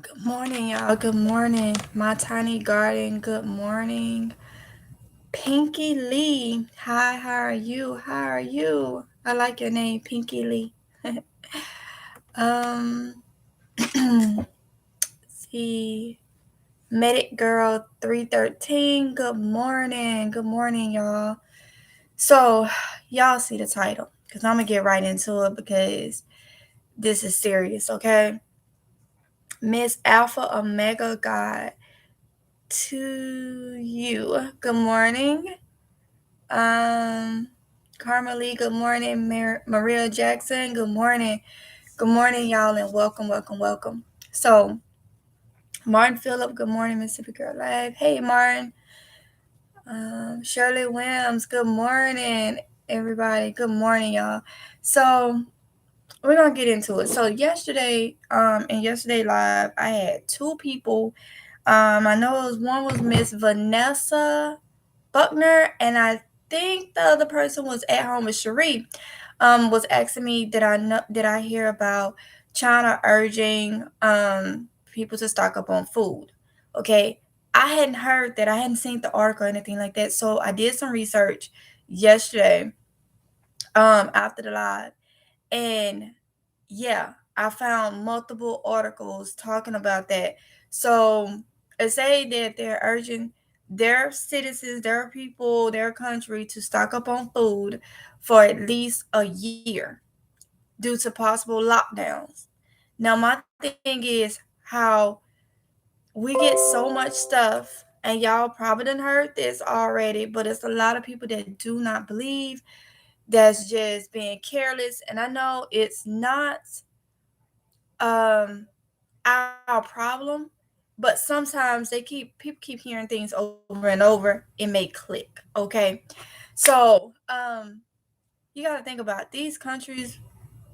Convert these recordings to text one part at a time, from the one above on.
Good morning, y'all. Good morning. My tiny garden. Good morning. Pinky Lee. Hi, how are you? How are you? I like your name, Pinky Lee. um, see. Medic Girl 313. Good morning. Good morning, y'all. So, y'all see the title because I'm going to get right into it because this is serious, okay? Miss Alpha Omega God to you. Good morning. Um, Carmelie, good morning. Maria Jackson, good morning. Good morning, y'all, and welcome, welcome, welcome. So, Martin Phillip, good morning, Mississippi Girl Live. Hey, Martin. Shirley Williams, good morning, everybody. Good morning, y'all. So, we're gonna get into it. So yesterday, in yesterday live, I had two people. I know one was Miss Vanessa Buckner, and I think the other person was at home with Cherie. Was asking me, did I hear about China urging people to stock up on food? Okay, I hadn't heard that. I hadn't seen the article or anything like that. So I did some research yesterday after the live, and yeah, I found multiple articles talking about that. So it say that they're urging their citizens, their people, their country to stock up on food for at least a year due to possible lockdowns. Now, my thing is how we get so much stuff, and y'all probably done heard this already, but it's a lot of people that do not believe, that's just being careless. And I know it's not um our problem, but sometimes people keep hearing things over and over, it may click. Okay, so you got to think about these countries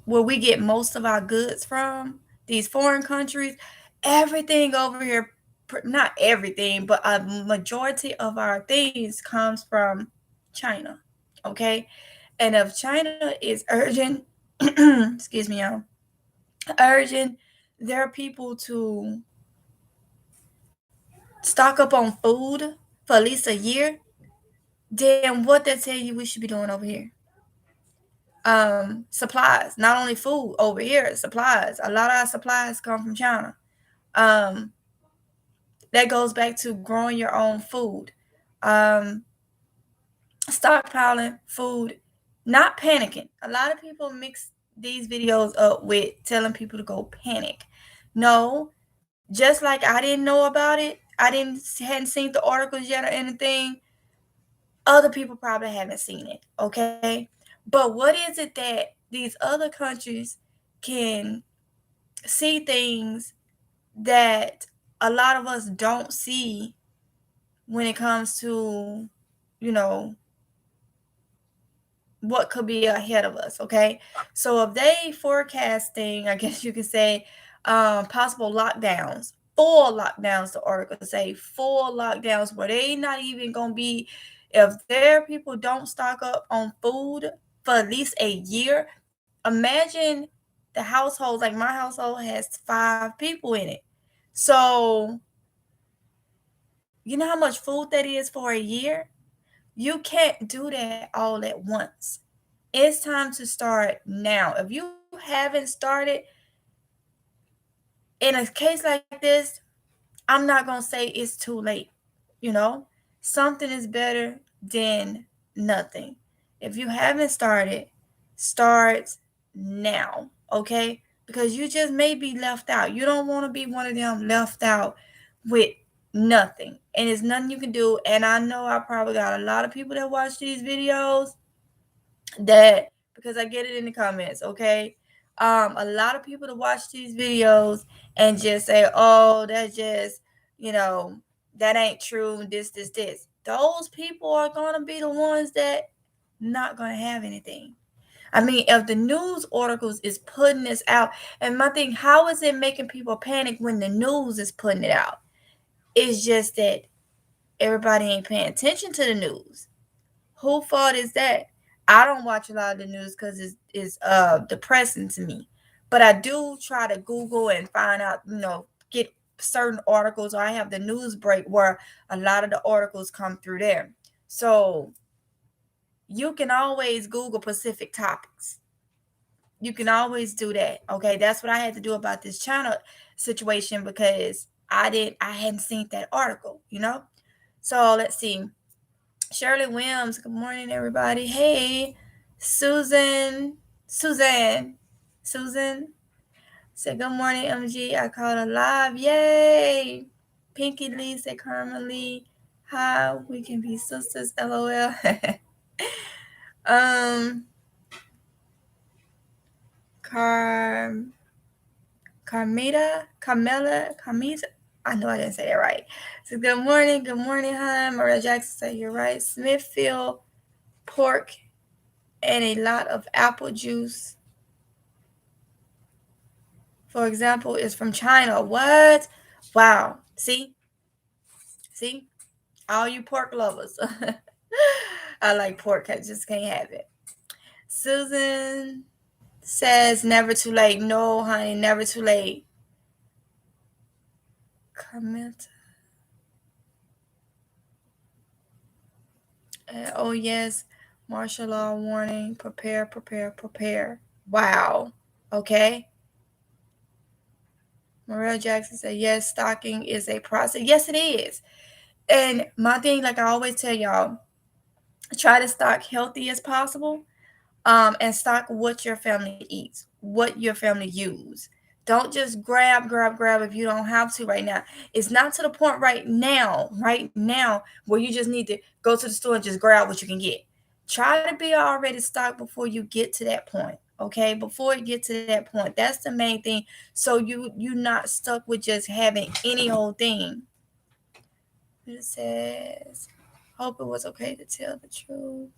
where we get most of our goods from, these foreign countries. Everything over here, not everything, but a majority of our things comes from China. Okay, and if China is urging excuse me, y'all, urging their people to stock up on food for at least a year, then what they tell you we should be doing over here? Supplies, not only food over here, supplies. A lot of our supplies come from China. Um, that goes back to growing your own food, um, stockpiling food, not panicking. A lot of people mix these videos up with telling people to go panic. No, just like I didn't know about it, hadn't seen the articles yet or anything. Other people probably haven't seen it, okay? But what is it that these other countries can see things that a lot of us don't see when it comes to, you know, what could be ahead of us, okay? So if they forecasting, I guess you could say, possible lockdowns, full lockdowns, the article say full lockdowns where they not even gonna be, if their people don't stock up on food for at least a year. Imagine the households, like my household has 5 people in it. So you know how much food that is for a year? You can't do that all at once. It's time to start now. If you haven't started in a case like this, I'm not going to say it's too late. You know, something is better than nothing. If you haven't started, start now, okay? Because you just may be left out. You don't want to be one of them left out with nothing. And there's nothing you can do. And I know I probably got a lot of people that watch these videos that, because I get it in the comments, okay? A lot of people to watch these videos and just say, "Oh, that's just, you know, that ain't true. This. Those people are gonna be the ones that not gonna have anything. I mean, if the news articles is putting this out, and my thing, how is it making people panic when the news is putting it out? It's just that everybody ain't paying attention to the news. Who fault is that? I don't watch a lot of the news because it's depressing to me. But I do try to Google and find out, get certain articles, or I have the news break where a lot of the articles come through there. So you can always Google specific topics. You can always do that. Okay, that's what I had to do about this China situation, because I hadn't seen that article, you know. So let's see. Shirley Williams, good morning, everybody. Hey, Susan said, good morning, MG. I called her live. Yay. Pinky Lee said, currently, hi, we can be sisters, LOL. um, Carmela, I know I didn't say that right. So good morning, hi. Maria Jackson said, you're right. Smithfield pork and a lot of apple juice, for example, is from China. What? Wow. See, all you pork lovers. I like pork. I just can't have it. Susan says, never too late. No, honey, never too late. Comment. Oh, yes. Martial law warning. Prepare. Wow. Okay. Maria Jackson said, yes, stocking is a process. Yes, it is. And my thing, like I always tell y'all, try to stock healthy as possible. And stock what your family eats, what your family use. Don't just grab if you don't have to right now. It's not to the point right now, where you just need to go to the store and just grab what you can get. Try to be already stocked before you get to that point. Okay, before you get to that point, that's the main thing. So you're not stuck with just having any old thing. It says, hope it was okay to tell the truth.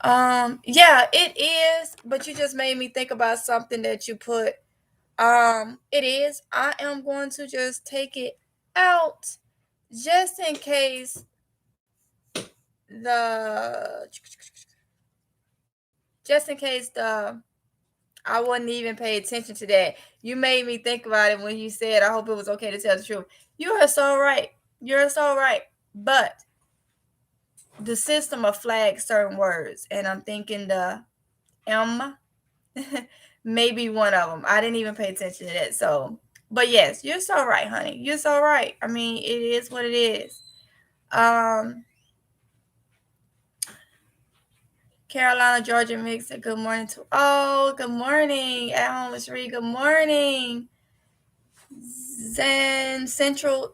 Yeah, it is, but you just made me think about something that you put. It is. I am going to just take it out just in case the I wouldn't even pay attention to that. You made me think about it when you said I hope it was okay to tell the truth. You are so right. You're so right. But the system of flags certain words, and I'm thinking the M maybe one of them. I didn't even pay attention to that. So, but yes, you're so right, honey. You're so right. I mean, it is what it is. Carolina, Georgia mix. Good morning to all. Good morning. At home is Reed. Good morning. Zan Central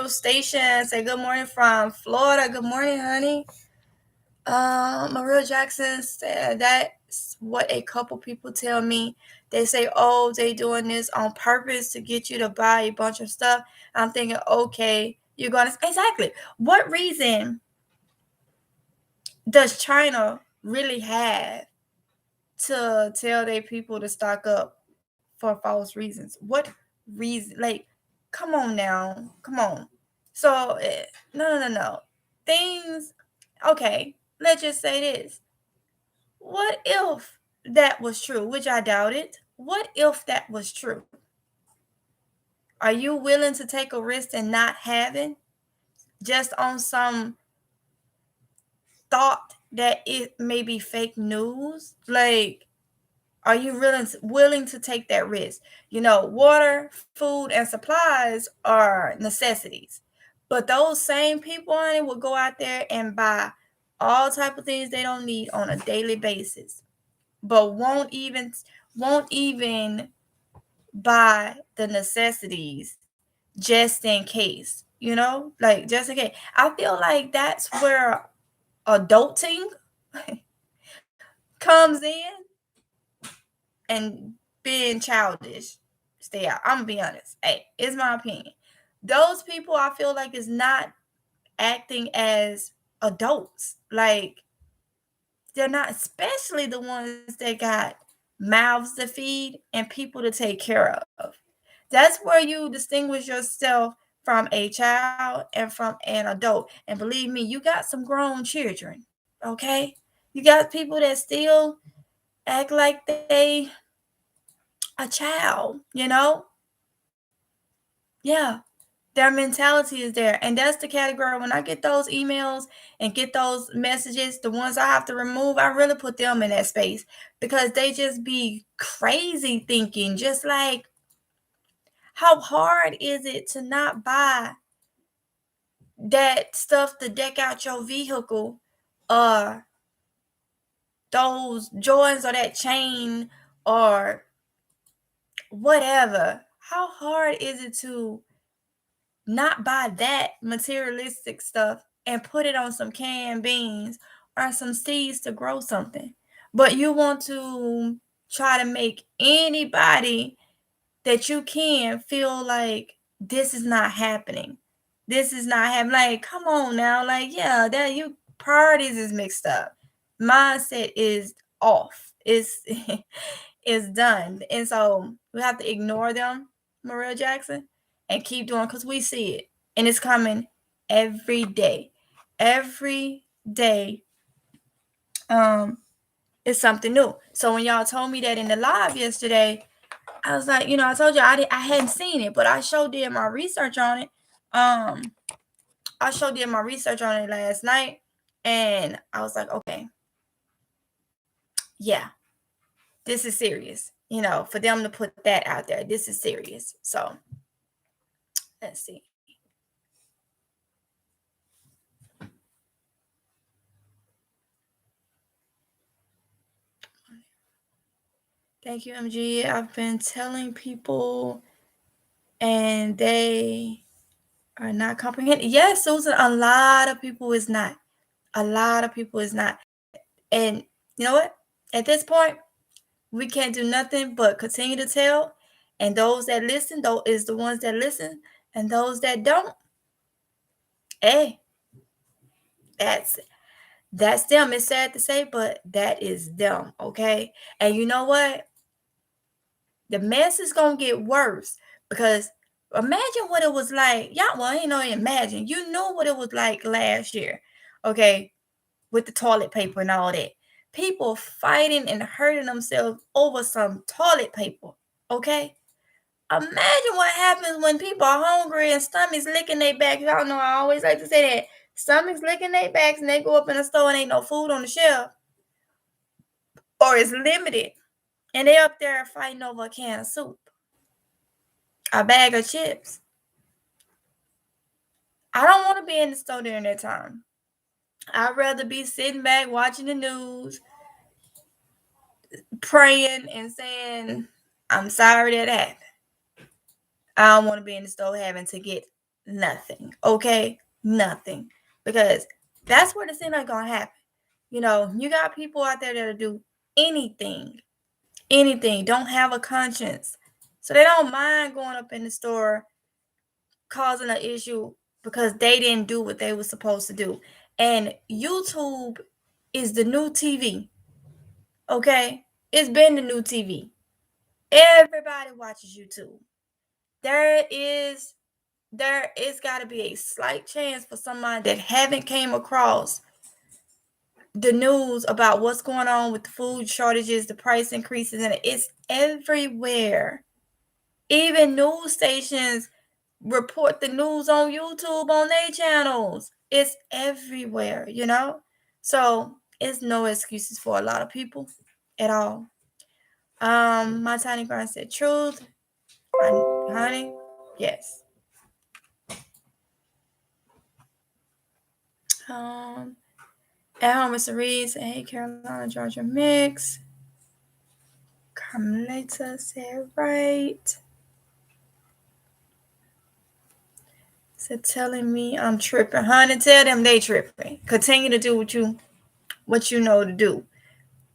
Station. Say good morning from Florida. Good morning, honey. Maria Jackson said that's what a couple people tell me. They say, oh, they doing this on purpose to get you to buy a bunch of stuff. I'm thinking, okay, you're going to... Exactly. What reason does China really have to tell their people to stock up for false reasons? What reason? Like, come on now. Come on. So, no. Things... Okay, let's just say this. What if that was true, which I doubt it? What if that was true? Are you willing to take a risk and not having, just on some thought that it may be fake news? Like, are you willing to take that risk? You know, water, food, and supplies are necessities. But those same people, honey, will go out there and buy all type of things they don't need on a daily basis, but won't even buy the necessities just in case, like just in case. I feel like that's where adulting comes in, and being childish. Stay out. I'm gonna be honest. Hey, it's my opinion. Those people, I feel like, is not acting as adults. Like, they're not, especially the ones that got mouths to feed and people to take care of. That's where you distinguish yourself from a child and from an adult. And believe me, you got some grown children, okay? You got people that still act like they a child, Yeah, their mentality is there. And that's the category. When I get those emails and get those messages, the ones I have to remove, I really put them in that space because they just be crazy thinking, just like, how hard is it to not buy that stuff to deck out your vehicle, or those joints or that chain or whatever? How hard is it to not buy that materialistic stuff and put it on some canned beans or some seeds to grow something? But you want to try to make anybody that you can feel like this is not happening. This is not happening. Like, come on now. Like, yeah, that you priorities is mixed up. Mindset is off. It's is done. And so we have to ignore them, Maria Jackson, and keep doing, because we see it. And it's coming every day. Every day. It's something new. So when y'all told me that in the live yesterday, I was like, I told you I hadn't seen it, but I sure did my research on it. I sure did my research on it last night, and I was like, okay, yeah, this is serious. For them to put that out there, this is serious. So let's see. Thank you, MG. I've been telling people, and they are not comprehending. Yes, Susan, a lot of people is not. A lot of people is not. And you know what? At this point, we can't do nothing but continue to tell. And those that listen, though, is the ones that listen. And those that don't, hey, that's them. It's sad to say, but that is them. Okay. And you know what? The mess is gonna get worse, because imagine what it was like. Y'all, well, imagine. You know what it was like last year. Okay, with the toilet paper and all that. People fighting and hurting themselves over some toilet paper. Okay? Imagine what happens when people are hungry and stomachs licking their backs. Y'all know I always like to say that. Stomachs licking their backs and they go up in the store and ain't no food on the shelf. Or it's limited. And they up there fighting over a can of soup. A bag of chips. I don't want to be in the store during that time. I'd rather be sitting back watching the news, praying and saying, I'm sorry that happened. I don't want to be in the store having to get nothing. Okay? Nothing. Because that's what it seems like gonna happen. You got people out there that'll do anything. Anything. Don't have a conscience. So they don't mind going up in the store causing an issue because they didn't do what they were supposed to do. And YouTube is the new TV. Okay? It's been the new TV. Everybody watches YouTube. There is got to be a slight chance for somebody that haven't came across the news about what's going on with the food shortages, the price increases, and it's everywhere. Even news stations report the news on YouTube on their channels. It's everywhere, So it's no excuses for a lot of people at all. My tiny grind said truth. Honey, yes. At home, Mr. Reed said, hey, Carolina, Georgia mix. Carmelita said, right. Said, telling me I'm tripping. Honey, tell them they tripping. Continue to do what you know to do.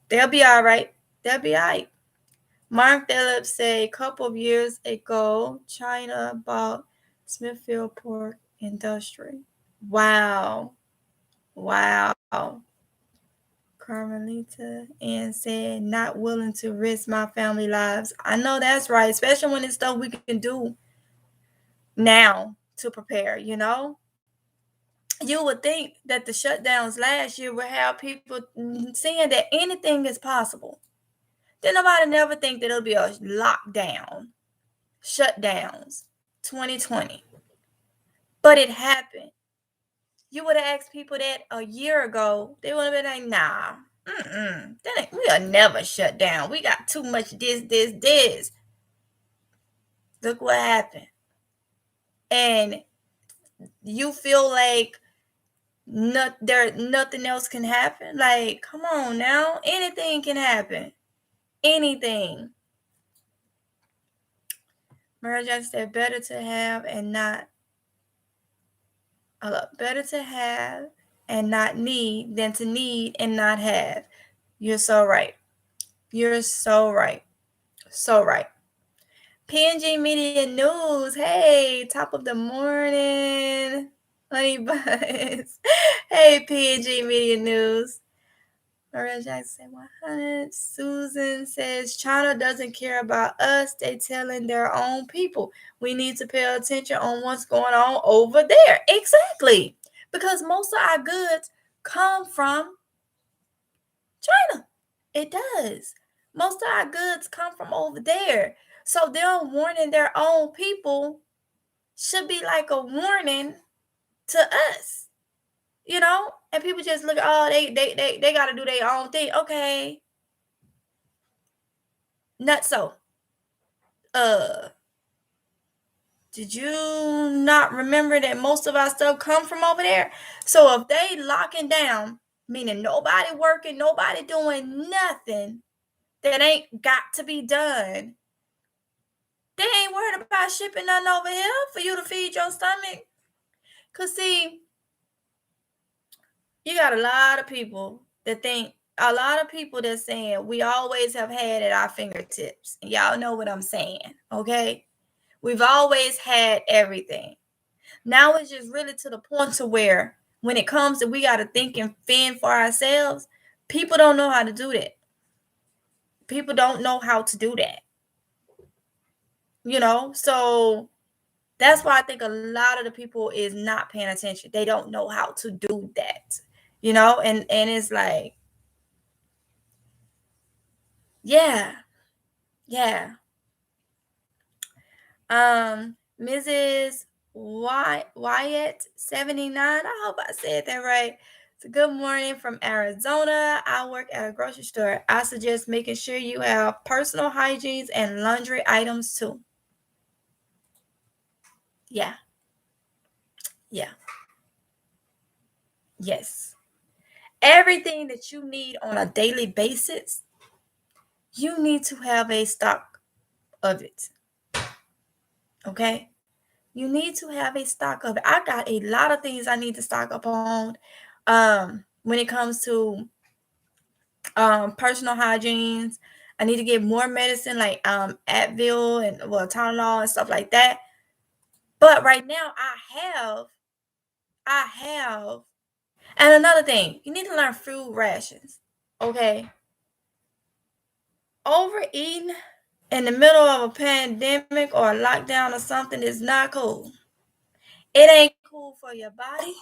They'll be all right. They'll be all right. Mark Phillips said, a couple of years ago, China bought Smithfield Pork Industry. Wow. Carmelita and said, not willing to risk my family lives. I know that's right, especially when it's stuff we can do now to prepare, You would think that the shutdowns last year would have people seeing that anything is possible. Then nobody never think that it'll be a lockdown, shutdowns. 2020. But it happened. You would have asked people that a year ago, they would have been like, nah, we'll never shut down. We got too much this. Look what happened. And you feel like nothing else can happen? Like, come on now. Anything can happen. Anything. Mary Jackson said, better to have and not need than to need and not have. You're so right. You're so right. So right. PNG Media News. Hey, top of the morning. Honey Buzz. Hey, PNG Media News. Maria Jackson said 100. Susan says China doesn't care about us. They telling their own people. We need to pay attention on what's going on over there. Exactly. Because most of our goods come from China. It does. Most of our goods come from over there. So them warning their own people should be like a warning to us. You know? And people just look, oh, they got to do their own thing. Okay. Not so. Did you not remember that most of our stuff come from over there? So if they locking down, meaning nobody working, nobody doing nothing that ain't got to be done, they ain't worried about shipping nothing over here for you to feed your stomach. Because see, you got a lot of people that's saying we always have had at our fingertips. Y'all know what I'm saying, okay? We've always had everything. Now it's just really to the point to where when it comes to we got to think and fend for ourselves, people don't know how to do that. People don't know how to do that. You know, so that's why I think a lot of the people is not paying attention. They don't know how to do that. You know, and it's like, yeah. Mrs. Wyatt 79. I hope I said that right. So good morning from Arizona. I work at a grocery store. I suggest making sure you have personal hygiene and laundry items too. Yeah. Yes. Everything that you need on a daily basis, you need to have a stock of it. Okay? You need to have a stock of it. I got a lot of things I need to stock up on when it comes to personal hygienes. I need to get more medicine like Advil and Tylenol and stuff like that. But right now I have. And another thing, you need to learn food rations. Okay? Overeating in the middle of a pandemic or a lockdown or something is not cool. It ain't cool for your body.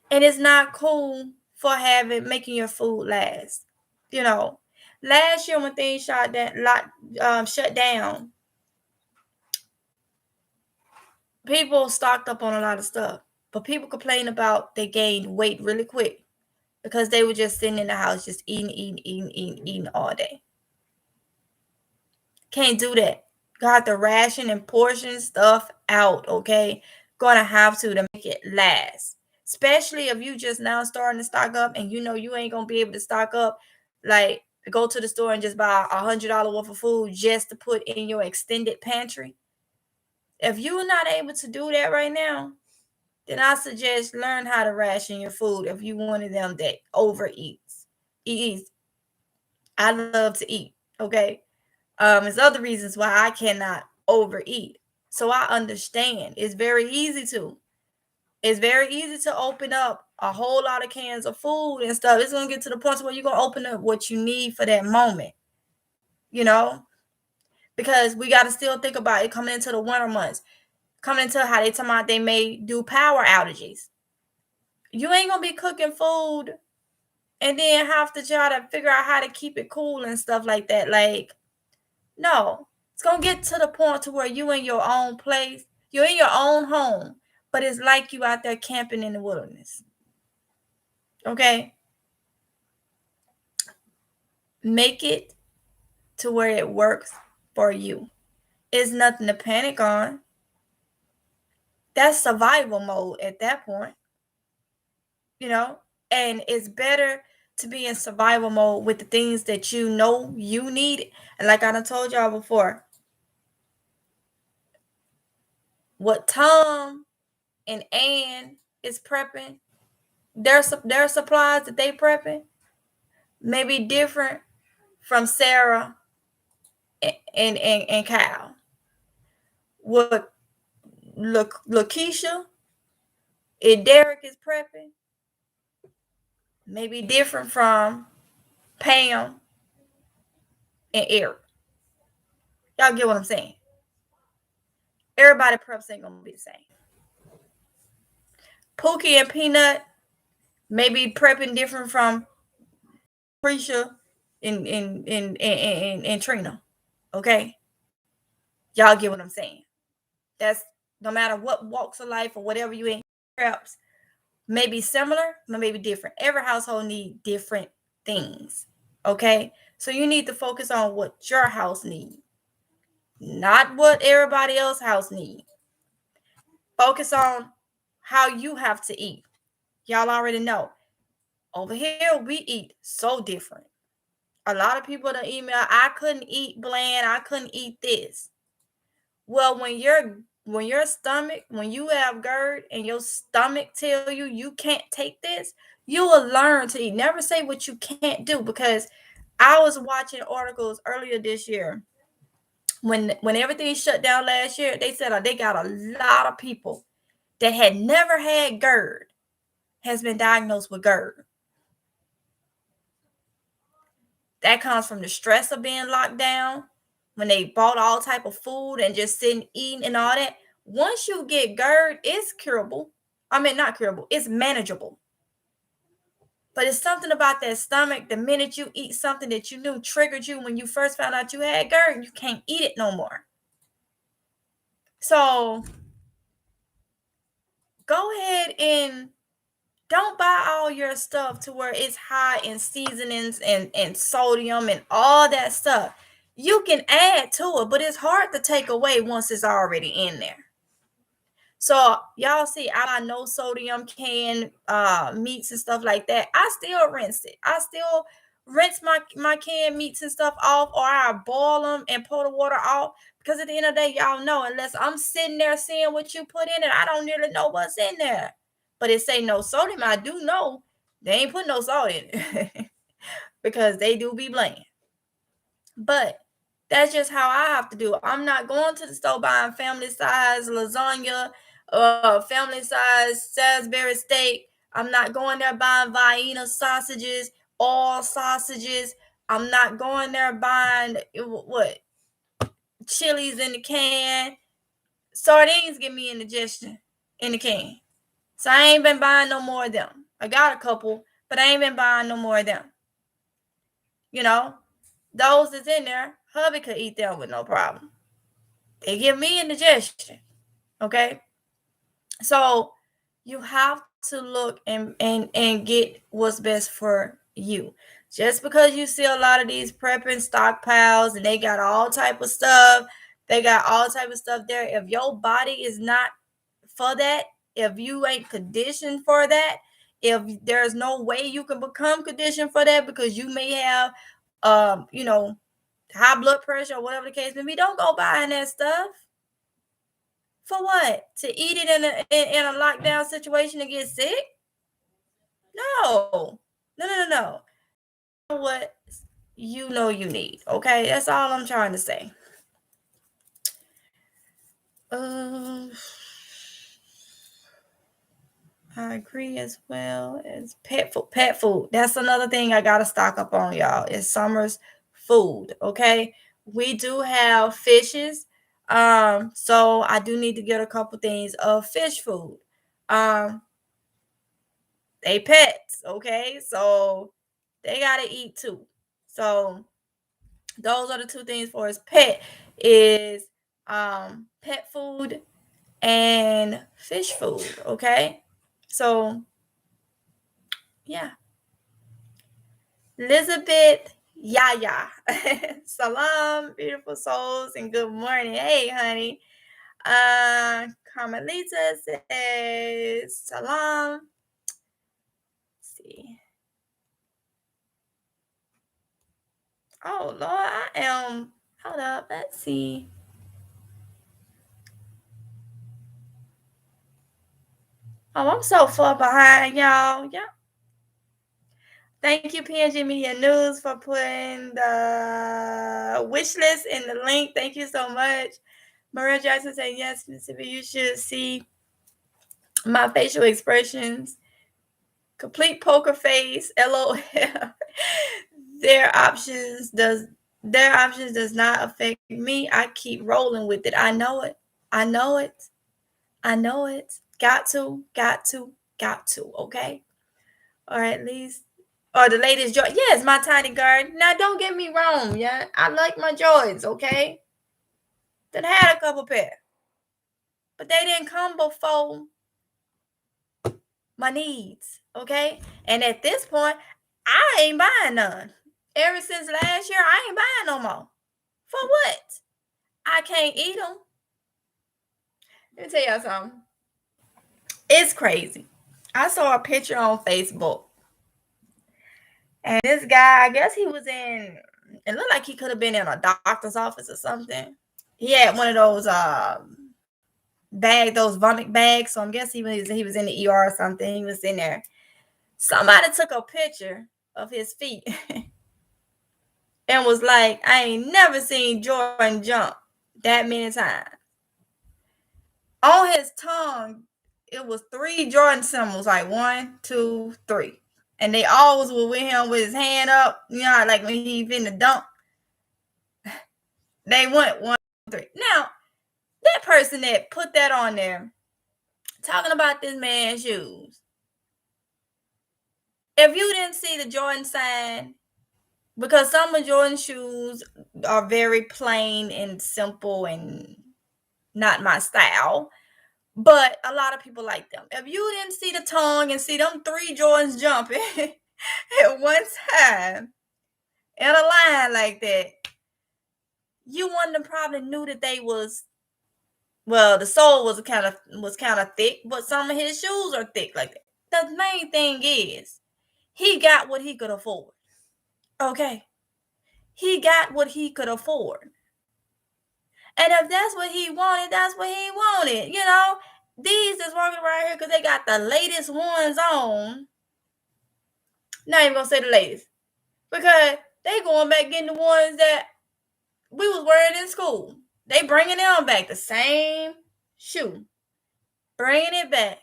And it's not cool for making your food last. You know, last year when things shut down, people stocked up on a lot of stuff. But people complain about they gained weight really quick because they were just sitting in the house just eating all day. Can't do that. Got to ration and portion stuff out, okay? Gonna have to make it last. Especially if you just now starting to stock up and you know you ain't gonna be able to stock up, like go to the store and just buy $100 worth of food just to put in your extended pantry. If you're not able to do that right now, then I suggest learn how to ration your food if you one of them that overeats. I love to eat, okay? There's other reasons why I cannot overeat. So I understand. It's very easy to open up a whole lot of cans of food and stuff. It's going to get to the point where you're going to open up what you need for that moment, you know, because we got to still think about it coming into the winter months, coming into how they may do power outages. You ain't going to be cooking food and then have to try to figure out how to keep it cool and stuff like that. Like, no, it's going to get to the point to where you in your own place, You're in your own home, but it's like you out there camping in the wilderness. Okay? Make it to where it works for you. It's nothing to panic on. That's survival mode at that point, you know? And it's better to be in survival mode with the things that you know you need. And like I done told y'all before, what Tom and Ann is prepping, their supplies that they prepping may be different from Sarah and Kyle. What Lakeisha and Derek is prepping may be different from Pam and Eric. Y'all get what I'm saying? Everybody preps ain't gonna be the same. Pookie and Peanut may be prepping different from Prisha and Trina. Okay? Y'all get what I'm saying? That's no matter what walks of life or whatever you in, preps may be similar, but maybe different. Every household needs different things. Okay? So you need to focus on what your house needs, not what everybody else's house needs. Focus on how you have to eat. Y'all already know. Over here, we eat so different. A lot of people that email, I couldn't eat bland, I couldn't eat this. Well, when your stomach, when you have GERD and your stomach tell you can't take this, you will learn to eat. Never say what you can't do, because I was watching articles earlier this year when everything shut down last year. They said they got a lot of people that had never had GERD has been diagnosed with GERD. That comes from the stress of being locked down, when they bought all type of food and just sitting eating and all that. Once you get GERD, it's curable. I mean, not curable, it's manageable. But it's something about that stomach. The minute you eat something that you knew triggered you when you first found out you had GERD, you can't eat it no more. So go ahead and don't buy all your stuff to where it's high in seasonings and sodium and all that stuff. You can add to it, but it's hard to take away once it's already in there. So y'all see, I buy no sodium canned meats and stuff like that. I still rinse it. I still rinse my canned meats and stuff off, or I boil them and pour the water off. Because at the end of the day, y'all know, unless I'm sitting there seeing what you put in it, I don't really know what's in there. But it say no sodium. I do know they ain't put no salt in it because they do be bland. But that's just how I have to do it. I'm not going to the store buying family size lasagna, family size Salisbury steak. I'm not going there buying Vienna sausages, all sausages. I'm not going there buying what chilies in the can. Sardines give me indigestion in the can. So I ain't been buying no more of them. I got a couple, but I ain't been buying no more of them. You know, those that's in there, hubby could eat them with no problem. They give me indigestion. Okay. So you have to look and get what's best for you. Just because you see a lot of these prepping stockpiles and they got all type of stuff, there. If your body is not for that, if you ain't conditioned for that, if there's no way you can become conditioned for that because you may have high blood pressure or whatever the case may be, don't go buying that stuff. For what? To eat it in a lockdown situation and get sick? No. What you know you need. Okay, that's all I'm trying to say. I agree as well as pet food. Pet food. That's another thing I gotta stock up on, y'all. It's summer's food. Okay. We do have fishes. So I do need to get a couple things of fish food. They pets, okay? So they gotta eat too. So those are the two things for his pet is pet food and fish food. Okay, so yeah, Elizabeth Yaya. Salam, beautiful souls, and good morning. Hey, honey. Carmelita says salam. Let's see. Oh Lord, I am. Hold up. Let's see. Oh, I'm so far behind, y'all. Yeah. Thank you, PNG Media News, for putting the wish list in the link. Thank you so much. Maria Jackson said, yes, Mississippi, you should see my facial expressions. Complete poker face, LOL. Their options does not affect me. I keep rolling with it. I know it. I know it. I know it. Got to. Okay. Or at least, or the latest joy. Yes, my tiny garden. Now, don't get me wrong. Yeah, I like my joys. Okay. Then had a couple pair, but they didn't come before my needs. Okay. And at this point, I ain't buying none. Ever since last year, I ain't buying no more. For what? I can't eat them. Let me tell y'all something. It's crazy. I saw a picture on Facebook, and this guy, I guess he was in, it looked like he could have been in a doctor's office or something. He had one of those bags, those vomit bags. So I'm guessing he was in the ER or something. He was in there. Somebody took a picture of his feet and was like, I ain't never seen Jordan jump that many times. On his tongue, it was 3 Jordan symbols, like 1, 2, 3. And they always were with him with his hand up, you know, like when he finna dunk. They went 1, 2, 3. Now, that person that put that on there, talking about this man's shoes. If you didn't see the Jordan sign, because some of Jordan shoes are very plain and simple and not my style, but a lot of people like them. If you didn't see the tongue and see them 3 Jordans jumping at one time in a line like that, you wouldn't have probably knew that they was, well, the sole was kind of thick, but some of his shoes are thick like that. The main thing is he got what he could afford. Okay. He got what he could afford. And if that's what he wanted, that's what he wanted. You know, these is walking around here because they got the latest ones on. Not even gonna say the latest, because they going back getting the ones that we was wearing in school. They bringing them back, the same shoe, bringing it back.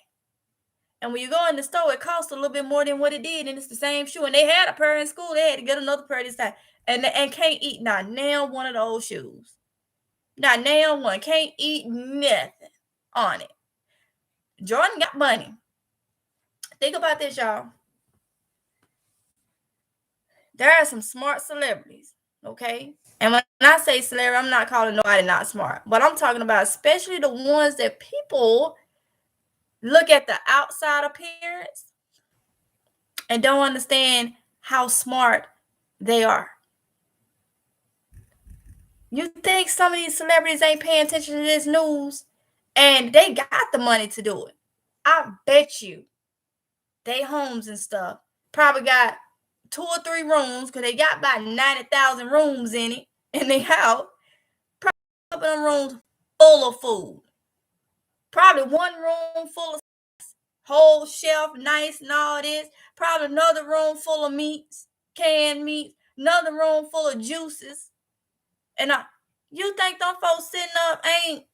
And when you go in the store, it costs a little bit more than what it did, and it's the same shoe. And they had a pair in school. They had to get another pair this time, and can't eat not now one of those shoes. Not now one. Can't eat nothing on it. Jordan got money. Think about this, y'all. There are some smart celebrities, okay? And when I say celebrity, I'm not calling nobody not smart. But I'm talking about especially the ones that people look at the outside appearance and don't understand how smart they are. You think some of these celebrities ain't paying attention to this news? And they got the money to do it. I bet you they homes and stuff probably got 2 or 3 rooms, because they got about 90,000 rooms in it, in their house. Probably them rooms full of food. Probably one room full of whole shelf, nice and all this. Probably another room full of meats, canned meats. Another room full of juices. And you think them folks sitting up ain't?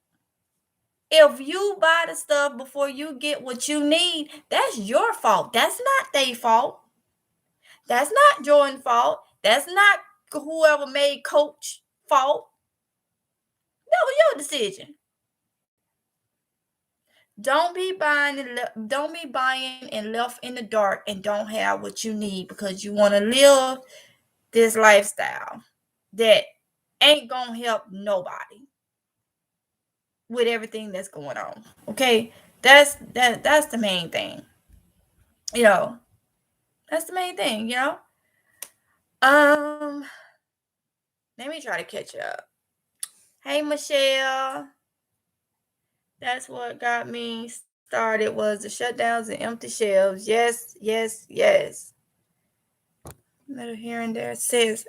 If you buy the stuff before you get what you need, that's your fault. That's not their fault. That's not Jordan's fault. That's not whoever made Coach fault. That was your decision. Don't be buying and left in the dark and don't have what you need because you want to live this lifestyle that ain't gonna help nobody. with everything that's going on. Okay, that's the main thing. You know, that's the main thing. Um, let me try to catch up. Hey, Michelle. That's what got me started was the shutdowns and empty shelves. Yes, yes, yes. Little here and there says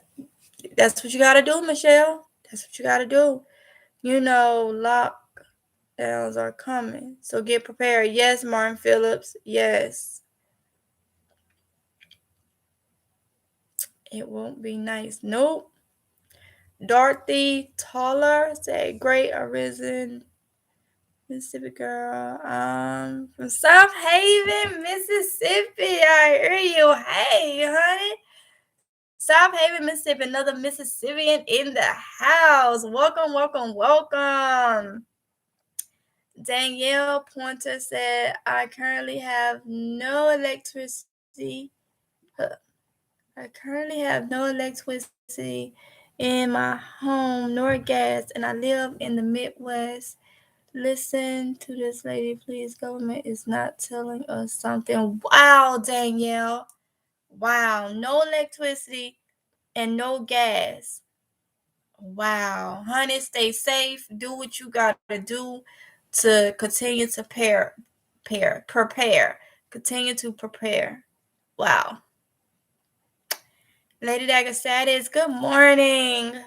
that's what you gotta do, Michelle. That's what you gotta do. Lockdowns are coming, so get prepared. Yes, Martin Phillips. Yes, it won't be nice. Nope. Dorothy Toller said, "Great arisen Mississippi girl. From South Haven, Mississippi. I hear you. Hey, honey. South Haven, Mississippi. Another Mississippian in the house. Welcome, welcome, welcome." Danielle Pointer said, "I currently have no electricity. I currently have no electricity in my home nor gas, and I live in the Midwest. Listen to this lady, please. Government is not telling us something." Wow, Danielle. Wow. No electricity and no gas. Wow. Honey, stay safe. Do what you got to do to continue to prepare. Continue to prepare. Wow. Lady Dagger Status, good morning.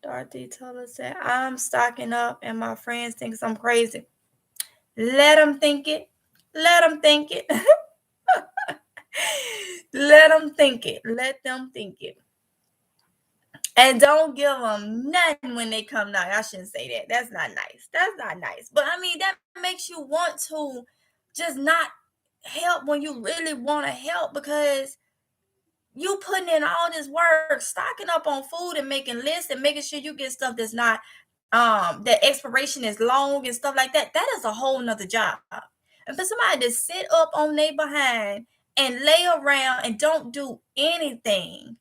Dorothy Taylor said, "I'm stocking up and my friends think I'm crazy." Let them think it. Let them think it. Let them think it. Let them think it. And don't give them nothing when they come now. I shouldn't say that. That's not nice. That's not nice. But I mean, that makes you want to just not help when you really want to help, because you putting in all this work, stocking up on food and making lists and making sure you get stuff that's not the expiration is long and stuff like that. That is a whole nother job. And for somebody to sit up on their behind and lay around and don't do anything,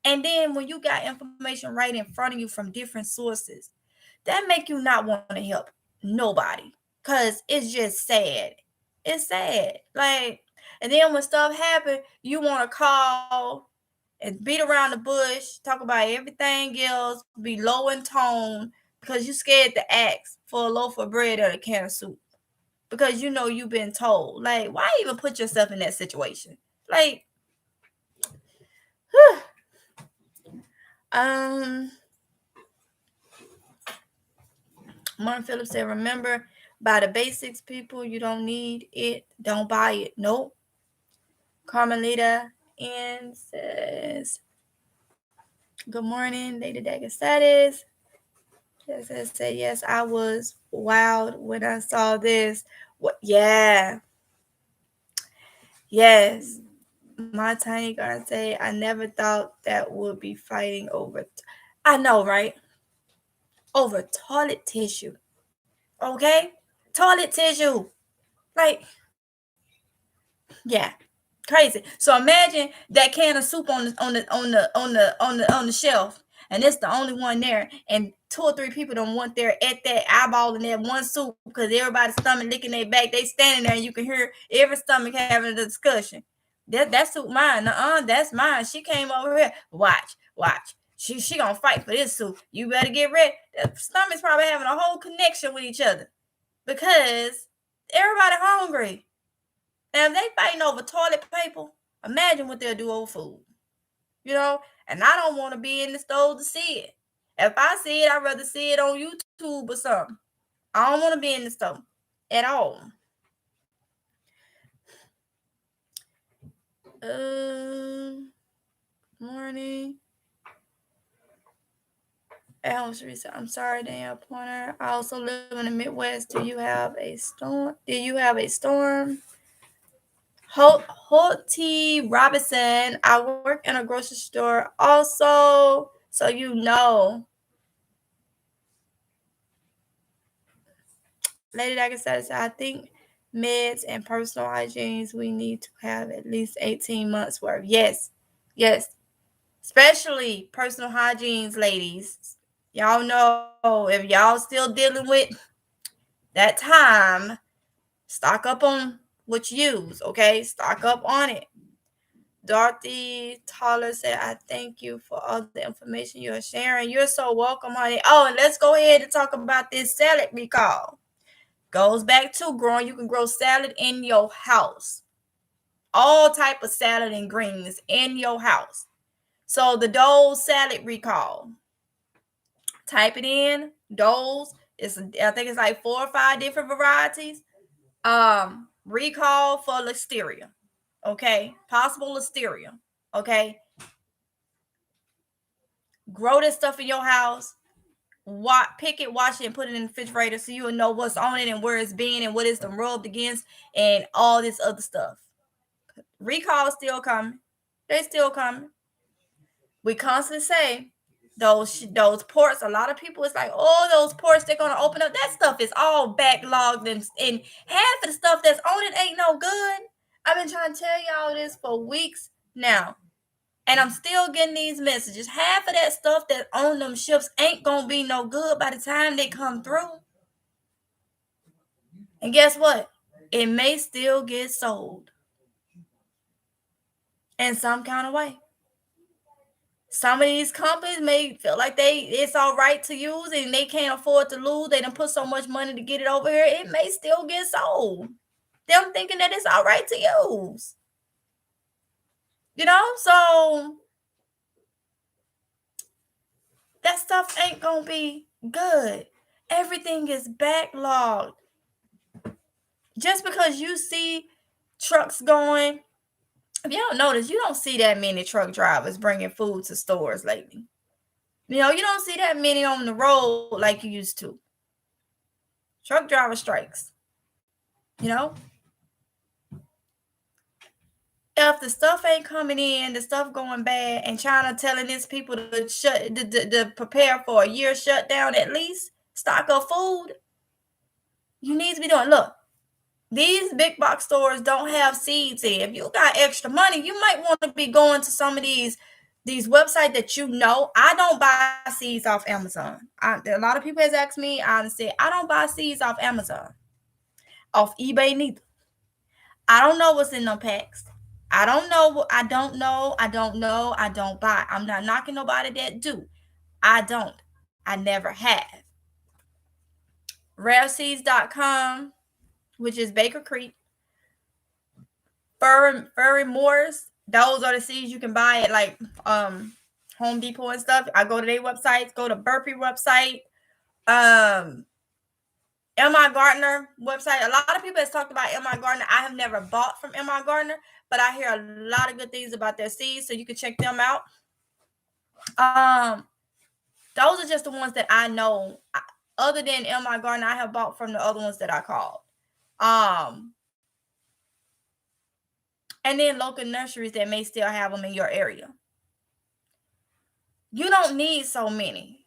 and then when you got information right in front of you from different sources, that make you not want to help nobody, because it's just sad. It's sad. Like, and then when stuff happen, you want to call and beat around the bush, talk about everything else, be low in tone, because you scared to ask for a loaf of bread or a can of soup, because you know you've been told. Like, why even put yourself in that situation? Like, Martin Phillips said, "Remember, buy the basics, people. You don't need it, don't buy it." Nope. Carmelita N says, "Good morning, Lady Dagger Status." Yes, said, "Yes, I was wild when I saw this." What? Yeah. Yes. My tiny garden say, "I never thought that would be fighting over." I know, right? Over toilet tissue. Okay? Toilet tissue. Like, yeah. Crazy. So imagine that can of soup on the shelf, and it's the only one there, and 2 or 3 people don't want there at that eyeball in that one soup, because everybody's stomach licking their back. They standing there, and you can hear every stomach having a discussion. That soup mine. That's mine. She came over here. Watch. She gonna fight for this soup. You better get ready. The stomach's probably having a whole connection with each other, because everybody hungry. Now, if they fighting over toilet paper, imagine what they'll do over food. And I don't want to be in the stove to see it. If I see it, I'd rather see it on YouTube or something. I don't want to be in the stove at all. Morning. I'm sorry, Danielle Pointer. I also live in the Midwest. Do you have a storm? Holty Robinson. I work in a grocery store also, so you know. Lady Dagger says, "I think meds and personal hygienes, we need to have at least 18 months worth." Yes. Especially personal hygienes, ladies. Y'all know, if y'all still dealing with that time, stock up on what you use, okay? Stock up on it. Dorothy Toller said, I thank you for all the information you're sharing. You're so welcome, honey. Oh, and let's go ahead and talk about this salad recall. Goes back to growing. You can grow salad in your house. All type of salad and greens in your house. So the Dole's salad recall. Type it in. Dole's. I think it's like 4 or 5 different varieties. Recall for listeria. Okay. Possible listeria. Okay. Grow this stuff in your house. Pick it, wash it, and put it in the refrigerator so you'll know what's on it and where it's been and what it's been rubbed against and all this other stuff. Recall is still coming. They still coming. We constantly say those ports. A lot of people, it's like, oh, those ports, they're gonna open up. That stuff is all backlogged, and half of the stuff that's on it ain't no good. I've been trying to tell y'all this for weeks now, and I'm still getting these messages. Half of that stuff that's on them ships ain't gonna be no good by the time they come through. And guess what? It may still get sold in some kind of way. Some of these companies may feel like it's all right to use and they can't afford to lose. They done put so much money to get it over here. It may still get sold. Them thinking that it's all right to use. So that stuff ain't gonna be good. Everything is backlogged. Just because you see trucks going, if you don't notice, you don't see that many truck drivers bringing food to stores lately. You don't see that many on the road like you used to. Truck driver strikes. If the stuff ain't coming in, the stuff going bad, and China telling its people to prepare for a year shutdown at least, stock up food, you need to be doing. Look, these big box stores don't have seeds in. If you got extra money, you might want to be going to some of these websites that I don't buy seeds off Amazon. A lot of people has asked me, I said, I don't buy seeds off Amazon. Off eBay neither. I don't know what's in them packs. I don't know. I don't buy. I'm not knocking nobody that do. I don't. I never have. Rareseeds.com, which is Baker Creek. Furry Moors. Those are the seeds you can buy at like Home Depot and stuff. I go to their websites, go to Burpee website, M.I. Gardner website. A lot of people has talked about M.I. Gardner. I have never bought from M.I. Gardner, but I hear a lot of good things about their seeds, so you can check them out. Those are just the ones that I know. Other than M.I. Gardner, I have bought from the other ones that I called. And then local nurseries that may still have them in your area. You don't need so many.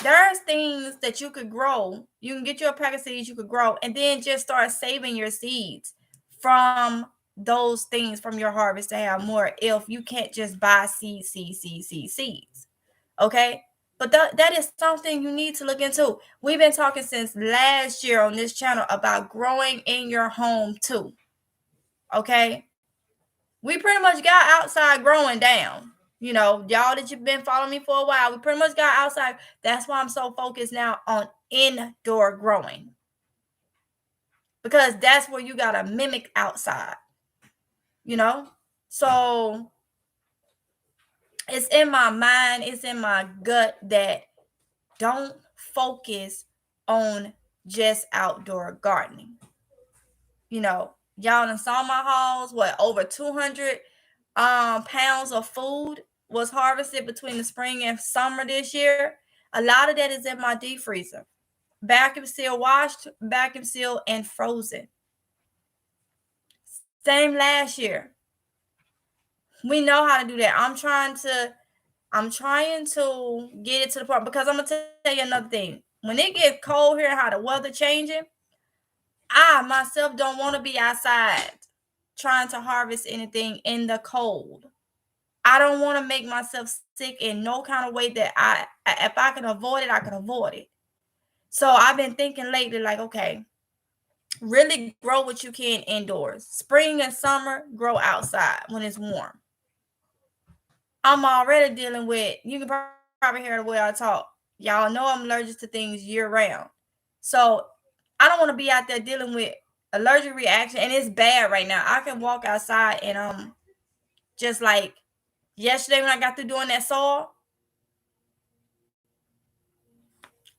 There's things that you could grow. You can get your pack of seeds you could grow, and then just start saving your seeds from those things from your harvest to have more. If you can't just buy seeds. Okay? But that is something you need to look into. We've been talking since last year on this channel about growing in your home too. Okay? We pretty much got outside growing down. Y'all that you've been following me for a while, we pretty much got outside. That's why I'm so focused now on indoor growing. Because that's where you got to mimic outside. So it's in my mind, it's in my gut that don't focus on just outdoor gardening. Y'all done saw my hauls, over 200 pounds of food was harvested between the spring and summer this year. A lot of that is in my deep freezer. Vacuum seal washed, vacuum seal, and frozen. Same last year. We know how to do that. I'm trying to get it to the point, because I'm gonna tell you another thing. When it gets cold here, how the weather changing, I myself don't want to be outside trying to harvest anything in the cold. I don't want to make myself sick in no kind of way that if I can avoid it, I can avoid it. So I've been thinking lately, like, okay, really grow what you can indoors. Spring and summer, grow outside when it's warm. I'm already dealing with, you can probably hear the way I talk. Y'all know I'm allergic to things year round. So I don't want to be out there dealing with allergic reaction, and it's bad right now. I can walk outside and just like yesterday when I got through doing that soil,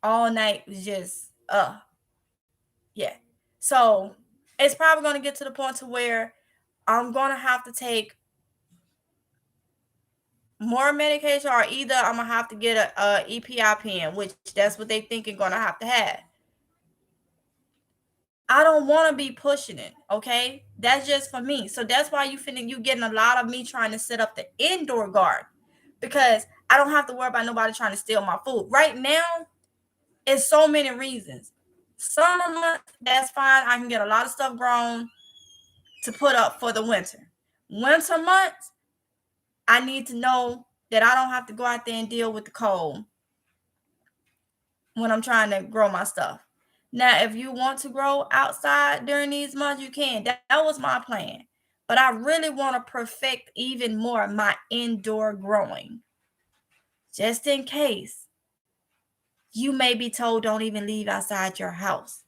all night was just yeah. So it's probably gonna get to the point to where I'm gonna have to take more medication, or either I'm gonna have to get a EPI pen, which that's what they thinking gonna have to have. I don't want to be pushing it, okay? That's just for me. So that's why you getting a lot of me trying to set up the indoor garden, because I don't have to worry about nobody trying to steal my food. Right now, it's so many reasons. Summer months, that's fine. I can get a lot of stuff grown to put up for the winter. Winter months, I need to know that I don't have to go out there and deal with the cold when I'm trying to grow my stuff. Now, if you want to grow outside during these months, you can. That was my plan. But I really want to perfect even more my indoor growing. Just in case you may be told don't even leave outside your house.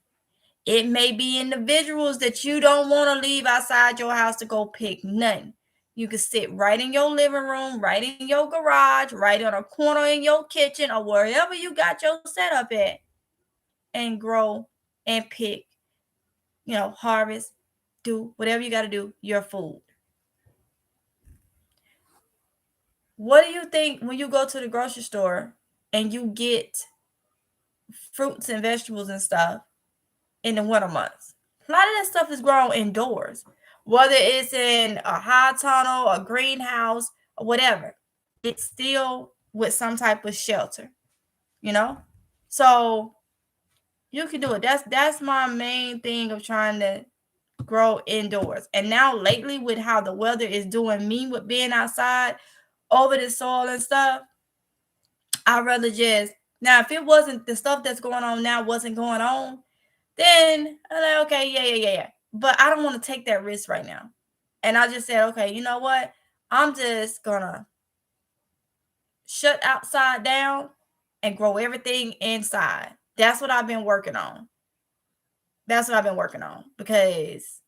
It may be individuals that you don't want to leave outside your house to go pick nothing. You can sit right in your living room, right in your garage, right on a corner in your kitchen, or wherever you got your setup at, and grow and pick, harvest, do whatever you got to do, your food. What do you think when you go to the grocery store and you get fruits and vegetables and stuff in the winter months? A lot of that stuff is grown indoors, whether it's in a high tunnel, a greenhouse, or whatever. It's still with some type of shelter, you know? So you can do it. That's my main thing of trying to grow indoors. And now lately, with how the weather is doing me with being outside over the soil and stuff, I'd rather just, now if it wasn't, the stuff that's going on now wasn't going on, then I'm like, okay, yeah. But I don't want to take that risk right now. And I just said, okay, you know what? I'm just gonna shut outside down and grow everything inside. That's what I've been working on. Because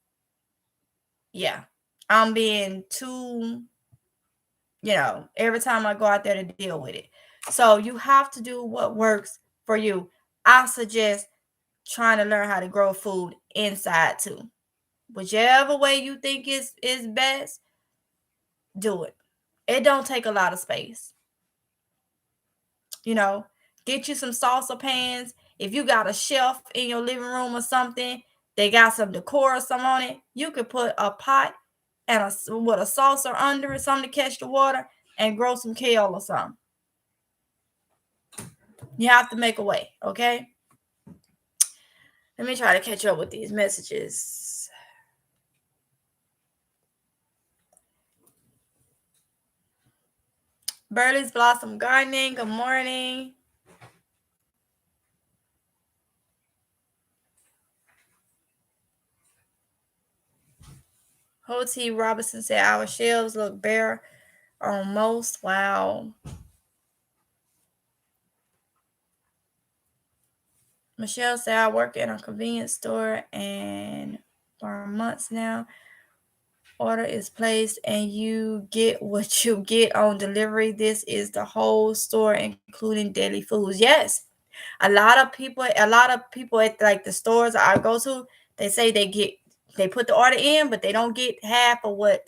yeah, I'm being too, every time I go out there to deal with it. So you have to do what works for you. I suggest trying to learn how to grow food inside too. Whichever way you think is best, do it. It don't take a lot of space. Get you some salsa pans. If you got a shelf in your living room or something, they got some decor or something on it, you could put a pot and with a saucer under it, something to catch the water, and grow some kale or something. You have to make a way, okay? Let me try to catch up with these messages. Burley's Blossom Gardening, good morning. Ho T. Robinson said our shelves look bare on most. Wow. Michelle said I work in a convenience store and for months now. Order is placed and you get what you get on delivery. This is the whole store, including daily foods. Yes. A lot of people at like the stores I go to, they say they put the order in, but they don't get half of what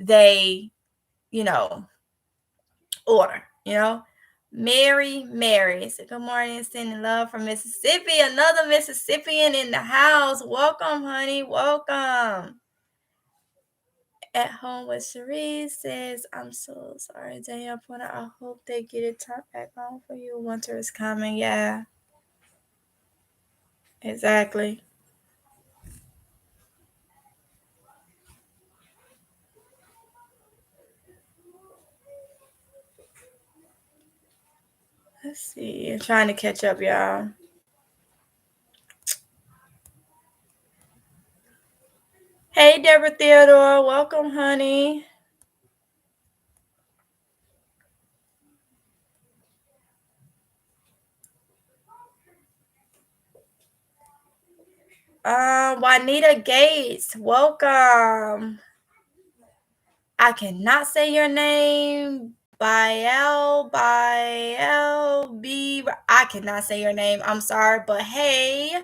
they, order, Mary said, good morning, sending love from Mississippi. Another Mississippian in the house. Welcome, honey. Welcome. At home with Cherise says, I'm so sorry, Danielle Pointer. I hope they get it turned back on for you. Winter is coming. Yeah. Exactly. Let's see. I'm trying to catch up, y'all. Hey, Deborah Theodore. Welcome, honey. Juanita Gates. Welcome. I cannot say your name. B. I cannot say your name. I'm sorry, but hey.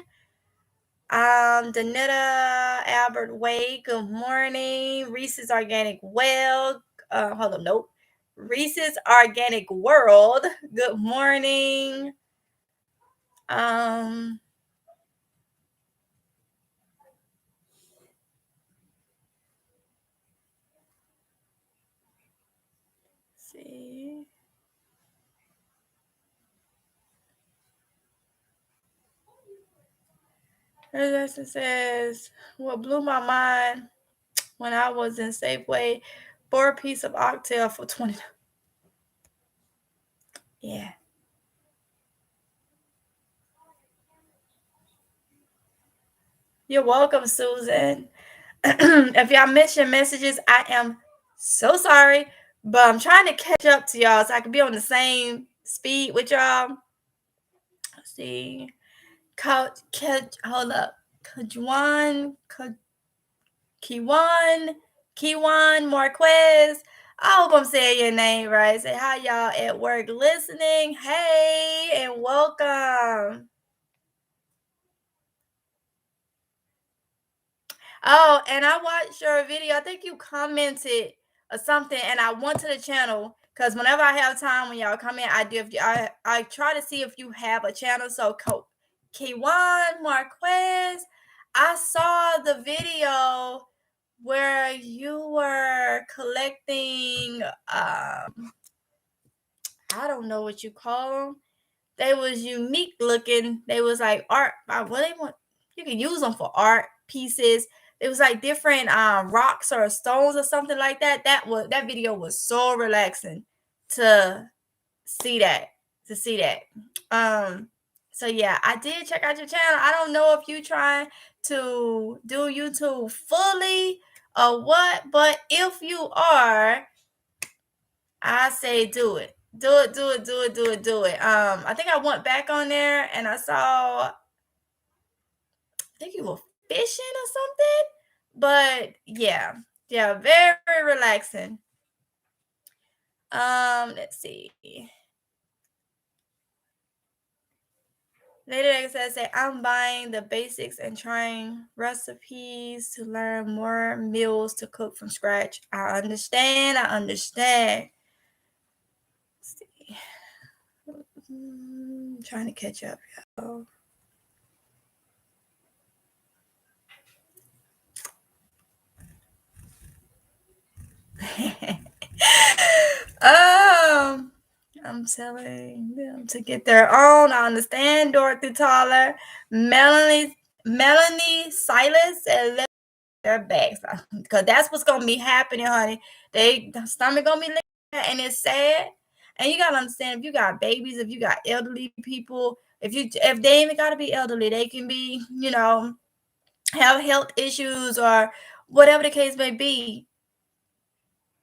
Danetta Albert Wade, good morning. Reese's Organic Well. Hold on, nope. Reese's Organic World. Good morning. Um, see. This says, what blew my mind when I was in Safeway, 4-piece of oxtail for 20. Yeah. You're welcome, Susan. If y'all miss your messages, I am so sorry, but I'm trying to catch up to y'all so I can be on the same speed with y'all. Let's see. Hold up. Kiwan Marquez. I hope I'm saying your name right. Say hi, y'all at work listening. Hey, and welcome. Oh, and I watched your video. I think you commented or something, and I went to the channel because whenever I have time when y'all come in, I try to see if you have a channel. So Kiwan Marquez, I saw the video where you were collecting I don't know what you call them. They was unique looking. They was like art. What they want? You can use them for art pieces. It was like different rocks or stones or something like that. That video was so relaxing to see that. To see that. So yeah, I did check out your channel. I don't know if you trying to do YouTube fully or what, but if you are, I say do it. Do it, do it, do it, do it, do it. I think I went back on there and I saw, I think you were fishing or something. But yeah, very, very relaxing. Let's see. Later I say I'm buying the basics and trying recipes to learn more meals to cook from scratch. I understand. Let's see. Trying to catch up, y'all. I'm telling them to get their own. I understand, Dorothy Taller, Melanie Silas, and their bags, because that's what's gonna be happening, honey. The stomach gonna be licking, and it's sad. And you gotta understand, if you got babies, if you got elderly people, if they even gotta be elderly, they can be, have health issues or whatever the case may be.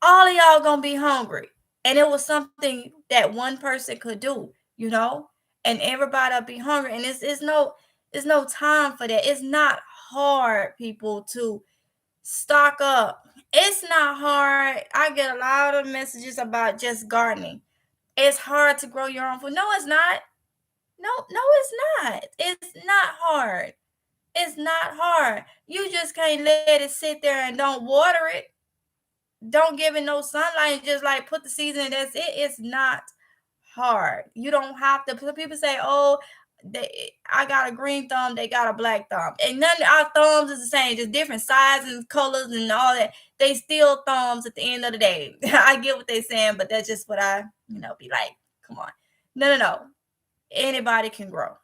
All of y'all gonna be hungry. And it was something that one person could do, and everybody'll be hungry. And it's no time for that. It's not hard, people, to stock up. It's not hard. I get a lot of messages about just gardening. It's hard to grow your own food. No, it's not. No, it's not. It's not hard. It's not hard. You just can't let it sit there and don't water it. Don't give it no sunlight, just like put the seeds in. That's it. It's not hard. You don't have to. People say, "Oh, I got a green thumb, they got a black thumb," and none of our thumbs is the same. Just different sizes, colors, and all that. They still thumbs at the end of the day. I get what they're saying, but that's just what I, be like. Come on, no. Anybody can grow.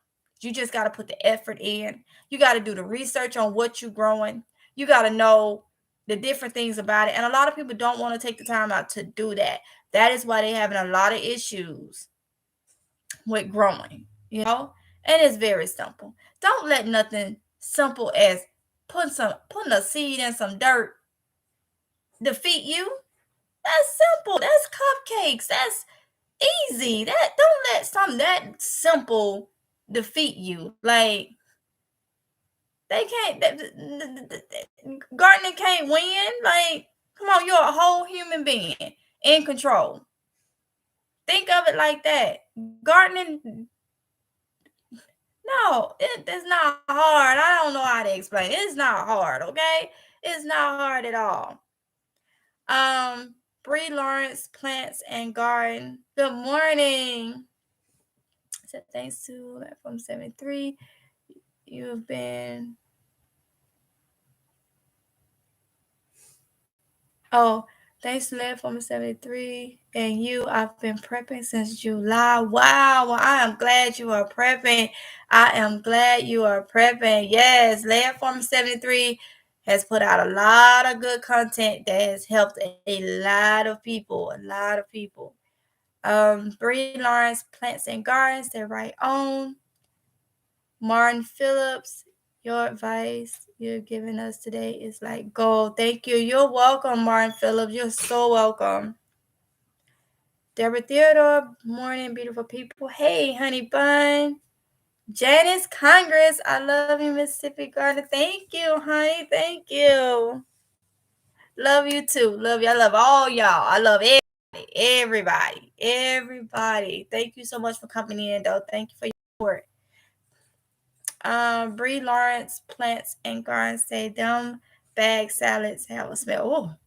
You just got to put the effort in. You got to do the research on what you're growing. You got to know the different things about it. And a lot of people don't want to take the time out to do that. That is why they're having a lot of issues with growing, And it's very simple. Don't let nothing simple as putting a seed in some dirt defeat you? That's simple. That's cupcakes. That's easy. That don't let something that simple defeat you. Like they can't. Gardening can't win. Like, come on, you're a whole human being in control. Think of it like that. Gardening, no, it's not hard. I don't know how to explain it. It's not hard, okay? It's not hard at all. Bree Lawrence, Plants and Garden. Good morning. So thanks to from 73. You've been thanks to Led from 73 and you. I've been prepping since July. Wow. Well, I am glad you are prepping. I am glad you are prepping. Yes, Led from 73 has put out a lot of good content that has helped a lot of people. Bree Lawrence, Plants and Gardens, they're right on. Martin Phillips, your advice you're giving us today is like gold. Thank you. You're welcome, Martin Phillips. You're so welcome. Deborah Theodore, morning, beautiful people. Hey, honey bun. Janice Congress, I love you, Mississippi Garden. Thank you, honey. Thank you. Love you too. Love you. I love all y'all. I love everybody. Thank you so much for coming in, though. Thank you for your support. Bree Lawrence, Plants and Gardens say them bag salads have a smell.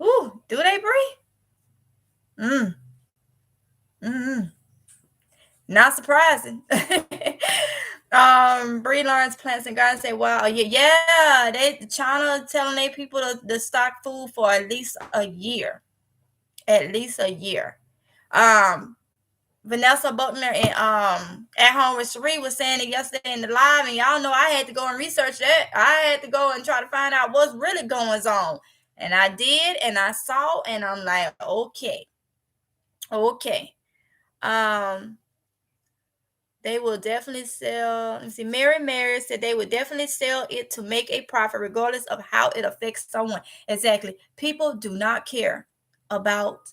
Ooh, do they, Bree? Not surprising. Bree Lawrence, Plants and Gardens say, wow, yeah, China telling their people to stock food for at least a year. Vanessa Butler and At Home with Cherie was saying it yesterday in the live, and y'all know I had to go and research that. I had to go and try to find out what's really going on. And I did, and I saw, and I'm like, okay. They will definitely sell. Let me see. Mary said they would definitely sell it to make a profit, regardless of how it affects someone. Exactly. People do not care about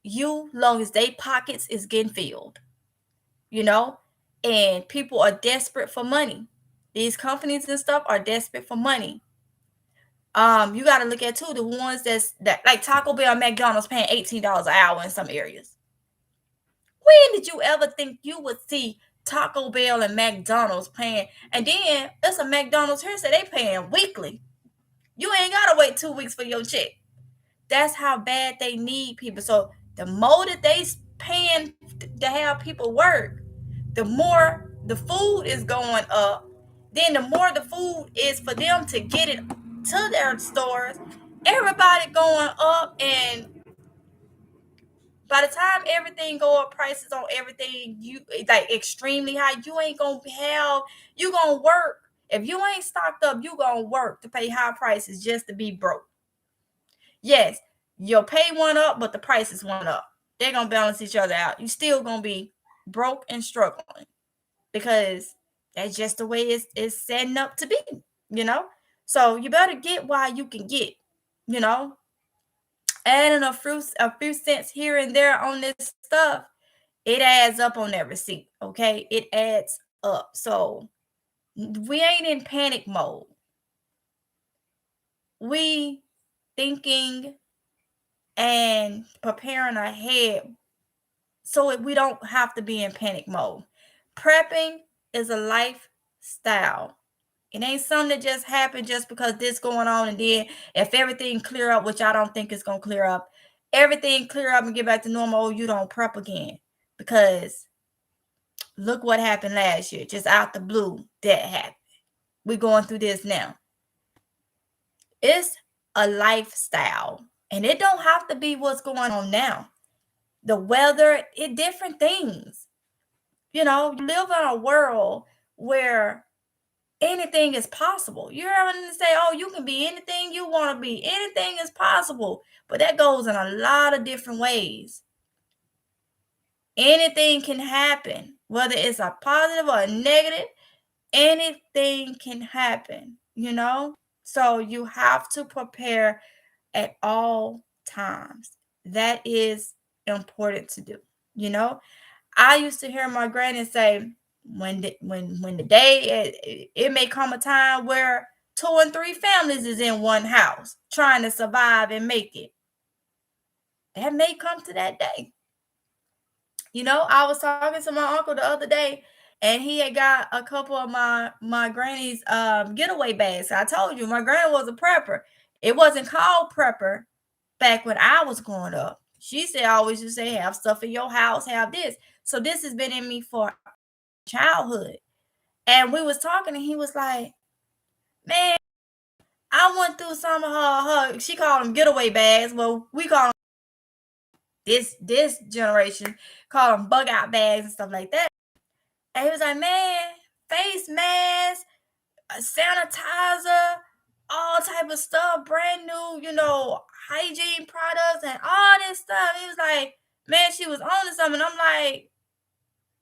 you long as they pockets is getting filled, and people are desperate for money. These companies and stuff are desperate for money. You got to look at too the ones that like Taco Bell and McDonald's paying $18 an hour in some areas. When did you ever think you would see Taco Bell and McDonald's paying? And then there's a McDonald's here, so they paying weekly. You ain't gotta wait 2 weeks for your check. That's how bad they need people. So the more that they paying to have people work, the more the food is going up. Then the more the food is for them to get it to their stores. Everybody going up, and by the time everything go up, prices on everything, you like extremely high. You ain't gonna you gonna work. If you ain't stocked up, you gonna work to pay high prices just to be broke. Yes, your pay went up, but the prices went up. They're gonna balance each other out. You still gonna be broke and struggling because that's just the way it's setting up to be, So you better get while you can get, adding a few cents here and there on this stuff, it adds up on that receipt. Okay, it adds up. So we ain't in panic mode. We thinking and preparing ahead so we don't have to be in panic mode. Prepping is a lifestyle. It ain't something that just happened just because this going on, and then if everything clear up, which I don't think it's going to clear up, everything clear up and get back to normal, you don't prep again. Because look what happened last year, just out the blue, that happened. We're going through this now. It's a lifestyle, and it don't have to be what's going on now. The weather, different things. You live in a world where anything is possible. You're having to say, oh, you can be anything you want to be. Anything is possible. But that goes in a lot of different ways. Anything can happen, whether it's a positive or a negative. anything can happen, So you have to prepare at all times. That is important to do, you know? I used to hear my granny say, when the day it may come a time where 2 and 3 families is in one house trying to survive and make it. That may come to that day. I was talking to my uncle the other day, and he had got a couple of my granny's getaway bags. I told you my granny was a prepper. It wasn't called prepper back when I was growing up. She said always used to say, have stuff in your house, have this. So this has been in me for childhood. And we was talking, and he was like, man, I went through some of her she called them getaway bags. Well, we call them this generation call them bug out bags and stuff like that. And he was like, man, face mask, sanitizer, all type of stuff, brand new, hygiene products and all this stuff. He was like, man, she was on to something. I'm like,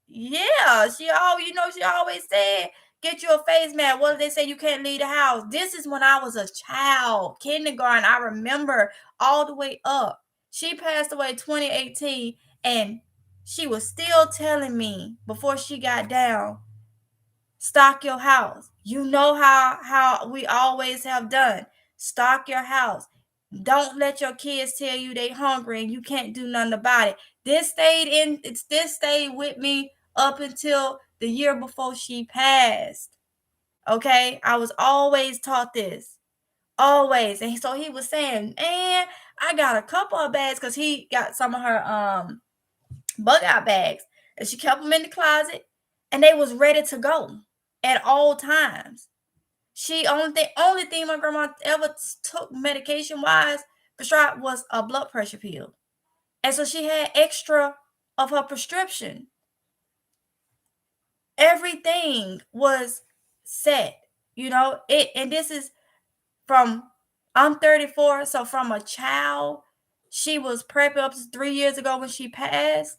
yeah, she always said, get you a face mask. What did they say? You can't leave the house. This is when I was a child, kindergarten. I remember all the way up. She passed away 2018, and she was still telling me before she got down, stock your house. You know how we always have done. Stock your house. Don't let your kids tell you they hungry and you can't do nothing about it. This stayed with me up until the year before she passed. Okay? I was always taught this. Always. And so he was saying, man, I got a couple of bags, because he got some of her bug out bags, and she kept them in the closet, and they was ready to go at all times. Only thing my grandma ever took medication wise prescribed was a blood pressure pill. And so she had extra of her prescription. Everything was set, and this is I'm 34, so from a child, she was prepping up to 3 years ago when she passed.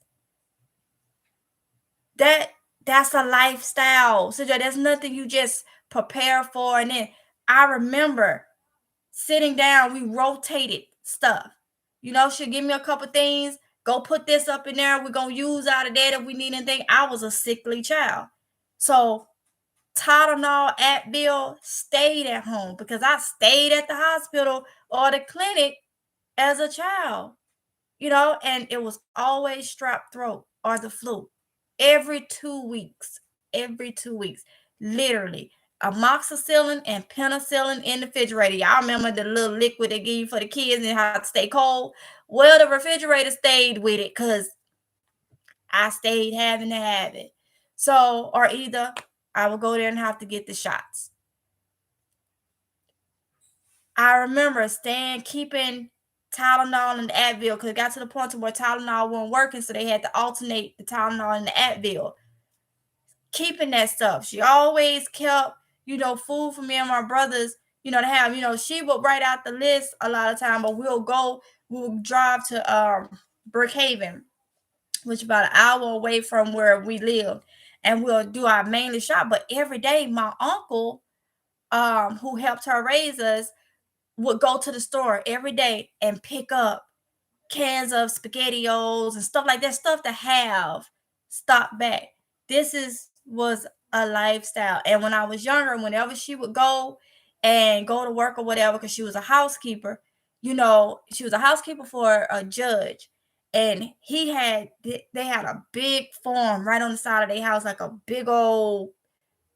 That's a lifestyle. So there's nothing you just prepare for. And then I remember sitting down, we rotated stuff. She'll give me a couple things, go put this up in there. We're going to use out of that if we need anything. I was a sickly child. So Tylenol, Advil stayed at home because I stayed at the hospital or the clinic as a child, and it was always strep throat or the flu every 2 weeks, literally. Amoxicillin and penicillin in the refrigerator. Y'all remember the little liquid they give you for the kids and how to stay cold? Well, the refrigerator stayed with it because I stayed having to have it. So, or either I would go there and have to get the shots. I remember keeping Tylenol and the Advil, because it got to the point where Tylenol wasn't working, so they had to alternate the Tylenol and the Advil. Keeping that stuff. She always kept, food for me and my brothers, to have, she would write out the list a lot of time, but we'll drive to Brookhaven, which is about an hour away from where we live, and we'll do our mainly shop. But every day, my uncle, who helped her raise us, would go to the store every day and pick up cans of SpaghettiOs and stuff like that, stuff to have stock back. Was a lifestyle. And when I was younger, whenever she would go to work or whatever, because she was a housekeeper, she was a housekeeper for a judge. And they had a big farm right on the side of their house, like a big old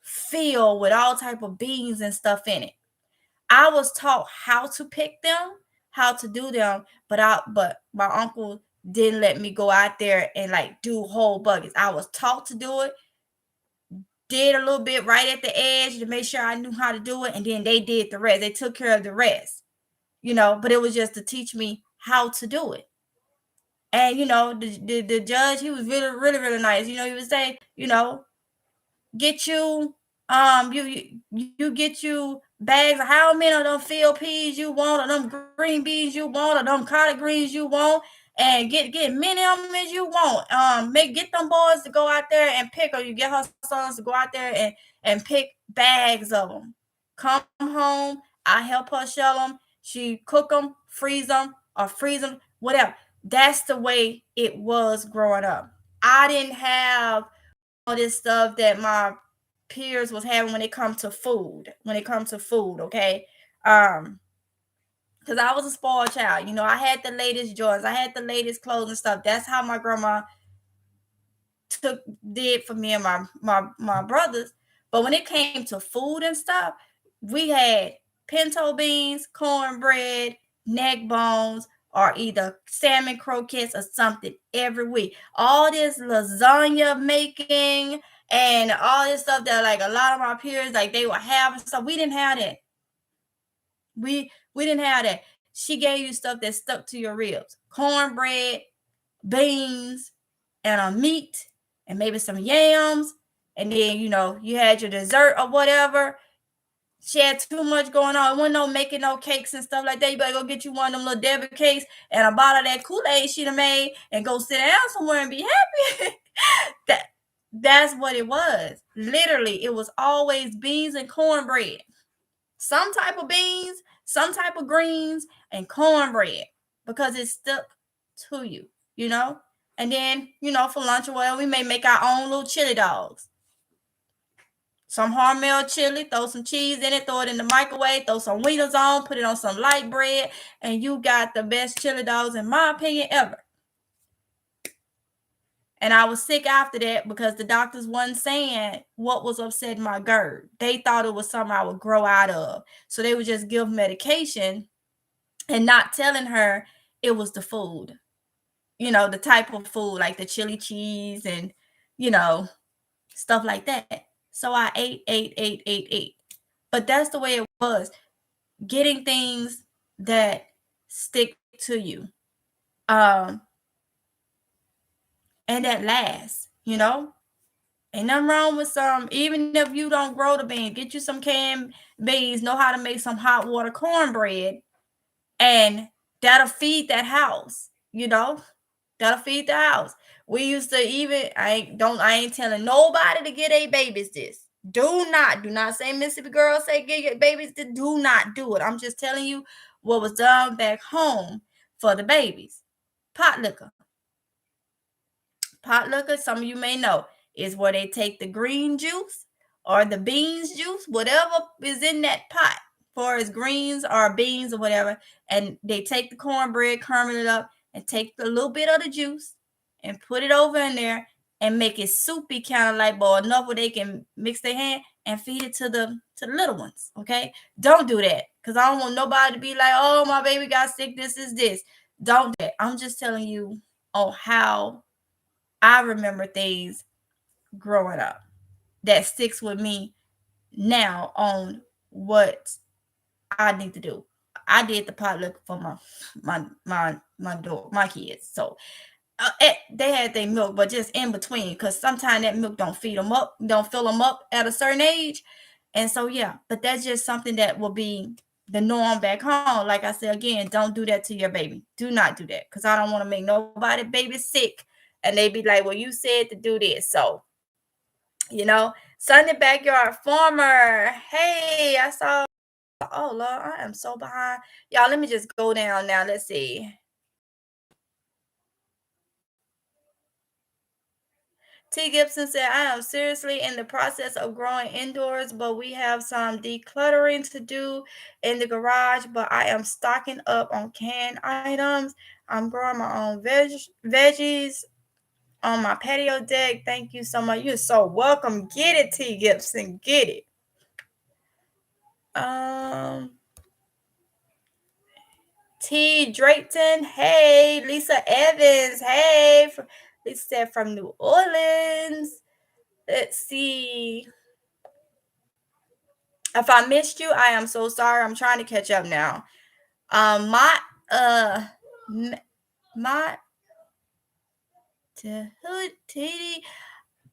field with all type of beans and stuff in it. I was taught how to pick them, how to do them, but my uncle didn't let me go out there and like do whole buckets. I was taught to do it, did a little bit right at the edge to make sure I knew how to do it, and then they did the rest. They took care of the rest, but it was just to teach me how to do it. And the judge, he was really, really, really nice. He would say, get you you get you bags of how many of them field peas you want, or them green beans you want, or them collard greens you want. and get many of them as you want. Get them boys to go out there and pick, or you get her sons to go out there and pick bags of them. Come home, I help her shell them. She cook them, freeze them, or freeze them, whatever. That's the way it was growing up. I didn't have all this stuff that my peers was having when it comes to food. Okay. Because I was a spoiled child. I had the latest Jordans, I had the latest clothes and stuff. That's how my grandma did for me and my brothers. But when it came to food and stuff, we had pinto beans, cornbread, neck bones, or either salmon croquettes or something every week. All this lasagna making and all this stuff that like a lot of my peers like they were having stuff. We didn't have that. We didn't have that. She gave you stuff that stuck to your ribs. Cornbread, beans, and a meat, and maybe some yams. And then, you had your dessert or whatever. She had too much going on. It wasn't no making no cakes and stuff like that. You better go get you one of them little Debbie cakes and a bottle of that Kool-Aid she'd have made and go sit down somewhere and be happy. That's what it was. Literally, it was always beans and cornbread. Some type of beans, some type of greens, and cornbread because it stuck to you, And then, for lunch or whatever, we may make our own little chili dogs. Some Hormel chili, throw some cheese in it, throw it in the microwave, throw some wieners on, put it on some light bread, and you got the best chili dogs, in my opinion, ever. And I was sick after that because the doctors wasn't saying what was upsetting my GERD. They thought it was something I would grow out of. So they would just give medication and not telling her it was the food. The type of food, like the chili cheese and, stuff like that. So I ate. But that's the way it was. Getting things that stick to you. And that lasts, Ain't nothing wrong with some, even if you don't grow the beans, get you some canned beans, know how to make some hot water cornbread, and that'll feed that house, That'll feed the house. We used to even, I ain't telling nobody to get a babies this. Do not say Mississippi girls say get your babies this. Do not do it. I'm just telling you what was done back home for the babies. Pot liquor. Pot liquor, some of you may know, is where they take the green juice or the beans juice, whatever is in that pot, for as greens or beans or whatever, and they take the cornbread, kernel it up, and take a little bit of the juice and put it over in there and make it soupy, kind of like, but enough where they can mix their hand and feed it to the little ones. Okay, don't do that, because I don't want nobody to be like, oh, my baby got sick, this is this. Don't do that. I'm just telling you on how I remember things growing up that sticks with me now on what I need to do. I did the potluck for my kids. So they had their milk, but just in between, because sometimes that milk don't fill them up at a certain age. And so, yeah, but that's just something that will be the norm back home. Like I said, again, don't do that to your baby. Do not do that, because I don't want to make nobody baby sick. And they be like, well, you said to do this. So, Sunday backyard farmer. Hey, I saw. Oh, Lord, I am so behind. Y'all, let me just go down now. Let's see. T. Gibson said, I am seriously in the process of growing indoors, but we have some decluttering to do in the garage, but I am stocking up on canned items. I'm growing my own veggies on my patio deck. Thank you so much. You're so welcome. Get it, T. Gibson. Get it. T. Drayton. Hey. Lisa Evans. Hey. Lisa said from New Orleans. Let's see. If I missed you, I am so sorry. I'm trying to catch up now. My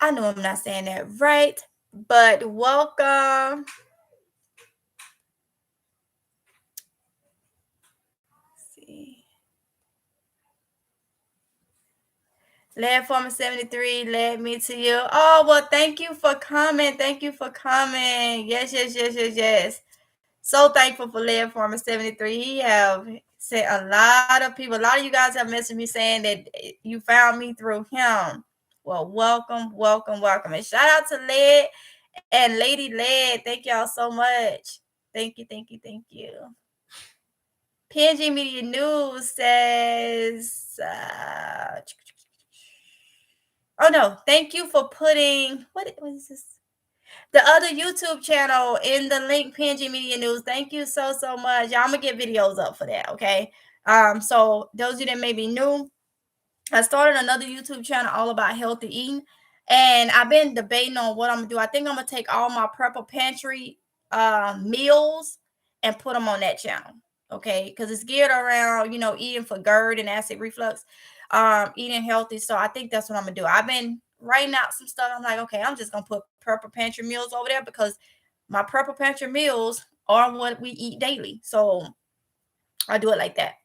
I know I'm not saying that right, but welcome. Let's see. Led Former 73 led me to you. Oh, well, thank you for coming. Thank you for coming. Yes, yes, yes, yes, yes. So thankful for Led Former 73. He have sent a lot of people. A lot of you guys have messaged me saying that you found me through him. Well, welcome, welcome, welcome. And shout out to Led and Lady Led. Thank y'all so much. Thank you, thank you, thank you. PNG Media News says, oh no, thank you for putting, what is this? The other YouTube channel in the link, PNG Media News. Thank you so much. Y'all, I'm gonna get videos up for that, okay? So those of you that may be new, I started another YouTube channel all about healthy eating, and I've been debating on what I'm gonna do. I think I'm gonna take all my Prepper Pantry meals and put them on that channel, okay? Because it's geared around, eating for GERD and acid reflux, eating healthy. So I think that's what I'm gonna do. I've been writing out some stuff. I'm like, okay, I'm just gonna put Prepper Pantry meals over there because my Prepper Pantry meals are what we eat daily. So I do it like that.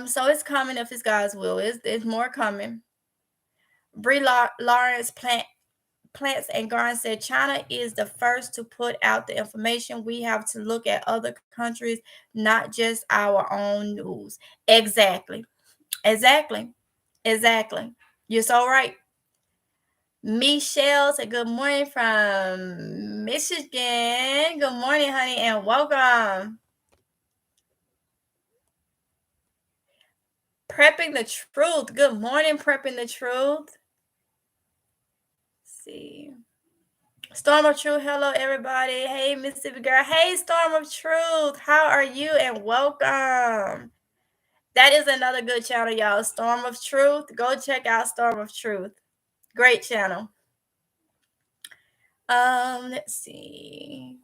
So it's coming if it's God's will. It's more coming. Brie Lawrence Plants and Gardens said China is the first to put out the information. We have to look at other countries, not just our own news. Exactly. You're so right. Michelle said good morning from Michigan. Good morning, honey, and welcome. Prepping the Truth. Good morning, Prepping the Truth. Let's see. Storm of Truth. Hello, everybody. Hey, Mississippi girl. Hey, Storm of Truth. How are you? And welcome. That is another good channel, y'all. Storm of Truth. Go check out Storm of Truth. Great channel. Let's see.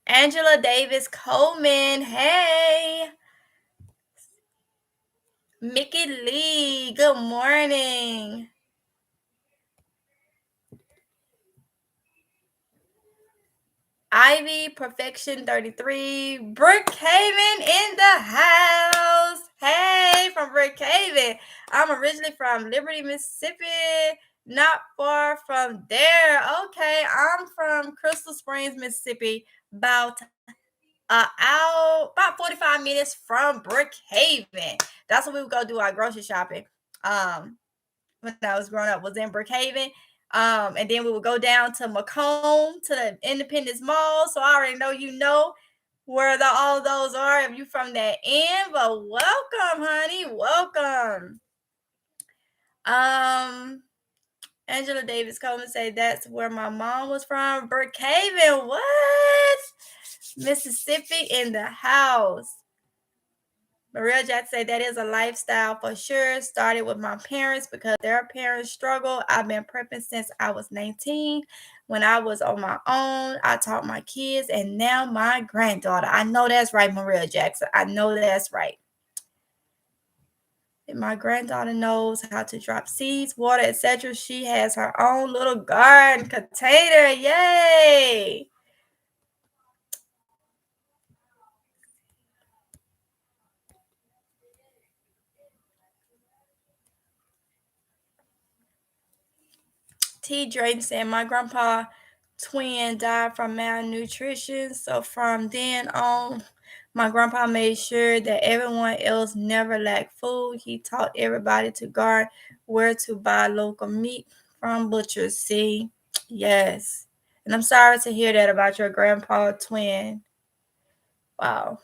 Angela Davis Coleman. Hey. Mickey Lee. Good morning. Ivy Perfection 33. Brookhaven in the house. Hey, from Brookhaven. I'm originally from Liberty, Mississippi. Not far from there. Okay, I'm from Crystal Springs, Mississippi. About 45 minutes from Brookhaven. That's where we would go do our grocery shopping. When I was growing up, was in Brookhaven. And then we would go down to Macomb to the Independence Mall. So I already know where all of those are if you from that end. But welcome, honey. Welcome. Angela Davis Coleman said that's where my mom was from. Brookhaven. What? Mississippi in the house. Maria Jack said that is a lifestyle for sure. Started with my parents because their parents struggle. I've been prepping since I was 19. When I was on my own, I taught my kids and now my granddaughter. I know that's right, Maria Jackson. I know that's right. And my granddaughter knows how to drop seeds, water, etc. She has her own little garden container. Yay! T. Drayton said, my grandpa twin died from malnutrition. So from then on, my grandpa made sure that everyone else never lacked food. He taught everybody to guard where to buy local meat from butchers. See? Yes. And I'm sorry to hear that about your grandpa twin. Wow.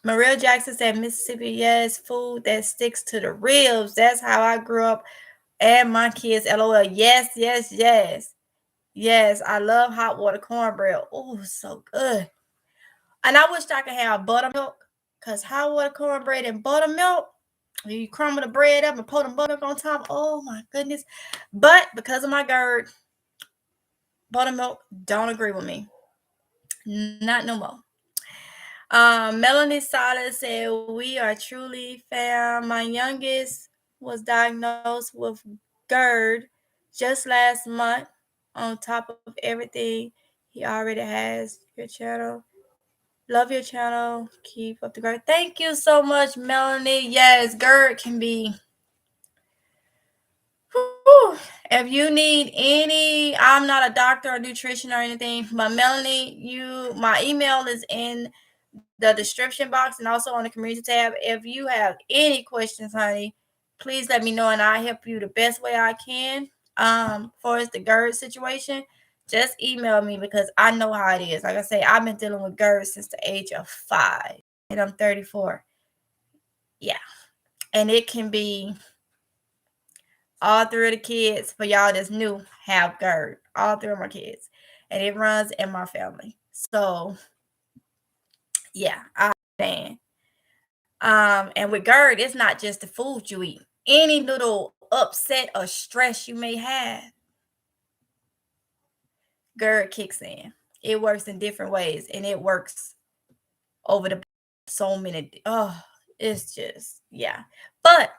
Maria Jackson said, Mississippi, yes, food that sticks to the ribs. That's how I grew up. And my kids, LOL. Yes, yes, yes. Yes, I love hot water cornbread. Oh, so good. And I wish I could have buttermilk, because hot water cornbread and buttermilk, you crumble the bread up and pour the buttermilk on top. Oh, my goodness. But because of my GERD, buttermilk don't agree with me. Not no more. Melanie Salas said, we are truly fam. My youngest was diagnosed with GERD just last month. On top of everything he already has, your channel Love your channel. Keep up the GERD. Thank you so much, Melanie. Yes, GERD can be. Whew. If you need any, I'm not a doctor or nutrition or anything, but Melanie, my email is in the description box and also on the community tab. If you have any questions, honey, please let me know and I'll help you the best way I can. For the GERD situation, just email me because I know how it is. Like I say, I've been dealing with GERD since the age of 5 and I'm 34. Yeah. And it can be all 3 of the kids, for y'all that's new, have GERD. All 3 of my kids. And it runs in my family. So, yeah, I understand. And with GERD, it's not just the food you eat. Any little upset or stress you may have, GERD kicks in. It works in different ways, and it works over the so many. Oh, it's just, yeah. But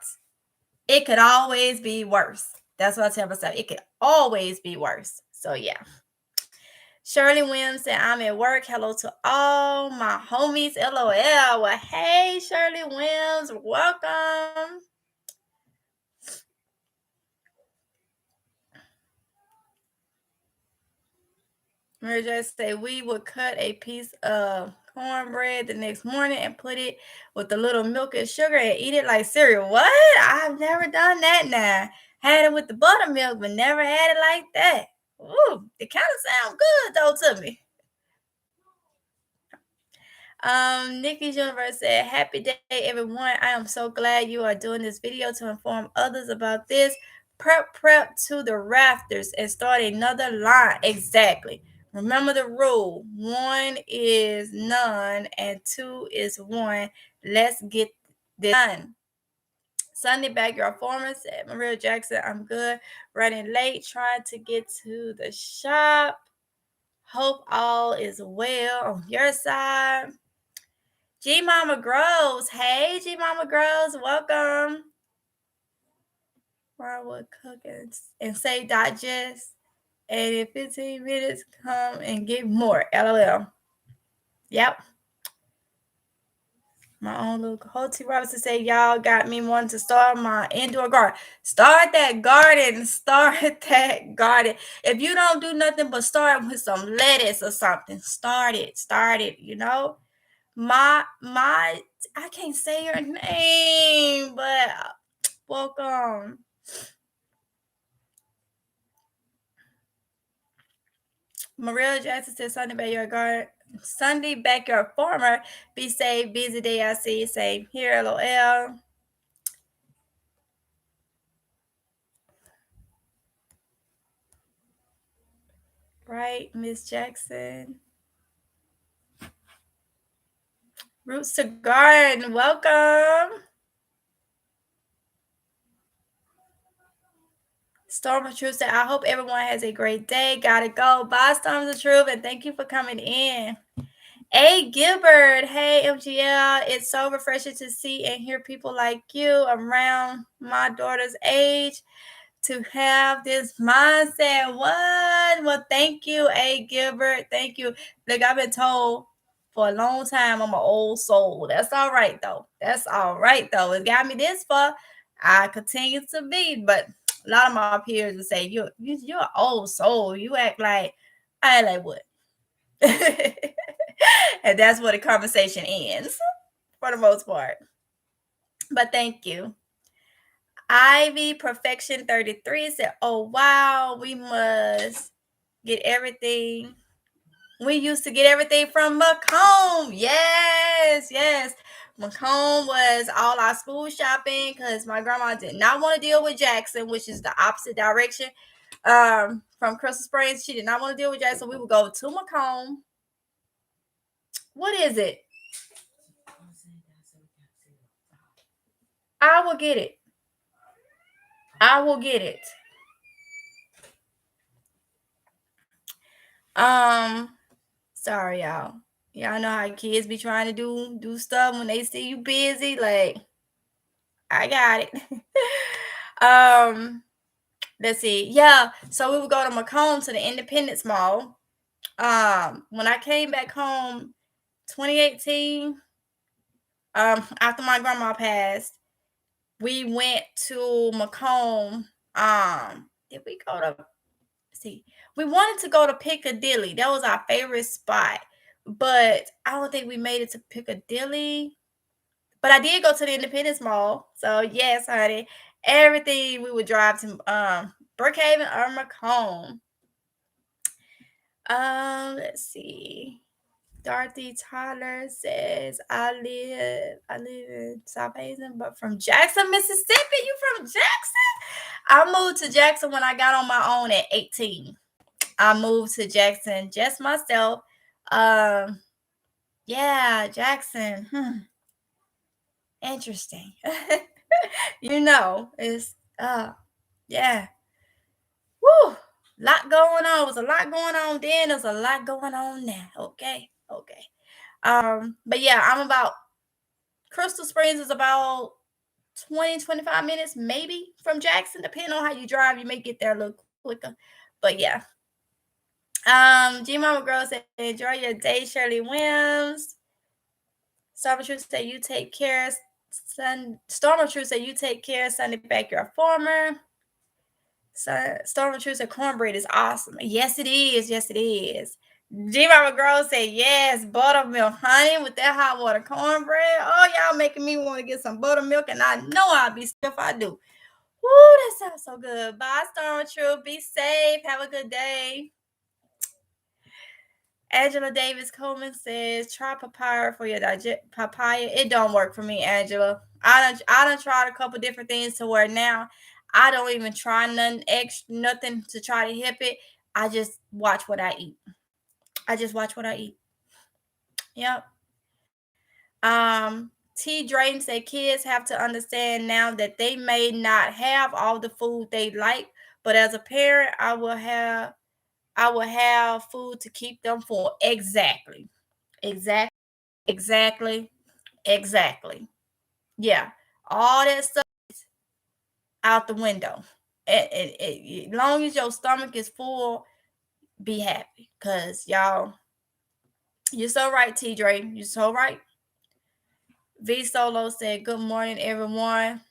it could always be worse. That's what I tell myself. It could always be worse. So, yeah. Shirley Williams said, I'm at work. Hello to all my homies. LOL. Well, hey, Shirley Williams. Welcome. Mary J say, we would cut a piece of cornbread the next morning and put it with a little milk and sugar and eat it like cereal. What? I've never done that now. Had it with the buttermilk, but never had it like that. Ooh, it kind of sounds good, though, to me. Nikki's Universe said, happy day, everyone. I am so glad you are doing this video to inform others about this. Prep to the rafters and start another line. Exactly. Remember the rule. 1 is none and 2 is 1. Let's get this done. Sunday Backyard Farmer said, Maria Jackson, I'm good. Running late, trying to get to the shop. Hope all is well on your side. G Mama Grows. Hey, G Mama Grows. Welcome. I would cook and say digest. And in 15 minutes, come and get more. LOL. Yep. My own little Hoti Robinson say, y'all got me wanting to start my indoor garden. Start that garden. Start that garden. If you don't do nothing but start with some lettuce or something, start it, you know? My I can't say your name, but welcome. Maria Jackson said Sunday backyard farmer. Be safe, busy day. I see. Same here. LOL. Right, Miss Jackson. Roots to Garden. Welcome. Storm of Truth said, I hope everyone has a great day. Gotta go. Bye, Storms of Truth, and thank you for coming in. Hey, Gilbert. Hey, MGL. It's so refreshing to see and hear people like you around my daughter's age to have this mindset. What? Well, thank you, A. Gilbert. Thank you. Look, I've been told for a long time I'm an old soul. That's all right, though. That's all right, though. It got me this far. I continue to be, but a lot of my peers would say, you're an old soul. You act like, I like what? And that's where the conversation ends for the most part. But thank you. Ivy Perfection 33 said, oh, wow, we must get everything. We used to get everything from Macomb. Yes. Macomb was all our school shopping because my grandma did not want to deal with Jackson, which is the opposite direction from Crystal Springs. She did not want to deal with Jackson. We would go to Macomb. What is it? I will get it. Sorry, y'all. Y'all know how kids be trying to do stuff when they see you busy. Like, I got it. Let's see. Yeah, so we would go to Macomb to the Independence Mall. When I came back home 2018, after my grandma passed, we went to Macomb. Did we go to see? We wanted to go to Piccadilly. That was our favorite spot, but I don't think we made it to Piccadilly. But I did go to the Independence Mall. So yes, honey, everything we would drive to Brookhaven or Macomb. Let's see. Dorothy Tyler says, I live in South Hazen, but from Jackson, Mississippi. You from Jackson? I moved to Jackson when I got on my own at 18. I moved to Jackson just myself. Yeah, Jackson. Interesting. It's yeah. Woo! Lot going on. It was a lot going on then. There's a lot going on now. Okay. But yeah, I'm about Crystal Springs is about 20-25 minutes maybe from Jackson, depending on how you drive. You may get there a little quicker. But yeah. G Mama Girl said, enjoy your day, Shirley Williams. Stormer Truth said, you take care. Stormer Truth said, you take care. Send it back, you're a farmer. Stormer Truth said, cornbread is awesome. Yes, it is. Yes, it is. G Mama Girl said, yes, buttermilk, honey, with that hot water cornbread. Oh, y'all making me want to get some buttermilk, and I know I'll be stiff if I do. Woo, that sounds so good. Bye, Stormer Truth. Be safe. Have a good day. Angela Davis Coleman says, try papaya for your papaya. It don't work for me, Angela. I done tried a couple different things to where now I don't even try nothing to try to hip it. I just watch what I eat. Yep. T. Drayton said, kids have to understand now that they may not have all the food they like, but as a parent, I will have food to keep them full. Exactly. Yeah. All that stuff is out the window. As long as your stomach is full, be happy. Because y'all, you're so right, T. Dre. You're so right. V Solo said, good morning, everyone.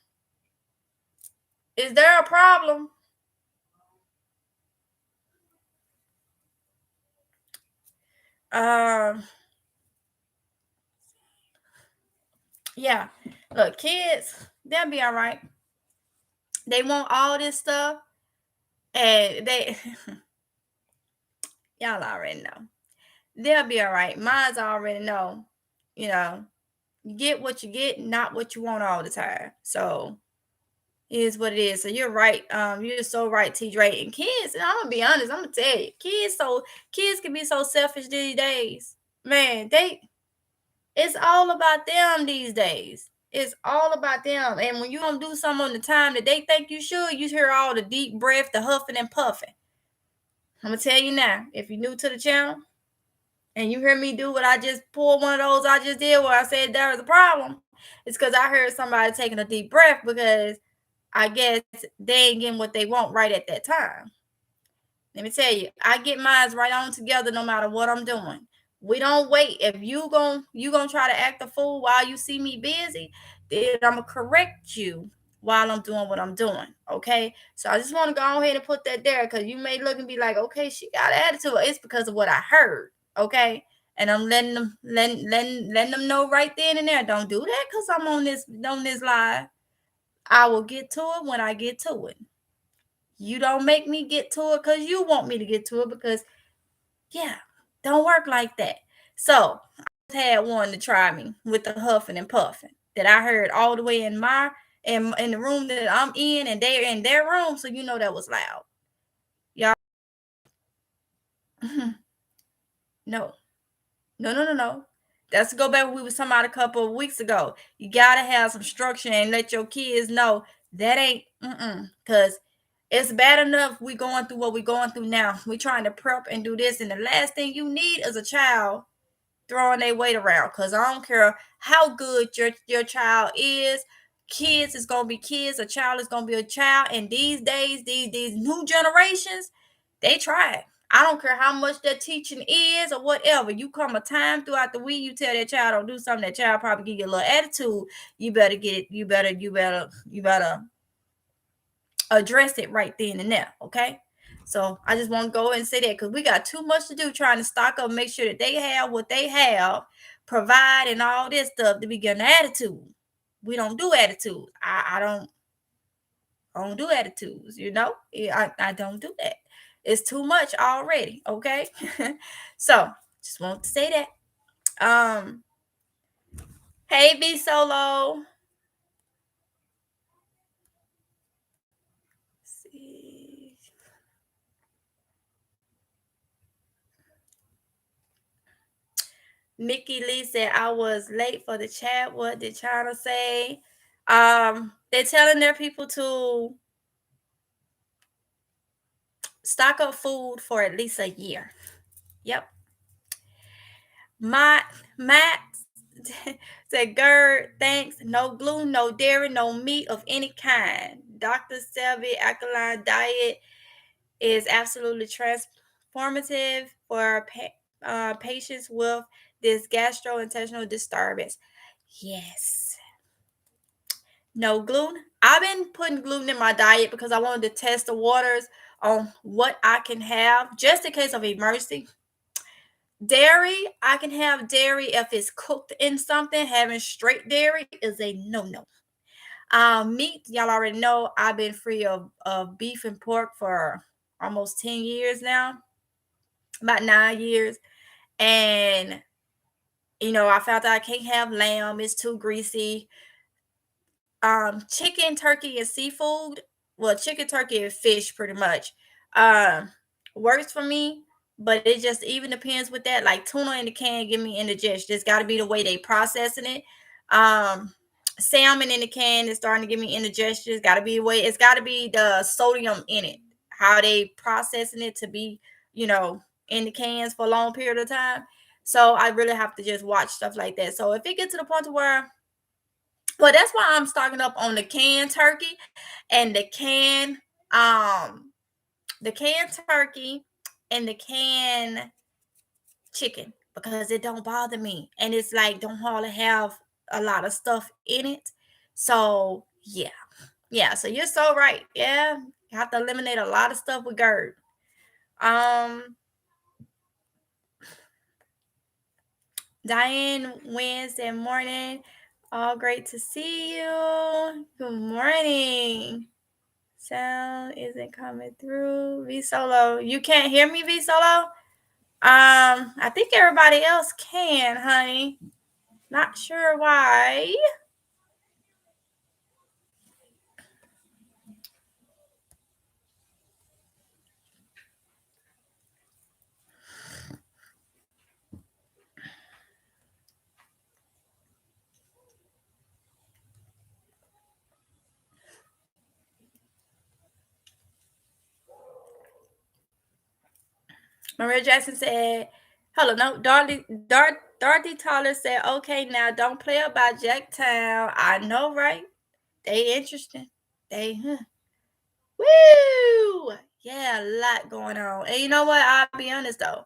Is there a problem? Yeah. Look, kids, they'll be all right. They want all this stuff. And they y'all already know. They'll be all right. Mine's already know. You get what you get, not what you want all the time. So it is what it is. So you're right. You're so right, T. Dre. And kids, and I'm gonna be honest, I'm gonna tell you, kids can be so selfish these days. Man, it's all about them these days. It's all about them. And when you don't do something on the time that they think you should, you hear all the deep breath, the huffing and puffing. I'm gonna tell you now, if you're new to the channel and you hear me do what I just pulled one of those I just did where I said there was a problem, it's because I heard somebody taking a deep breath because I guess they ain't getting what they want right at that time. Let me tell you, I get mine right on together no matter what I'm doing. We don't wait. If you gonna try to act a fool while you see me busy, then I'm gonna correct you while I'm doing what I'm doing. Okay. So I just want to go ahead and put that there because you may look and be like, okay, she got an attitude. It's because of what I heard. Okay. And I'm letting them know right then and there. Don't do that because I'm on this live. I will get to it when I get to it. You don't make me get to it because you want me to get to it because, yeah, don't work like that. So I just had one to try me with the huffing and puffing that I heard all the way in the room that I'm in, and they're in their room, so you know that was loud. Y'all, no. That's to go back when we was talking about a couple of weeks ago. You gotta have some structure and let your kids know that ain't because it's bad enough we going through what we're going through now. We trying to prep and do this, and the last thing you need is a child throwing their weight around. Because I don't care how good your child is, kids is gonna be kids. A child is gonna be a child. And these days, these new generations, they try it. I don't care how much that teaching is or whatever. You come a time throughout the week, you tell that child don't do something, that child probably give you a little attitude. You better get it. You better address it right then and there. Okay. So I just want to go and say that because we got too much to do trying to stock up, make sure that they have what they have, provide, and all this stuff to be getting an attitude. We don't do attitude. I don't do attitudes, I don't do that. It's too much already, okay? So just want to say that. Hey B Solo. Let's see. Mickey Lee said I was late for the chat. What did China say? They're telling their people to stock up food for at least a year. Yep. Matt said, Gerd, thanks. No gluten, no dairy, no meat of any kind. Dr. Selby alkaline diet is absolutely transformative for patients with this gastrointestinal disturbance. Yes. No gluten. I've been putting gluten in my diet because I wanted to test the waters on what I can have just in case of emergency. Dairy, I can have dairy if it's cooked in something. Having straight dairy is a no-no. Meat, y'all already know I've been free of beef and pork for almost 10 years now, about 9 years. And, I found out I can't have lamb. It's too greasy. Chicken, turkey, and seafood. Well, chicken, turkey, and fish pretty much um works for me, but it just even depends with that. Like tuna in the can give me indigestion. It's got to be the way they processing it. um Salmon in the can is starting to give me indigestion. It's got to be the way, it's got to be the sodium in it, how they processing it to be, in the cans for a long period of time. So I really have to just watch stuff like that. So if it gets to the point to where, well, that's why I'm stocking up on the canned turkey and um the canned turkey and the canned chicken, because it don't bother me. And it's like don't hardly have a lot of stuff in it. So yeah. Yeah. So you're so right. Yeah. You have to eliminate a lot of stuff with GERD. Um Diane Wednesday morning. All great to see you. Good morning. Sound isn't coming through. V Solo, you can't hear me, V Solo? I think everybody else can, honey. Not sure why. Maria Jackson said, hello, no, Dorothy Toller said, okay, now don't play about Jacktown. I know, right? They interesting. Woo! Yeah, a lot going on. And you know what? I'll be honest though.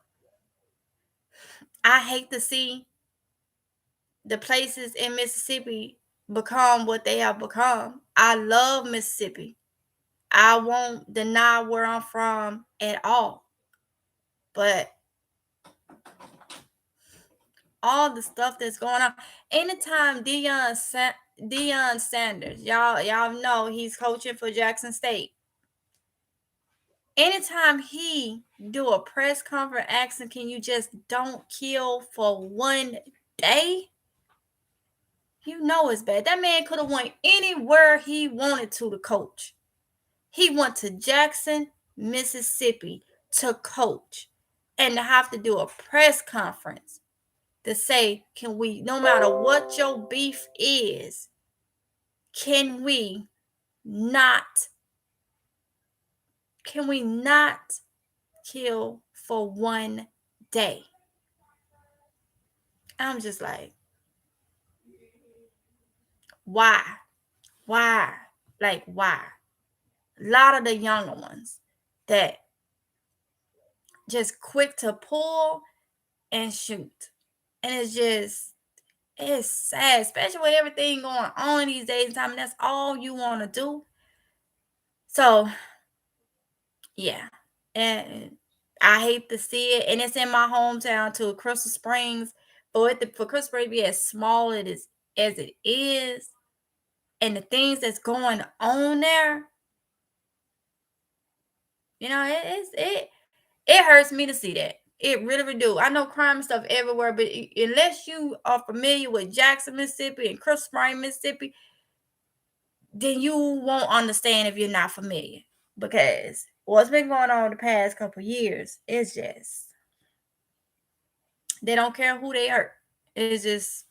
I hate to see the places in Mississippi become what they have become. I love Mississippi. I won't deny where I'm from at all. But all the stuff that's going on. Anytime Deion Sanders, y'all know he's coaching for Jackson State. Anytime he do a press conference asking, can you just don't kill for one day? You know it's bad. That man could have went anywhere he wanted to coach. He went to Jackson, Mississippi to coach and to have to do a press conference to say, can we, no matter what your beef is, can we not kill for one day? I'm just like, why? Why? Like, why? A lot of the younger ones that just quick to pull and shoot. And it's sad, especially with everything going on these days and time, and that's all you want to do. So, yeah. And I hate to see it. And it's in my hometown too, Crystal Springs. For Crystal Springs to be as small as it is, and the things that's going on there, it hurts me to see that. It really, really do. I know crime and stuff everywhere, but unless you are familiar with Jackson, Mississippi and Crystal Springs, Mississippi, then you won't understand if you're not familiar. Because what's been going on the past couple years is just, they don't care who they hurt. It's just,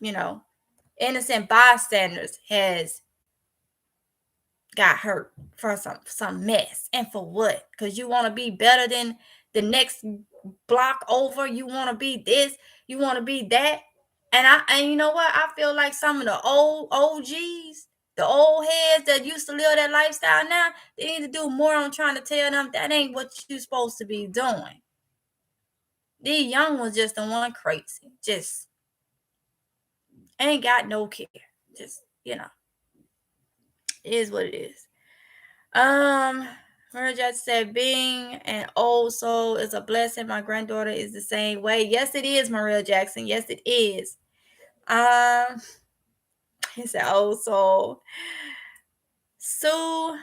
innocent bystanders has got hurt for some mess. And for what? Because you want to be better than the next block over. You want to be this, you want to be that. And you know what? I feel like some of the old OGs, the old heads that used to live that lifestyle now, they need to do more on trying to tell them that ain't what you're supposed to be doing. These young ones just the one crazy. Just ain't got no care. Just, it is what it is. Maria Jackson said, being an old soul is a blessing. My granddaughter is the same way. Yes, it is, Maria Jackson. Yes, it is. He said, old soul. Sue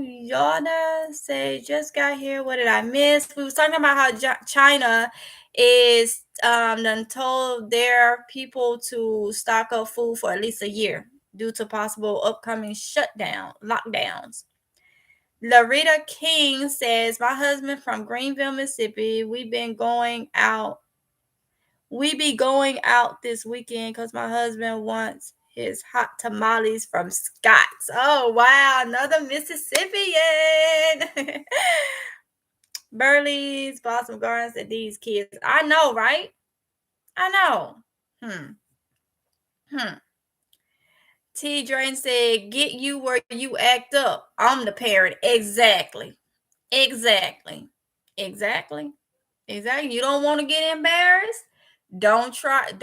Yada say, just got here. What did I miss? We was talking about how China is done told their people to stock up food for at least a year due to possible upcoming lockdowns. Larita King says, my husband from Greenville, Mississippi, we be going out this weekend because my husband wants his hot tamales from Scott's. Oh, wow. Another Mississippian. Burley's Blossom Gardens and these kids. I know, right? I know. T. Drain said, get you where you act up. I'm the parent. Exactly. You don't want to get embarrassed? Don't try it.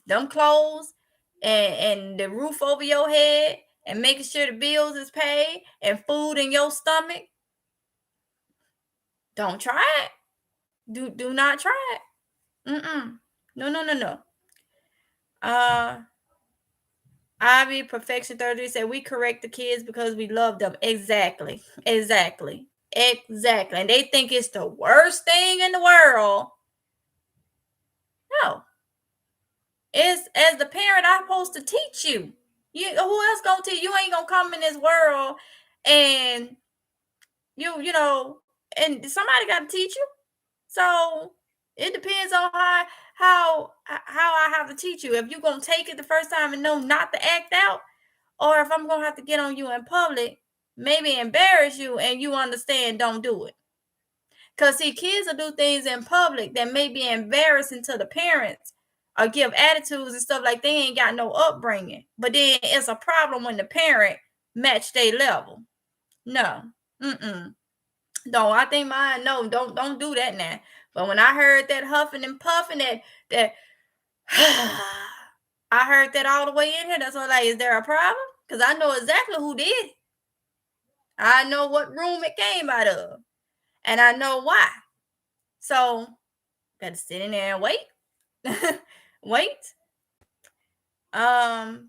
Them clothes and the roof over your head and making sure the bills is paid and food in your stomach. Don't try it. Do not try it. No. Ivy Perfection 33 said, we correct the kids because we love them. Exactly. And they think it's the worst thing in the world. No. It's, as the parent, I'm supposed to teach you. Who else gonna teach you? Ain't gonna come in this world and and somebody got to teach you. So it depends on how I have to teach you. If you're gonna take it the first time and know not to act out, or if I'm gonna have to get on you in public, maybe embarrass you, and you understand, don't do it. Because see, kids will do things in public that may be embarrassing to the parents or give attitudes and stuff like they ain't got no upbringing. But then it's a problem when the parent match their level. No. No, I think mine, no, don't do that now. But when I heard that huffing and puffing, that I heard that all the way in here. That's why, like, is there a problem? Because I know exactly who did it. I know what room it came out of. And I know why. So, gotta sit in there and wait. Wait. Let's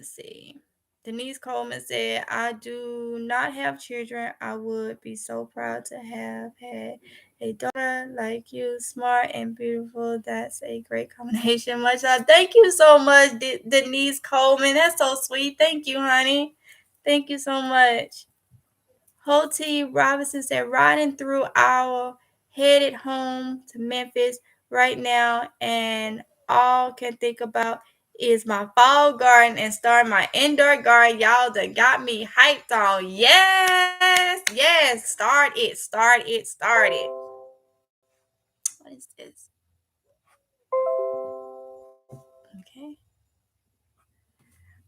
see. Denise Coleman said, I do not have children. I would be so proud to have had a daughter like you, smart and beautiful. That's a great combination. Much love. Thank you so much, Denise Coleman. That's so sweet. Thank you, honey. Thank you so much. Hoti Robinson said, riding through our headed home to Memphis right now, and all can think about is my fall garden and start my indoor garden. Y'all done got me hyped on. Yes. Start it. What is this? Okay.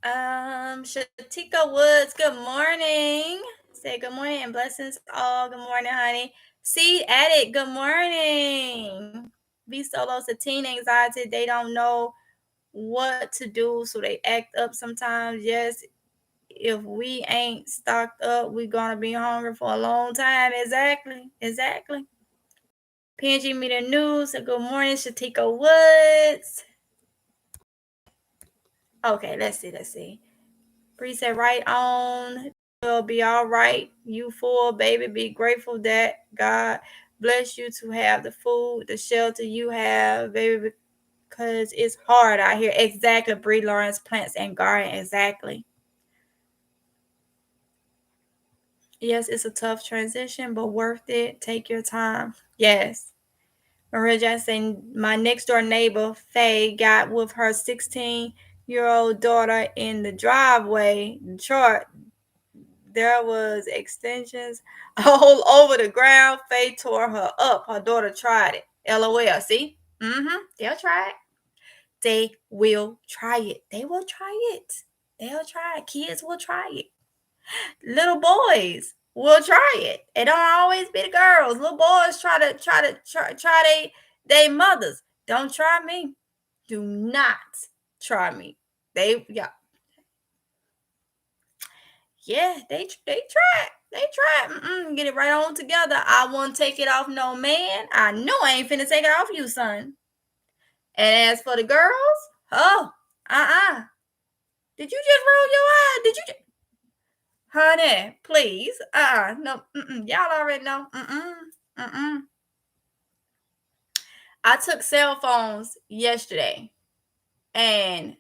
Shatika Woods, good morning. Say good morning and blessings all. Good morning, honey. Seed addict, good morning. Be solos to teen anxiety. They don't know what to do, so they act up sometimes. Yes, if we ain't stocked up, we're gonna be hungry for a long time. Exactly. PNG Media News. Good morning, Shatika Woods. Okay, let's see. Preset right on. Will be all right. You full, baby. Be grateful that God bless you to have the food, the shelter you have, baby, because it's hard out here. Exactly, Bree Lawrence, Plants and Garden. Exactly. Yes, it's a tough transition, but worth it. Take your time. Yes. Maria Jackson, my next door neighbor, Faye, got with her 16-year-old daughter in the driveway. Detroit, there was extensions all over the ground. Faye tore her up. Her daughter tried it. LOL. See? They'll try it. They will try it. They will try it. They'll try it. Kids will try it. Little boys will try it. It don't always be the girls. Little boys try they mothers. Don't try me. Do not try me. They they try. They try. Get it right on together. I won't take it off no man. I know I ain't finna take it off you, son. And as for the girls, did you just roll your eye? Did you just... Honey, please. No. Y'all already know. I took cell phones yesterday, and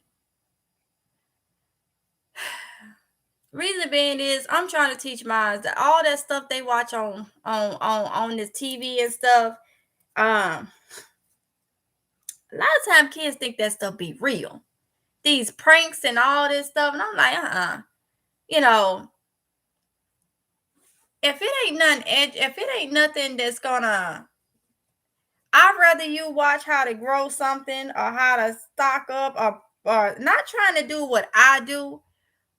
reason being is I'm trying to teach minds that all that stuff they watch on this TV and stuff. A lot of time kids think that stuff be real. These pranks and all this stuff, and I'm like, you know, if it ain't nothing that's gonna, I'd rather you watch how to grow something or how to stock up or not trying to do what I do,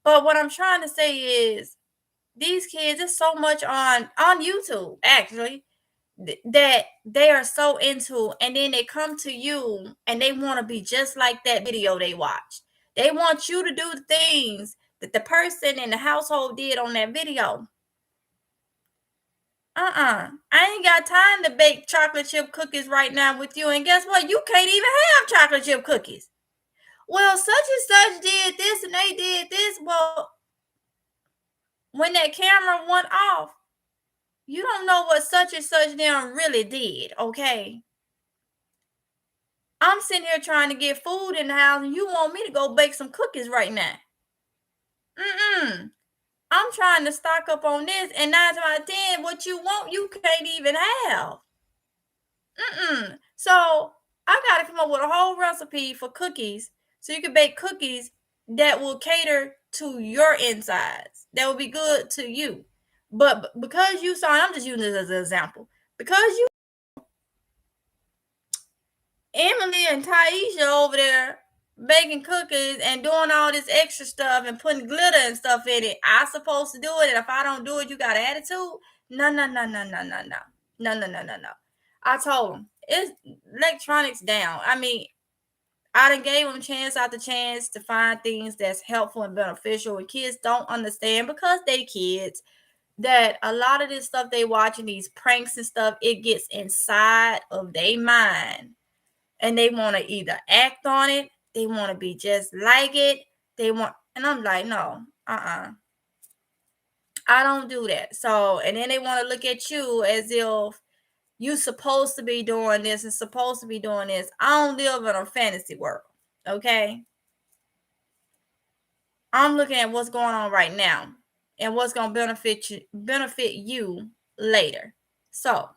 but what I'm trying to say is these kids, it's so much on YouTube actually that they are so into, and then they come to you and they want to be just like that video they watch. They want you to do the things that the person in the household did on that video. I ain't got time to bake chocolate chip cookies right now with you, and guess what? You can't even have chocolate chip cookies. Well, such and such did this and they did this. Well, when that camera went off, you don't know what such and such them really did, okay? I'm sitting here trying to get food in the house, and you want me to go bake some cookies right now. I'm trying to stock up on this, and 9 out of 10, what you want, you can't even have. So I got to come up with a whole recipe for cookies, so you can bake cookies that will cater to your insides. That will be good to you. But because you saw, I'm just using this as an example, because you, Emily and Taisha over there baking cookies and doing all this extra stuff and putting glitter and stuff in it, I supposed to do it, and if I don't do it, you got an attitude? No. I told them it's electronics down. I mean, I done gave them chance after chance to find things that's helpful and beneficial, and kids don't understand because they kids that a lot of this stuff they watching, these pranks and stuff, it gets inside of their mind, and they want to either act on it, they want to be just like it, and I'm like, no, I don't do that. So, and then they want to look at you as if you supposed to be doing this and supposed to be doing this. I don't live in a fantasy world, okay? I'm looking at what's going on right now and what's going to benefit you later. So,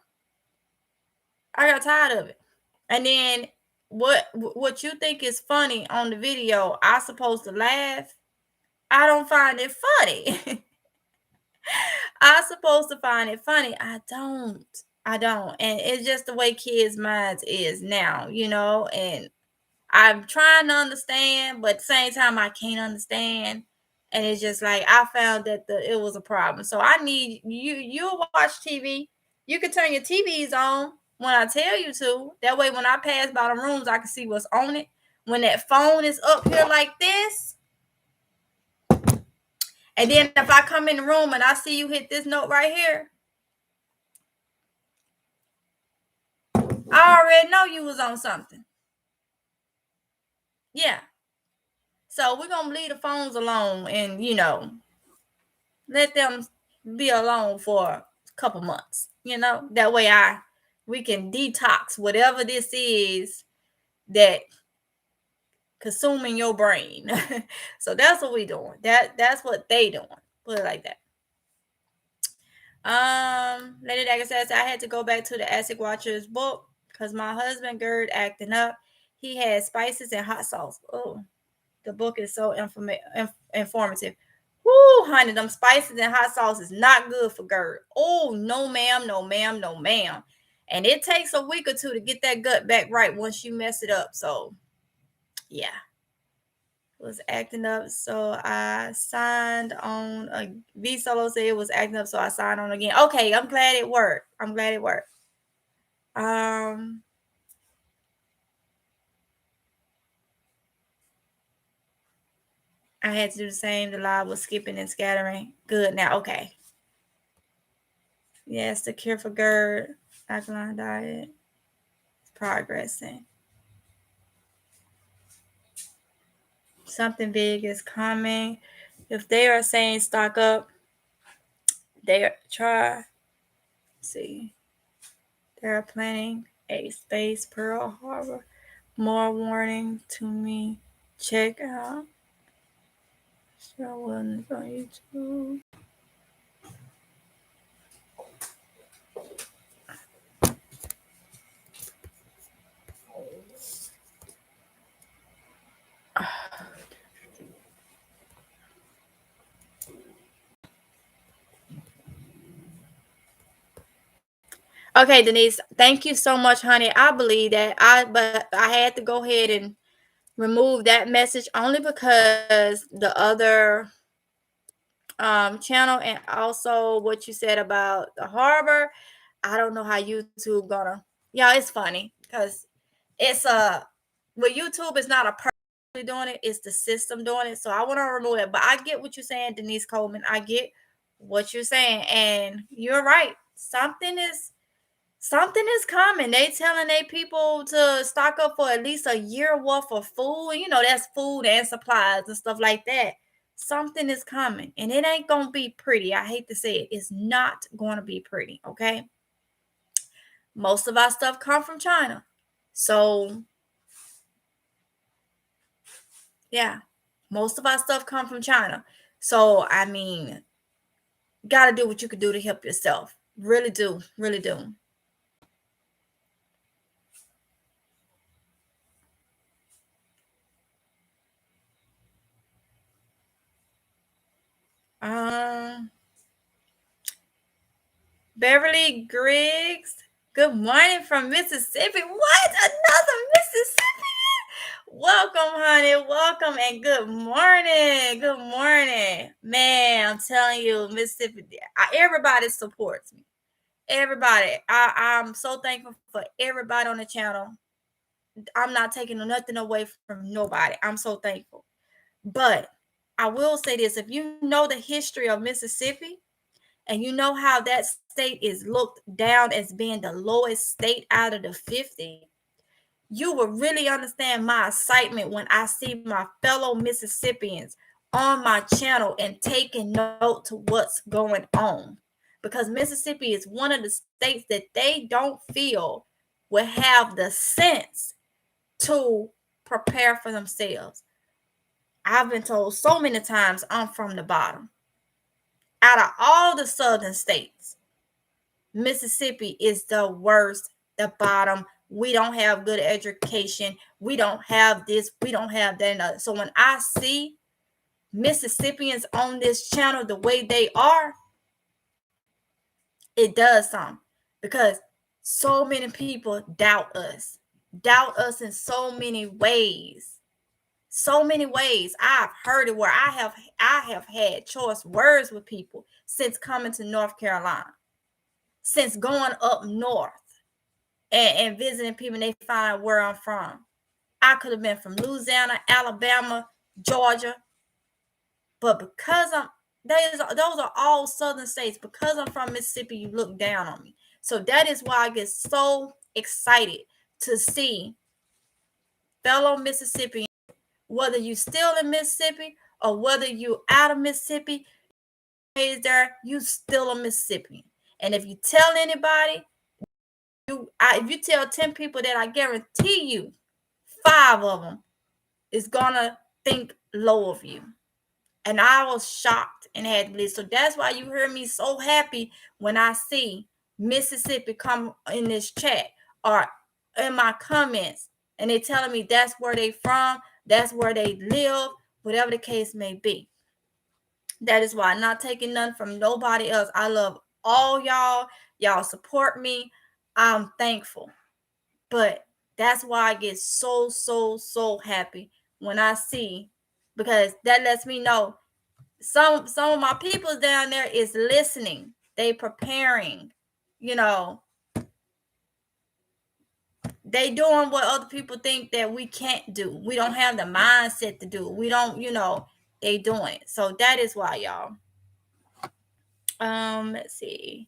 I got tired of it. And then what you think is funny on the video, I supposed to laugh. I don't find it funny. I supposed to find it funny. I don't. And it's just the way kids' minds is now, and I'm trying to understand, but at the same time I can't understand. And it's just like I found that it was a problem. So I need you watch TV. You can turn your TVs on when I tell you to. That way when I pass by the rooms, I can see what's on it. When that phone is up here like this, and then if I come in the room and I see you hit this note right here, I already know you was on something. Yeah. So we're going to leave the phones alone and, let them be alone for a couple months, that way we can detox whatever this is that consuming your brain. So that's what we doing. That's what they doing. Put it like that. Lady Dagger says I had to go back to the Acid Watchers book because my husband Gerd acting up. He had spices and hot sauce. Oh, the book is so informative. Woo, honey, them spices and hot sauce is not good for Gerd. Oh, no, ma'am, no, ma'am, no, ma'am. And it takes a week or two to get that gut back right once you mess it up. So, yeah. Was acting up, so I signed on. V Solo said it was acting up, so I signed on again. Okay, I'm glad it worked. I had to do the same. The live was skipping and scattering. Good now. Okay. Yes, the cure for GERD, alkaline diet, is progressing. Something big is coming. If they are saying stock up, they are see. They are planning a space Pearl Harbor. More warning to me. Check out show on YouTube. Okay, Denise, thank you so much, honey. I believe that but I had to go ahead and remove that message only because the other channel and also what you said about the harbor. I don't know how YouTube gonna. Yeah, it's funny because it's with YouTube, it's not a person doing it, it's the system doing it. So I want to remove it. But I get what you're saying, Denise Coleman. I get what you're saying, and you're right. Something is coming. They telling their people to stock up for at least a year worth of food. That's food and supplies and stuff like that. Something is coming, and it ain't gonna be pretty. I hate to say it. It's not gonna be pretty. Okay. Most of our stuff come from China. So yeah, most of our stuff come from China. So I mean, gotta do what you can do to help yourself. Really do. Really do. Beverly Griggs, good morning from Mississippi. What? Another Mississippi? Welcome, honey. Welcome and good morning. Good morning. Man, I'm telling you, Mississippi, everybody supports me. Everybody. I'm so thankful for everybody on the channel. I'm not taking nothing away from nobody. I'm so thankful. But I will say this, if you know the history of Mississippi, and you know how that state is looked down as being the lowest state out of the 50, you will really understand my excitement when I see my fellow Mississippians on my channel and taking note to what's going on. Because Mississippi is one of the states that they don't feel will have the sense to prepare for themselves. I've been told so many times I'm from the bottom. Out of all the southern states, Mississippi is the worst, the bottom. We don't have good education. We don't have this. We don't have that. And so when I see Mississippians on this channel the way they are, it does something, because so many people doubt us in so many ways. So many ways. I've heard it where I have had choice words with people since coming to North Carolina, since going up north and visiting people, and they find out where I'm from. I could have been from Louisiana, Alabama, Georgia, but because those are all southern states. Because I'm from Mississippi, you look down on me. So that is why I get so excited to see fellow Mississippians, whether you still in Mississippi or whether you out of Mississippi, there, you still a Mississippian. And if you tell anybody, if you tell 10 people, that I guarantee you 5 of them is gonna think low of you. And I was shocked and had to believe. So that's why you hear me so happy when I see Mississippi come in this chat or in my comments, and they telling me that's where they from, that's where they live, whatever the case may be. That is why I'm not taking none from nobody else. I love all y'all. Y'all support me. I'm thankful. But that's why I get so happy when I see, because that lets me know some of my people down there is listening. They preparing, they doing what other people think that we can't do. We don't have the mindset to do. We don't, they doing it. So that is why, y'all. Let's see.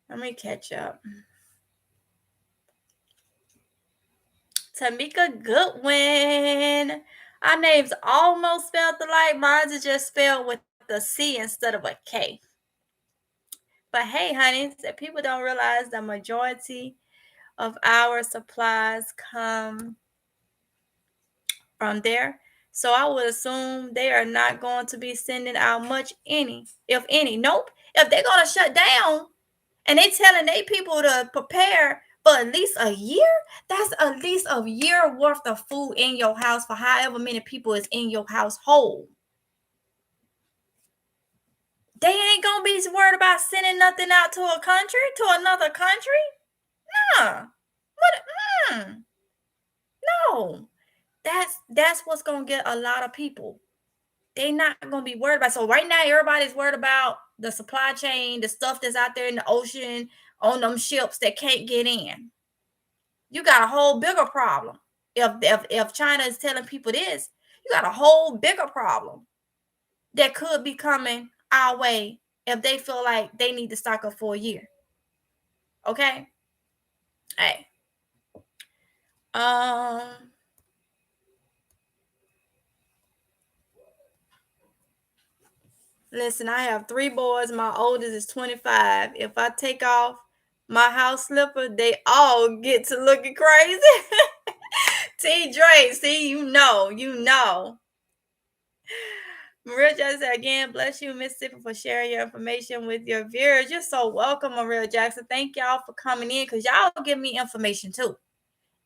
Let me catch up. Tomica Goodwin. Our names almost spelled alike. Mine is just spelled with a C instead of a K. But hey, honey, people don't realize the majority of our supplies come from there. So I would assume they are not going to be sending out much, if any. Nope. If they're going to shut down and they telling their people to prepare for at least a year, that's at least a year worth of food in your house for however many people is in your household. They ain't gonna be worried about sending nothing out to another country. Nah. What? No. That's what's gonna get a lot of people. They not gonna be worried about. So right now, everybody's worried about the supply chain, the stuff that's out there in the ocean on them ships that can't get in. You got a whole bigger problem. If China is telling people this, you got a whole bigger problem that could be coming our way if they feel like they need to stock up for a year. Okay? Hey. Listen, I have 3 boys. My oldest is 25. If I take off my house slipper, they all get to looking crazy. T. Dre, see, you know. Maria Jackson said, again, bless you, Mississippi, for sharing your information with your viewers. You're so welcome, Maria Jackson. Thank y'all for coming in, because y'all give me information too.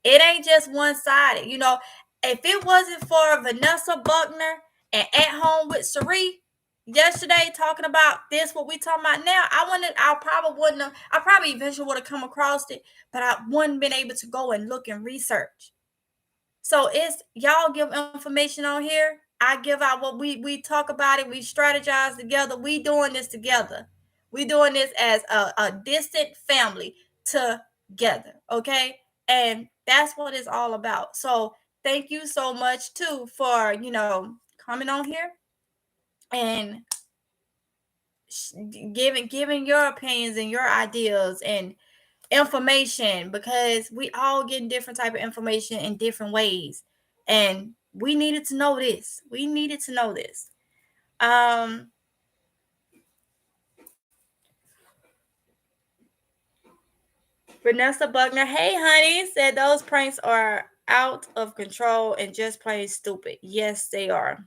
It ain't just one-sided. If it wasn't for Vanessa Buckner and At Home with Cherie yesterday talking about this, what we talking about now, I probably eventually would have come across it, but I wouldn't been able to go and look and research. So it's y'all give information on here. I give out what we talk about it. We strategize together. We doing this together. We doing this as a distant family together. Okay. And that's what it's all about. So thank you so much too for, coming on here and giving your opinions and your ideas and information, because we all get different type of information in different ways, and we needed to know this. Vanessa Buckner, hey honey, said those pranks are out of control and just plain stupid. Yes, they are.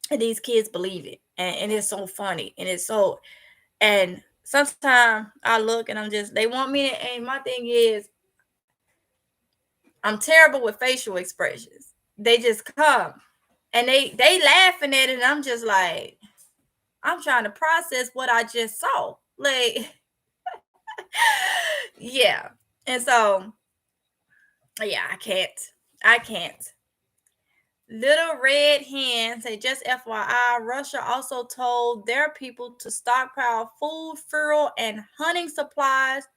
And these kids believe it, and it's so funny, and sometimes I look and they want me to, and my thing is, I'm terrible with facial expressions. They just come and they laughing at it, and I'm just like, I'm trying to process what I just saw. Like, yeah. And so Yeah, I can't. I can't. Little Red Hen say, just FYI, Russia also told their people to stockpile food, fuel, and hunting supplies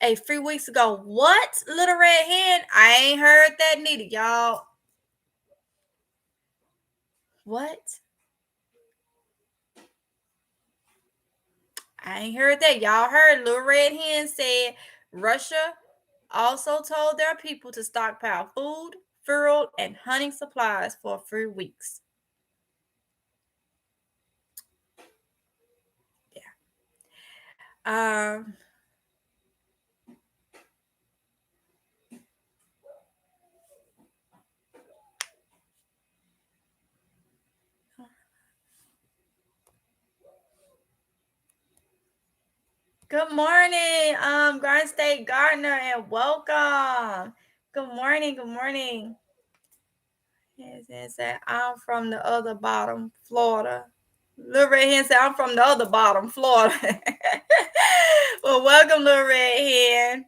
a few weeks ago. What? Little Red Hen? I ain't heard that neither, y'all. What? I ain't heard that. Y'all heard Little Red Hen said Russia also told their people to stockpile food, fuel, and hunting supplies for 3 weeks. Yeah. Good morning, Garden State Gardener, and welcome. Good morning. Good morning. Yes, it said I'm from the other bottom, Florida. Little Red Hen said I'm from the other bottom, Florida. Well, welcome, Little Red Hen.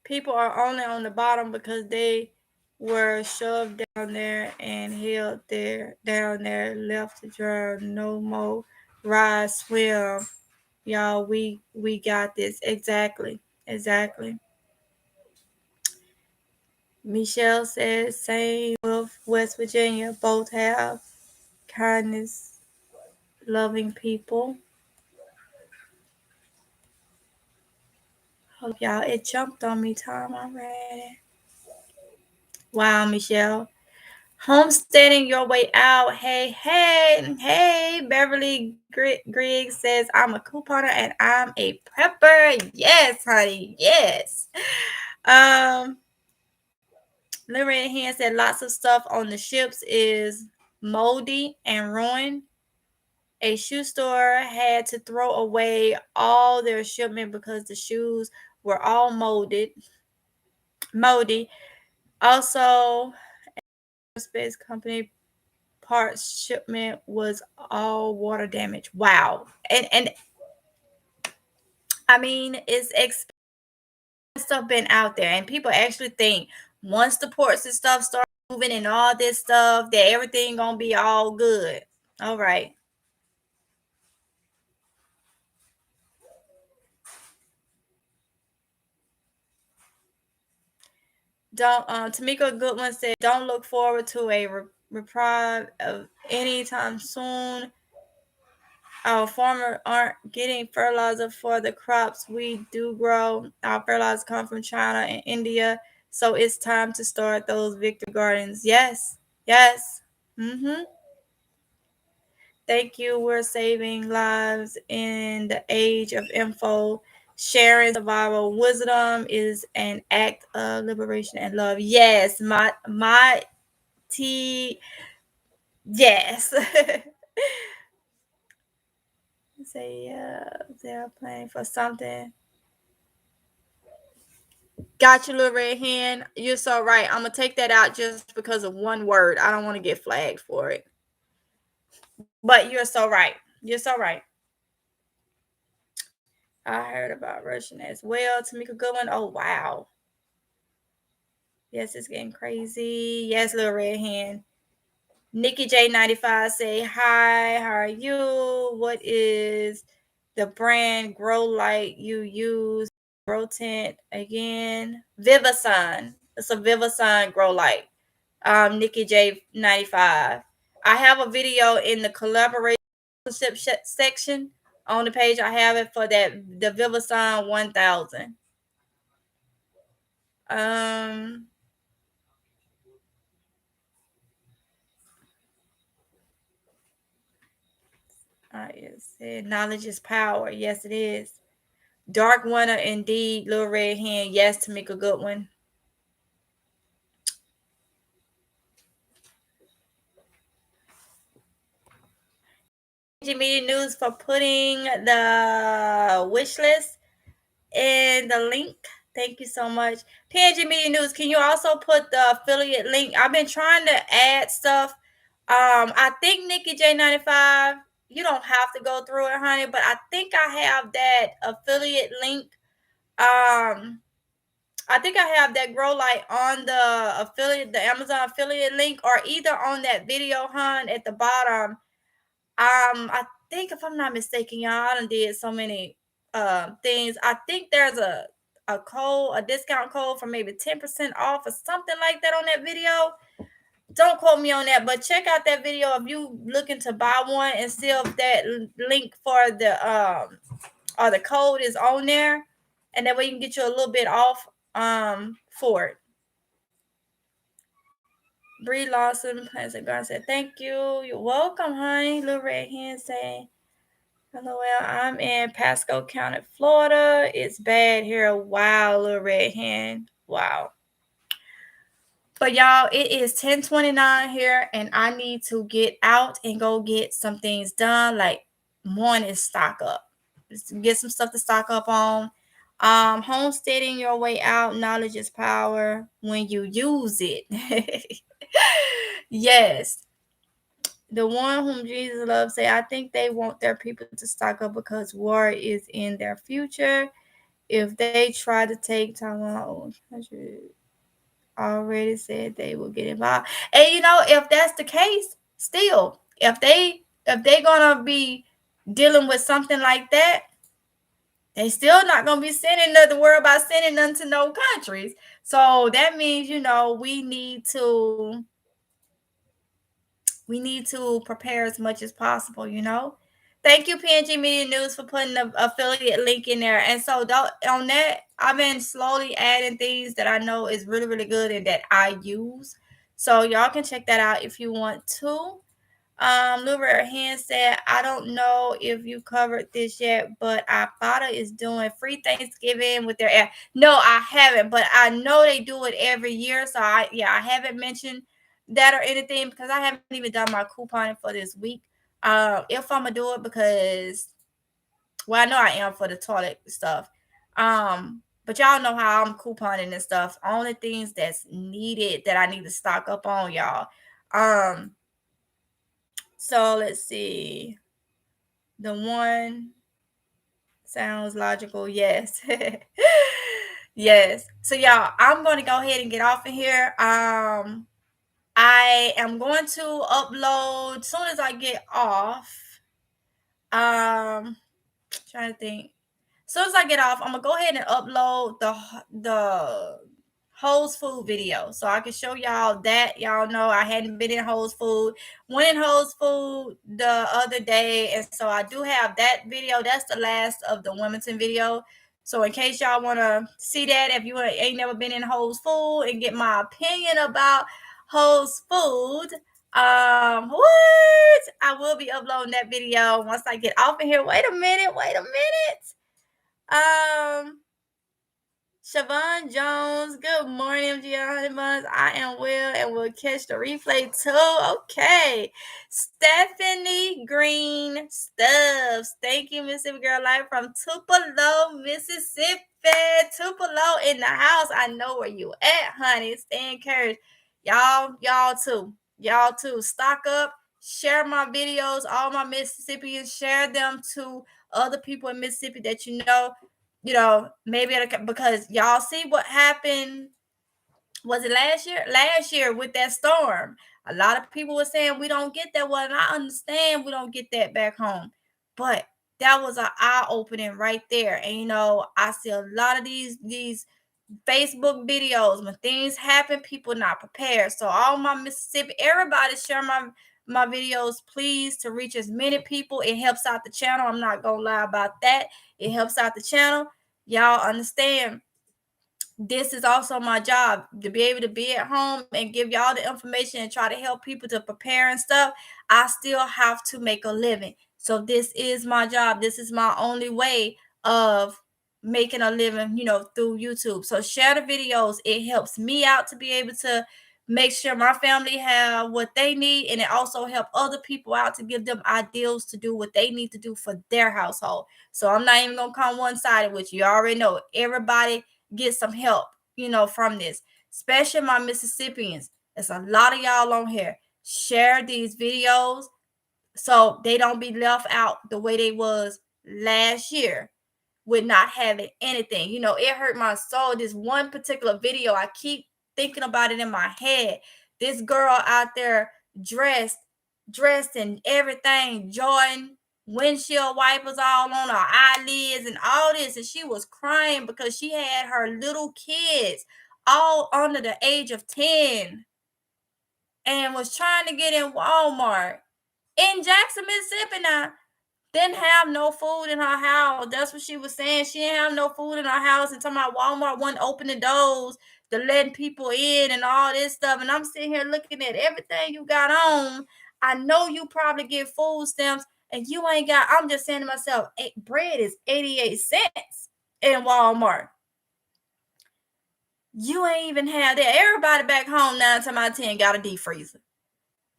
People are only on the bottom because they were shoved down there and held there down there, left to drown. No more rise, swim. Y'all, we got this. Exactly. Michelle says same with West Virginia. Both have kindness, loving people. Hope y'all, it jumped on me, Tom. I'm ready. Wow, Michelle. Homesteading your way out. Hey, Beverly Griggs says, I'm a couponer and I'm a prepper. Yes, honey. Yes. Little Hen said lots of stuff on the ships is moldy and ruined. A shoe store had to throw away all their shipment because the shoes were all moldy. Also, space company parts shipment was all water damage. Wow. And I mean, it's expensive stuff been out there, and people actually think once the ports and stuff start moving and all this stuff that everything gonna be all good. All right. Don't Tomica Goodwin said, don't look forward to a reprieve of anytime soon. Our farmers aren't getting fertilizer for the crops we do grow. Our fertilizer come from China and India. So it's time to start those Victor Gardens. Yes. Mm-hmm. Thank you. We're saving lives in the age of info. Sharing survival wisdom is an act of liberation and love. Yes, my tea. Yes. Say they're playing for something. Got you, Little Red Hen. You're so right. I'm gonna take that out just because of one word. I don't want to get flagged for it. But you're so right. You're so right. I heard about Russian as well. Tomica Goodwin. Oh wow. Yes, it's getting crazy. Yes, Little Red Hen. Nikki J95 say hi. How are you? What is the brand grow light you use? Grow tent again. Vivasign. It's a Vivasign grow light. Nikki J95. I have a video in the collaboration section on the page. I have it for the Vivasign 1000. Said knowledge is power. Yes, it is. Dark winter indeed. Little Red Hen. Yes, to make a good one. Media News for putting the wish list in the link. Thank you so much. PNG Media News, can you also put the affiliate link? I've been trying to add stuff. I think Nikki J95, you don't have to go through it, honey, but I think I have that affiliate link. I think I have that grow light on the Amazon affiliate link, or either on that video, hun, at the bottom. I think, if I'm not mistaken, y'all, I done did so many things. I think there's a code, a discount code for maybe 10% off or something like that on that video. Don't quote me on that, but check out that video if you looking to buy one, and see if that link for the or the code is on there, and that way you can get you a little bit off for it. Bree Lawson has a God said, thank you. You're welcome, honey. Little Red Hen say, hello, well, I'm in Pasco County, Florida. It's bad here. Wow, Little Red Hen. Wow. But y'all, it is 10:29 here, and I need to get out and go get some things done. Like, one is stock up. Just get some stuff to stock up on. Homesteading your way out. Knowledge is power when you use it. Yes. The one whom Jesus loves say, I think they want their people to stock up because war is in their future. If they try to take Taiwan, already said they will get involved. And if that's the case, still, if they gonna be dealing with something like that, they still not gonna be sending the world about sending them to no countries. So that means we need to prepare as much as possible. Thank you, PNG Media News, for putting the affiliate link in there. And so on that, I've been slowly adding things that I know is really, really good and that I use. So y'all can check that out if you want to. Louver Hand said, I don't know if you covered this yet, but Ifada is doing free Thanksgiving with their app. No, I haven't, but I know they do it every year. So I haven't mentioned that or anything because I haven't even done my couponing for this week. If I'm gonna do it, because I know I am for the toilet stuff. But y'all know how I'm couponing and stuff. Only things that's needed that I need to stock up on, y'all. So let's see. The one sounds logical. Yes. Yes. So y'all, I'm going to go ahead and get off of here. I am going to upload as soon as I get off. Trying to think. As soon as I get off, I'm gonna go ahead and upload the Whole's Food video, so I can show y'all that. Y'all know I hadn't been in Whole's Food. Went in Whole's Food the other day, and so I do have that video. That's the last of the Wilmington video. So in case y'all want to see that, if you ain't never been in Whole's Food and get my opinion about Whole's Food, what? I will be uploading that video once I get off of here. Wait a minute. Siobhan Jones, good morning, Gianna Buns. I am well and will catch the replay too. Okay. Stephanie Green Stubbs. Thank you, Mississippi Girl Life from Tupelo, Mississippi. Tupelo in the house. I know where you at, honey. Stay encouraged. Y'all too. Y'all too. Stock up. Share my videos. All my Mississippians, share them to other people in Mississippi that maybe because y'all see what happened. Was it last year with that storm? A lot of people were saying we don't get that one. I understand we don't get that back home, but that was an eye opening right there. And I see a lot of these Facebook videos when things happen, people not prepared. So all my Mississippi, everybody share my videos, please, to reach as many people. It helps out the channel. I'm not gonna lie about that. It helps out the channel. Y'all understand, this is also my job, to be able to be at home and give y'all the information and try to help people to prepare and stuff. I still have to make a living. So this is my job. This is my only way of making a living, through YouTube. So share the videos. It helps me out to be able to make sure my family have what they need, and it also help other people out to give them ideals to do what they need to do for their household. So I'm not even gonna come one-sided with you. You already know everybody get some help, from this, especially my Mississippians. There's a lot of y'all on here. Share these videos. so they don't be left out the way they was last year with not having anything. It hurt my soul. This one particular video, I keep thinking about it in my head. This girl out there dressed in everything, Jordan windshield wipers all on her eyelids and all this, and she was crying because she had her little kids all under the age of 10 and was trying to get in Walmart in Jackson, Mississippi. Now, didn't have no food in her house. That's what she was saying. She didn't have no food in her house, and talking about Walmart wasn't opening doors to letting people in and all this stuff. And I'm sitting here looking at everything you got on. I know you probably get food stamps and you ain't got. I'm just saying to myself, bread is 88 cents in Walmart. You ain't even have that. Everybody back home 9 times out of 10 got a deep freezer.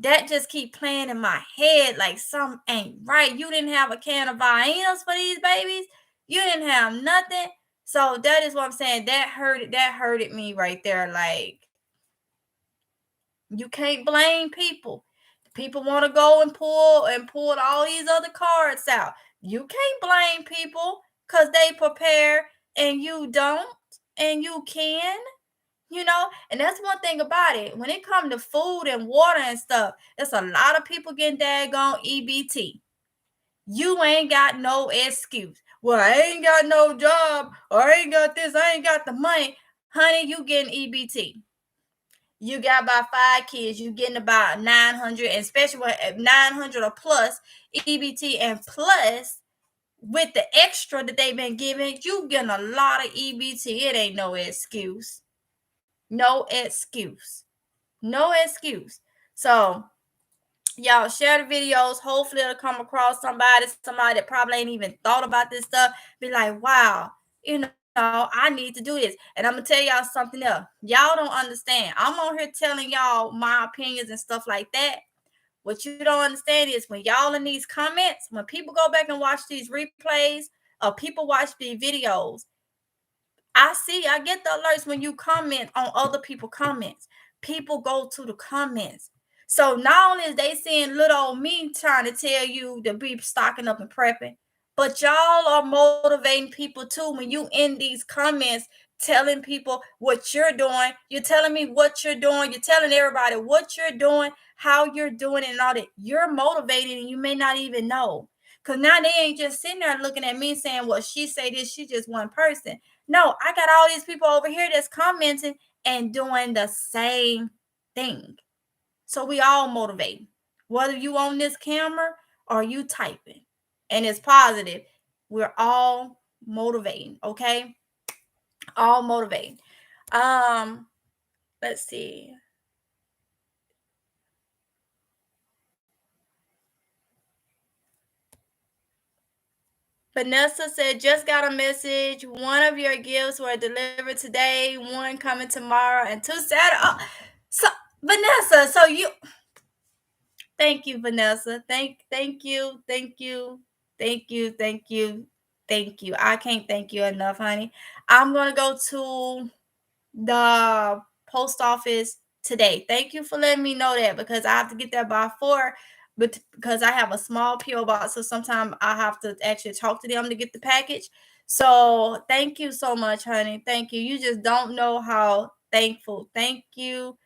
That just keep playing in my head like something ain't right. You didn't have a can of Viennas for these babies. You didn't have nothing. So that is what I'm saying. That hurted me right there. Like, you can't blame people. People want to go and pull all these other cards out. You can't blame people because they prepare and you don't, and you can. And that's one thing about it. When it comes to food and water and stuff, there's a lot of people getting daggone EBT. You ain't got no excuse. Well, I ain't got no job, or I ain't got this, I ain't got the money. Honey, you getting EBT. You got about 5 kids, you getting about 900, and especially with 900 or plus EBT, and plus with the extra that they've been giving, you getting a lot of EBT. It ain't no excuse. No excuse. No excuse. So, y'all share the videos. Hopefully it'll come across somebody that probably ain't even thought about this stuff. Be like, wow, I need to do this. And I'm going to tell y'all something else. Y'all don't understand. I'm on here telling y'all my opinions and stuff like that. What you don't understand is when y'all in these comments, when people go back and watch these replays, or people watch these videos, I get the alerts when you comment on other people's comments. People go to the comments. So not only is they seeing little old me trying to tell you to be stocking up and prepping, but y'all are motivating people too when you in these comments telling people what you're doing. You're telling me what you're doing. You're telling everybody what you're doing, how you're doing it, and all that. You're motivating and you may not even know. Because now they ain't just sitting there looking at me saying, well, she say this, she just one person. No, I got all these people over here that's commenting and doing the same thing. So we all motivate. Whether you on this camera or you typing and it's positive, we're all motivating, okay? All motivating. Let's see. Vanessa said, just got a message. One of your gifts were delivered today, one coming tomorrow, and 2 Saturday. Oh, so Vanessa, so you thank you, Vanessa. Thank you. I can't thank you enough, honey. I'm gonna go to the post office today. Thank you for letting me know that, because I have to get there by 4, but because I have a small PO box, so sometimes I have to actually talk to them to get the package. So thank you so much, honey. Thank you. You just don't know how thankful. Thank you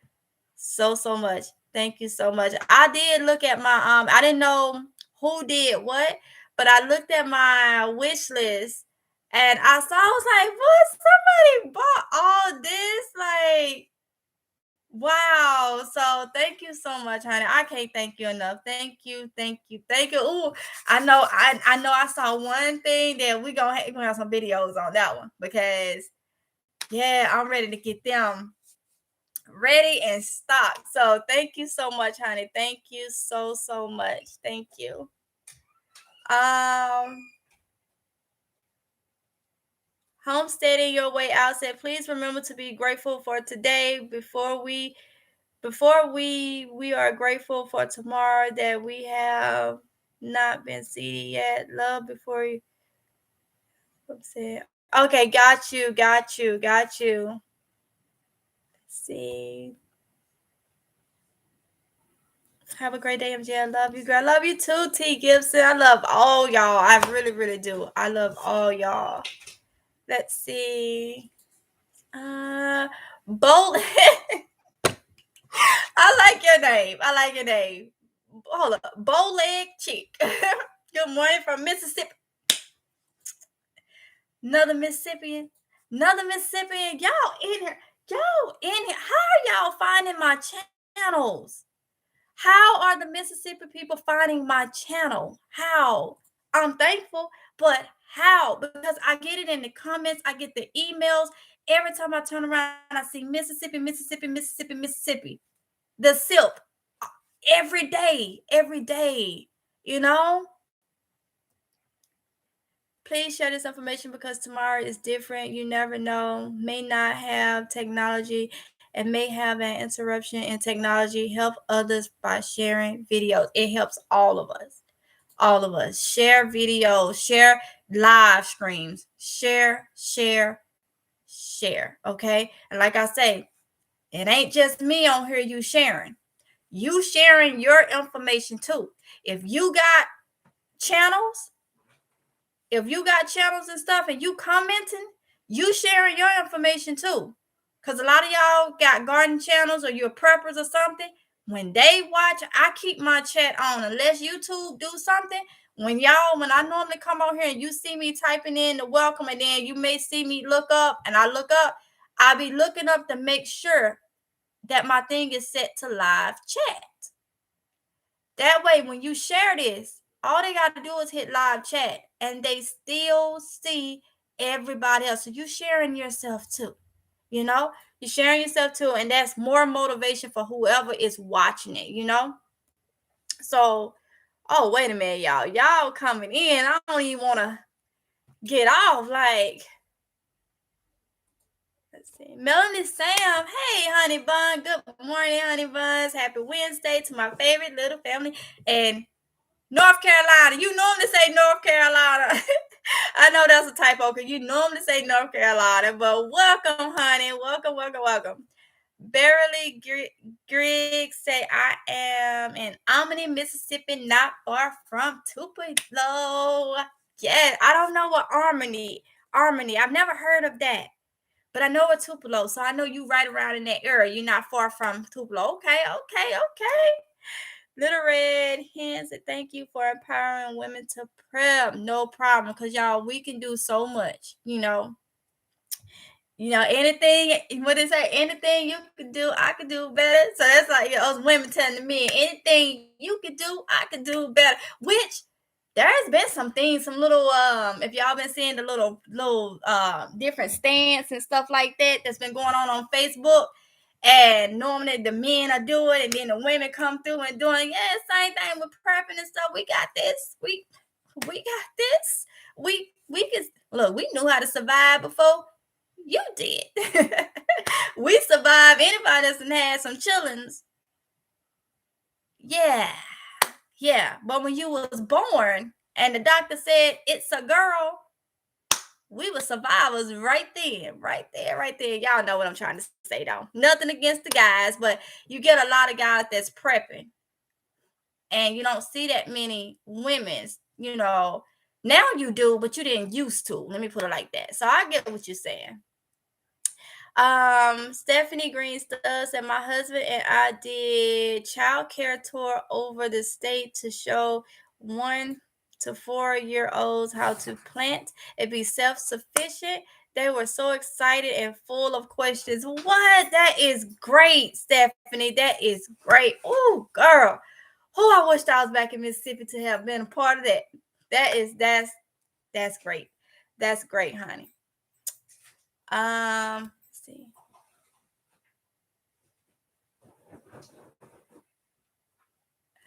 so much. Thank you so much. I did look at my I didn't know who did what, but I looked at my wish list and I was like, what? Somebody bought all this? Like, wow. So thank you so much, honey. I can't thank you enough. Thank you. Ooh, I know I saw one thing that we're gonna have some videos on that one, because yeah, I'm ready to get them ready and stocked. So thank you so much, honey. Thank you so much. Thank you. Homesteading your way out said, please remember to be grateful for today before we are grateful for tomorrow that we have not been seeded yet. Love before you. Okay, got you. Let's see. Have a great day, MJ. I love you, girl. I love you too, T. Gibson. I love all y'all. I really, really do. I love all y'all. Let's see. Bold. I like your name. I like your name. Hold up. Bow leg chick. Good morning from Mississippi. Another Mississippian. Another Mississippian. Y'all in here. Y'all in here. How are y'all finding my channels? How are the Mississippi people finding my channel? How? I'm thankful, but how? Because I get it in the comments. I get the emails. Every time I turn around, I see Mississippi, Mississippi, Mississippi, Mississippi. The SIP. Every day, you know? Please share this information because tomorrow is different. You never know. May not have technology and may have an interruption in technology. Help others by sharing videos. It helps all of us. All of us. Share videos, share live streams, share. Okay? And like I say, it ain't just me on here you sharing. You sharing your information too. If you got channels, and stuff and you commenting, you sharing your information too. Because a lot of y'all got garden channels or you're preppers or something. When they watch, I keep my chat on. Unless YouTube do something. When I normally come on here and you see me typing in the welcome and then you may see me look up and I look up, I'll be looking up to make sure that my thing is set to live chat. That way, when you share this, all they got to do is hit live chat and they still see everybody else. So you sharing yourself too, you know, you're sharing yourself too. And that's more motivation for whoever is watching it, you know? So, oh, wait a minute, y'all coming in. I don't even want to get off. Like, let's see. Melanie Sam. Hey, honey bun. Good morning, honey buns. Happy Wednesday to my favorite little family. And North Carolina. You normally say North Carolina. I know that's a typo because you normally say North Carolina, but welcome, honey. Welcome. Beverly Griggs say, I am in Omni, Mississippi, not far from Tupelo. Yeah, I don't know what Harmony. I've never heard of that, but I know what Tupelo, so I know you right around in that area. You're not far from Tupelo. Okay. Little Red Hen said, thank you for empowering women to prep. No problem, because y'all, we can do so much, you know, anything, what is that? Anything you could do, I could do better. So that's like those women telling me, anything you could do, I could do better. Which there has been some things, some little, if y'all been seeing the little different stance and stuff like that that's been going on Facebook. And normally the men are doing, and then the women come through and doing, same thing with prepping and stuff. We got this. We got this. We can look. We knew how to survive before you did. We survived. Anybody that's had some chillings, yeah. But when you was born and the doctor said it's a girl, we were survivors right there. Y'all know what I'm trying to say, though. Nothing against the guys, but you get a lot of guys that's prepping. And you don't see that many women, Now you do, but you didn't used to. Let me put it like that. So I get what you're saying. Stephanie Green said, my husband and I did child care tour over the state to show 1 to 4-year-olds how to plant and be self-sufficient. They were so excited and full of questions. What? That is great, Stephanie. That is great. Oh, girl. I wished I was back in Mississippi to have been a part of that. That's great. That's great, honey. Let's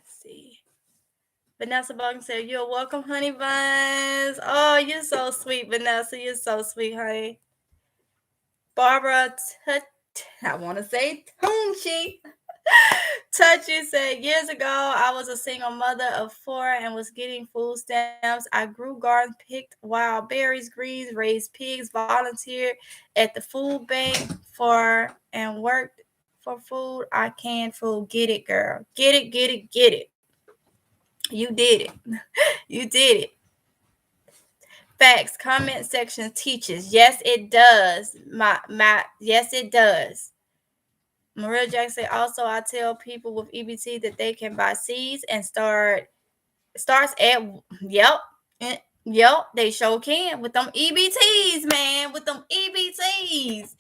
see. Vanessa Bogan said, you're welcome, honey buns. Oh, you're so sweet, Vanessa. You're so sweet, honey. Barbara, I want to say Tunchi. Touchy said, years ago, I was a single mother of 4 and was getting food stamps. I grew gardens, picked wild berries, greens, raised pigs, volunteered at the food bank and worked for food or canned food. Get it, girl. Get it, get it, get it. You did it. You did it. Facts. Comment section teaches. Yes, it does. Yes, it does. Maria Jackson also, I tell people with EBT that they can buy seeds and starts at yep, they sure can with them EBTs, man. With them EBTs.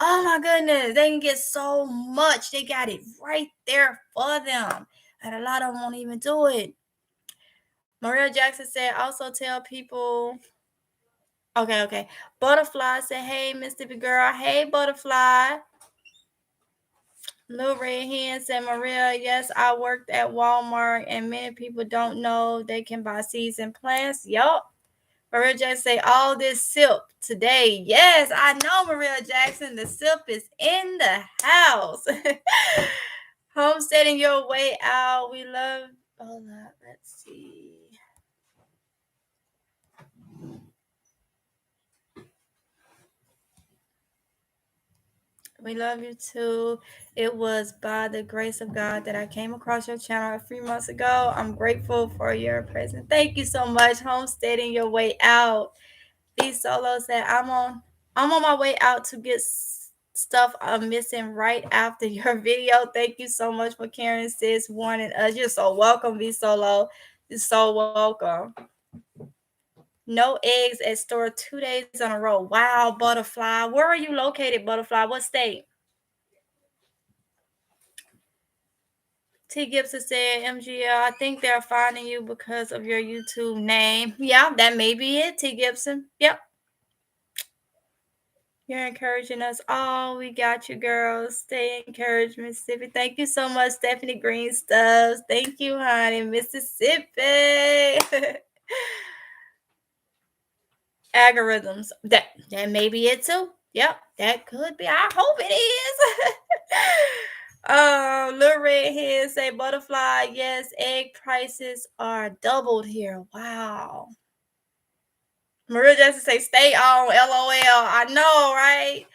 Oh my goodness, they can get so much. They got it right there for them. And a lot of them won't even do it. Maria Jackson said, also tell people. Okay. Butterfly said, hey, Mississippi girl. Hey, Butterfly. Little Red Hen said, Maria, yes, I worked at Walmart and many people don't know they can buy seeds and plants. Yup. Maria Jackson say, all this SIP today. Yes, I know, Maria Jackson. The SIP is in the house. Homesteading your way out. We love. Hold up. Let's see. We love you too. It was by the grace of God that I came across your channel a few months ago. I'm grateful for your presence. Thank you so much. Homesteading your way out. B Solo said, I'm on my way out to get stuff I'm missing right after your video. Thank you so much for caring, sis, warning us. You're so welcome, B Solo. You're so welcome. No eggs at store 2 days in a row. Wow, Butterfly. Where are you located, Butterfly? What state? T. Gibson said, MGL, I think they're finding you because of your YouTube name. Yeah, that may be it, T. Gibson. Yep. You're encouraging us all. We got you, girls. Stay encouraged, Mississippi. Thank you so much, Stephanie Green Stubbs. Thank you, honey, Mississippi. Algorithms. That may be it too. Yep, that could be. I hope it is. Little Redhead say, Butterfly, yes, egg prices are doubled here. Wow. Maria Jackson say, stay on, LOL. I know, right?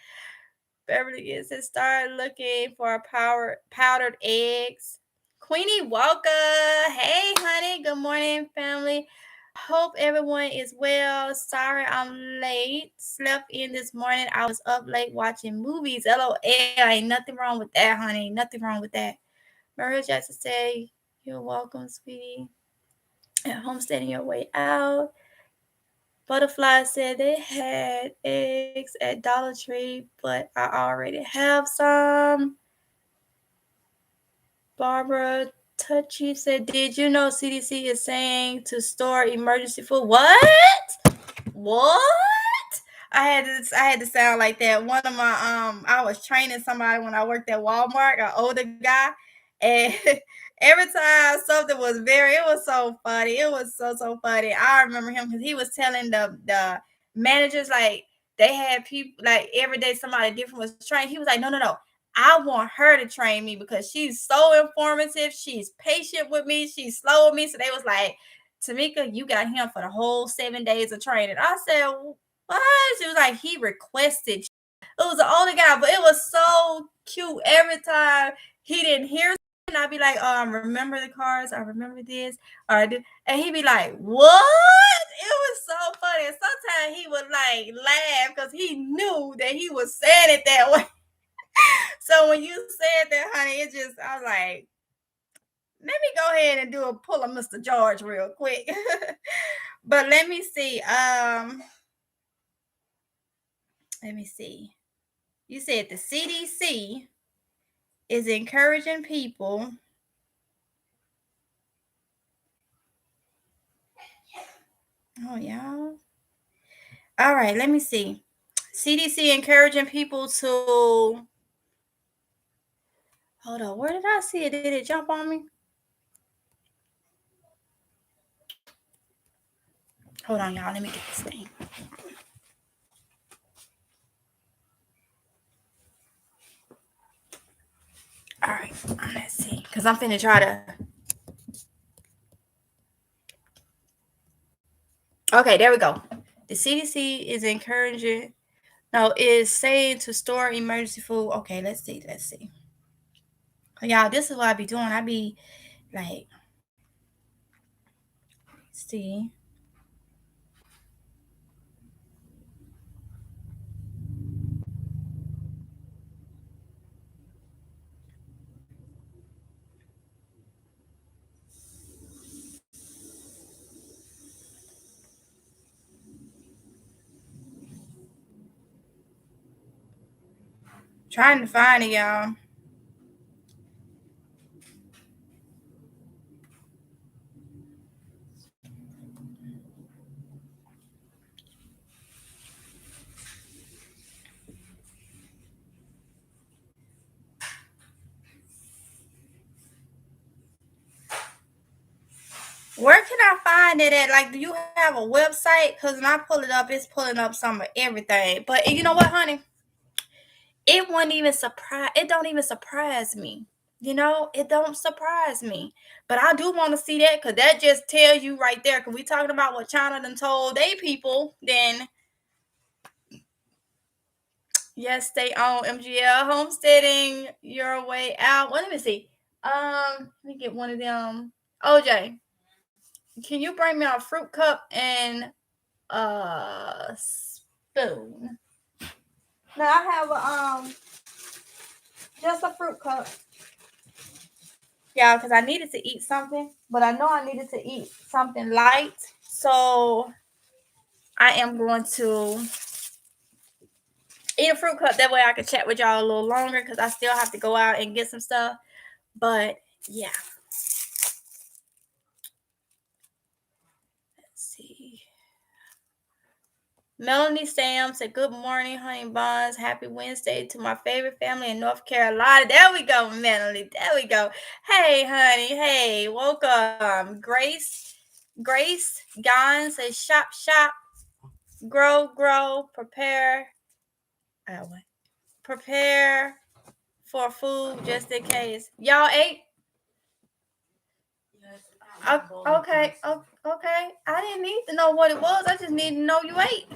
Beverly Gibson says, start looking for powdered eggs. Queenie Walker. Hey, honey. Good morning, family. Hope everyone is well. Sorry I'm late. Slept in this morning. I was up late watching movies. LOL. Ain't nothing wrong with that, honey. Nothing wrong with that. Maria Jackson say, you're welcome, sweetie. And homesteading your way out. Butterfly said they had eggs at Dollar Tree, but I already have some. Barbara Touchy said, did you know CDC is saying to store emergency food? What? I had to sound like that. One of my I was training somebody when I worked at Walmart, an older guy, and every time something was it was so funny. It was so funny. I remember him because he was telling the managers, like, they had people, like, every day somebody different was trained. He was like, no. I want her to train me because she's so informative. She's patient with me. She's slow with me. So they was like, Tomica, you got him for the whole 7 days of training. I said, what? She was like, he requested. It was the only guy, but it was so cute. Every time he didn't hear something, I'd be like, remember the cars? I remember this. And he'd be like, what? It was so funny. And sometimes he would like laugh because he knew that he was saying it that way. So when you said that, honey, I was like, let me go ahead and do a pull of Mr. George real quick. But let me see. Let me see. You said the CDC is encouraging people. Oh, y'all. All right, let me see. CDC encouraging people to. Hold on. Where did I see it? Did it jump on me? Hold on, y'all. Let me get this thing. All right. Let's see. Because I'm finna try to. Okay, there we go. The CDC is encouraging. No, is saying to store emergency food. Okay, let's see. Y'all, this is what I be doing. I be like, see. Trying to find it, y'all. Where can I find it at? Like, do you have a website? Because when I pull it up, it's pulling up some of everything. But you know what, honey? It won't even surprise. It don't even surprise me. You know, it don't surprise me. But I do want to see that because that just tells you right there. Because we talking about what China done told they people. Then, yes, they own MGL homesteading your way out. Well, let me see. Let me get one of them. OJ, can you bring me a fruit cup and a spoon? Now I have just a fruit cup. Yeah, because I needed to eat something, but I know I needed to eat something light. So I am going to eat a fruit cup. That way I can chat with y'all a little longer because I still have to go out and get some stuff. But yeah. Let's see. Melanie Sam said, good morning, honey buns. Happy Wednesday to my favorite family in North Carolina. There we go, Melanie. There we go. Hey, honey. Hey, welcome. Grace Gone says, shop, grow, prepare. Prepare for food just in case. Y'all ate? Okay. I didn't need to know what it was. I just need to know you ate.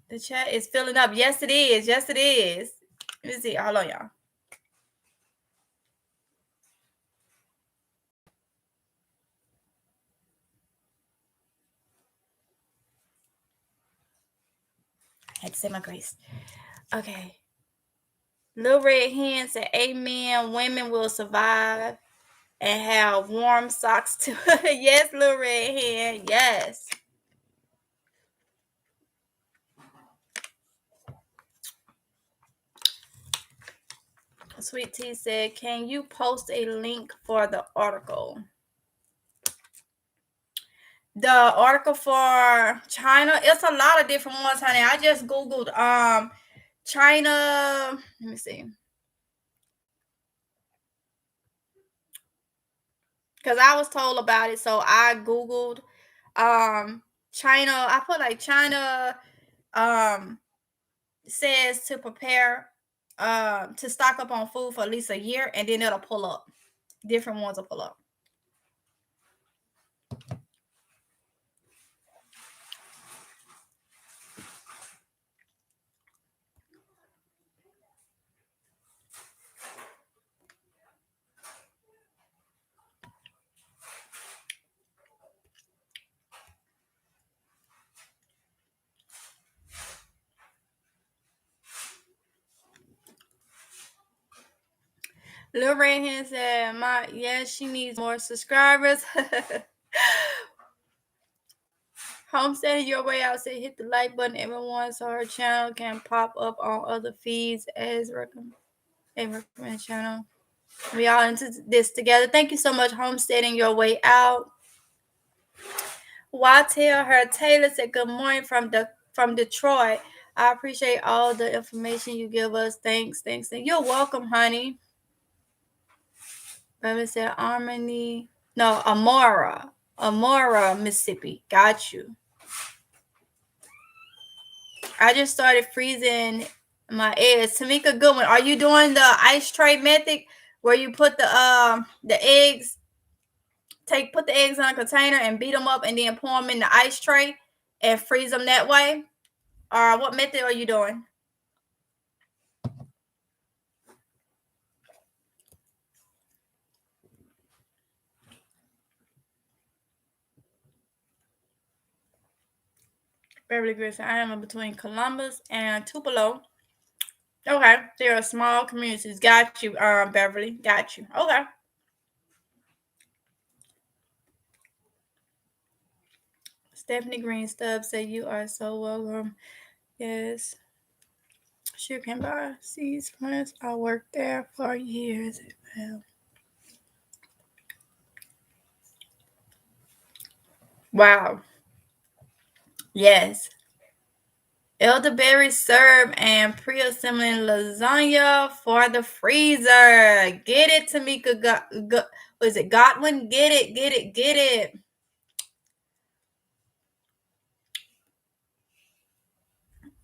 The chat is filling up. Yes, it is. Yes, it is. Let me see. Hold on, y'all. I had to say my grace. Okay. Little Red Hen said, amen. Women will survive and have warm socks too. Yes, Little Red Hen. Yes. Sweet Tea said, can you post a link for the article? The article for China, it's a lot of different ones, honey. I just Googled China. Let me see. Because I was told about it. So I Googled China. I put like China says to prepare to stock up on food for at least a year, and then it'll pull up. Different ones will pull up. Lil Red Hen said, she needs more subscribers. Homesteading your way out said, hit the like button, everyone, so her channel can pop up on other feeds as recommend channel. We all into this together. Thank you so much, Homesteading Your Way Out. Watel Her Taylor said, good morning from Detroit. I appreciate all the information you give us. Thanks. You're welcome, honey. Baby said Amora, Mississippi. Got you. I just started freezing my eggs. Tomica Goodwin, are you doing the ice tray method? where you put the eggs, put the eggs in a container and beat them up and then pour them in the ice tray and freeze them that way? Or what method are you doing? Beverly Grissom. I am in between Columbus and Tupelo. Okay, there are small communities. Got you, Beverly. Got you. Okay. Stephanie Green Stubbs said you are so welcome. Yes. Sure can buy seeds, plants. I worked there for years. Wow. Yes. Elderberry syrup and pre-assembling lasagna for the freezer. Get it, Tomica. Was it Godwin? Get it, get it, get it.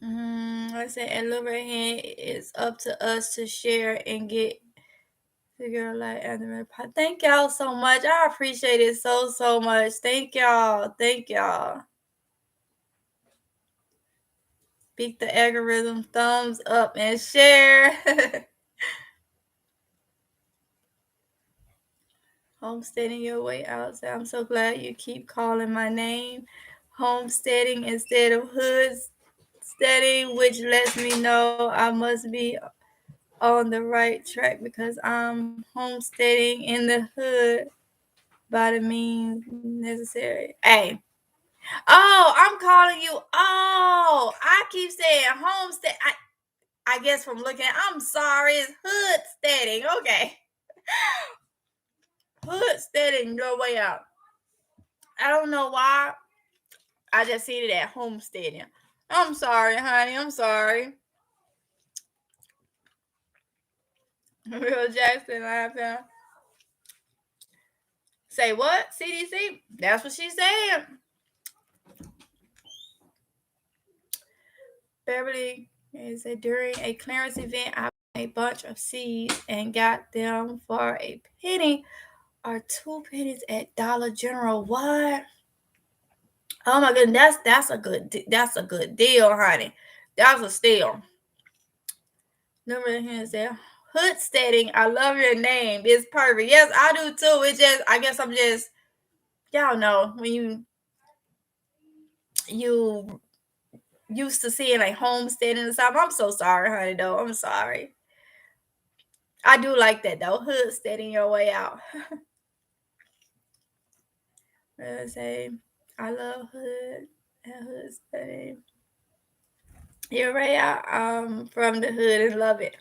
I said, and look right here, it's up to us to share and get the girl like Anthony. Thank y'all so much. I appreciate it so much. Thank y'all. Thank y'all. Beat the algorithm, thumbs up and share. Homesteading your way out. So I'm so glad you keep calling my name. Homesteading instead of hood steading, which lets me know I must be on the right track because I'm homesteading in the hood by the means necessary. Hey. Oh, I'm calling you. Oh, I keep saying homestead. I guess from looking, I'm sorry, it's hood steading. Okay. Hood steading your way out. I don't know why. I just seen it at homesteading. I'm sorry, honey. I'm sorry. Real Jackson laughing. Say what? CDC? That's what she said. Beverly said during a clearance event, I bought a bunch of seeds and got them for a penny or 2 pennies at Dollar General. What? Oh my goodness, that's a good deal, honey. That's a steal. Number here said hood steading. I love your name. It's perfect. Yes, I do too. It just I guess I'm just y'all know when you used to seeing like homesteading and stuff. I'm so sorry, honey, though. I'm sorry. I do like that though. Hood steading your way out. Say I love hood and hood steading. You're right out from the hood and love it.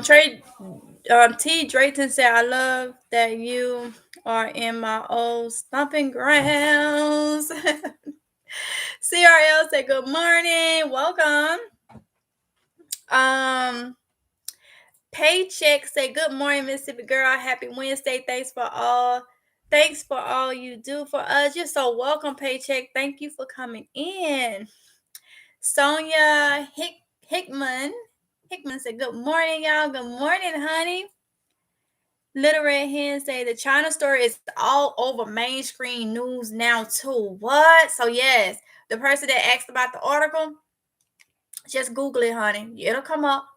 Trey T. Drayton said, I love that you are in my old stomping grounds. CRL said, good morning. Welcome. Paycheck said, good morning, Mississippi girl. Happy Wednesday. Thanks for all you do for us. You're so welcome, Paycheck. Thank you for coming in. Sonia Hickman said, good morning, y'all. Good morning, honey. Little Red Hen say the China story is all over mainstream news now too. What? So yes, the person that asked about the article, just Google it, honey. It'll come up.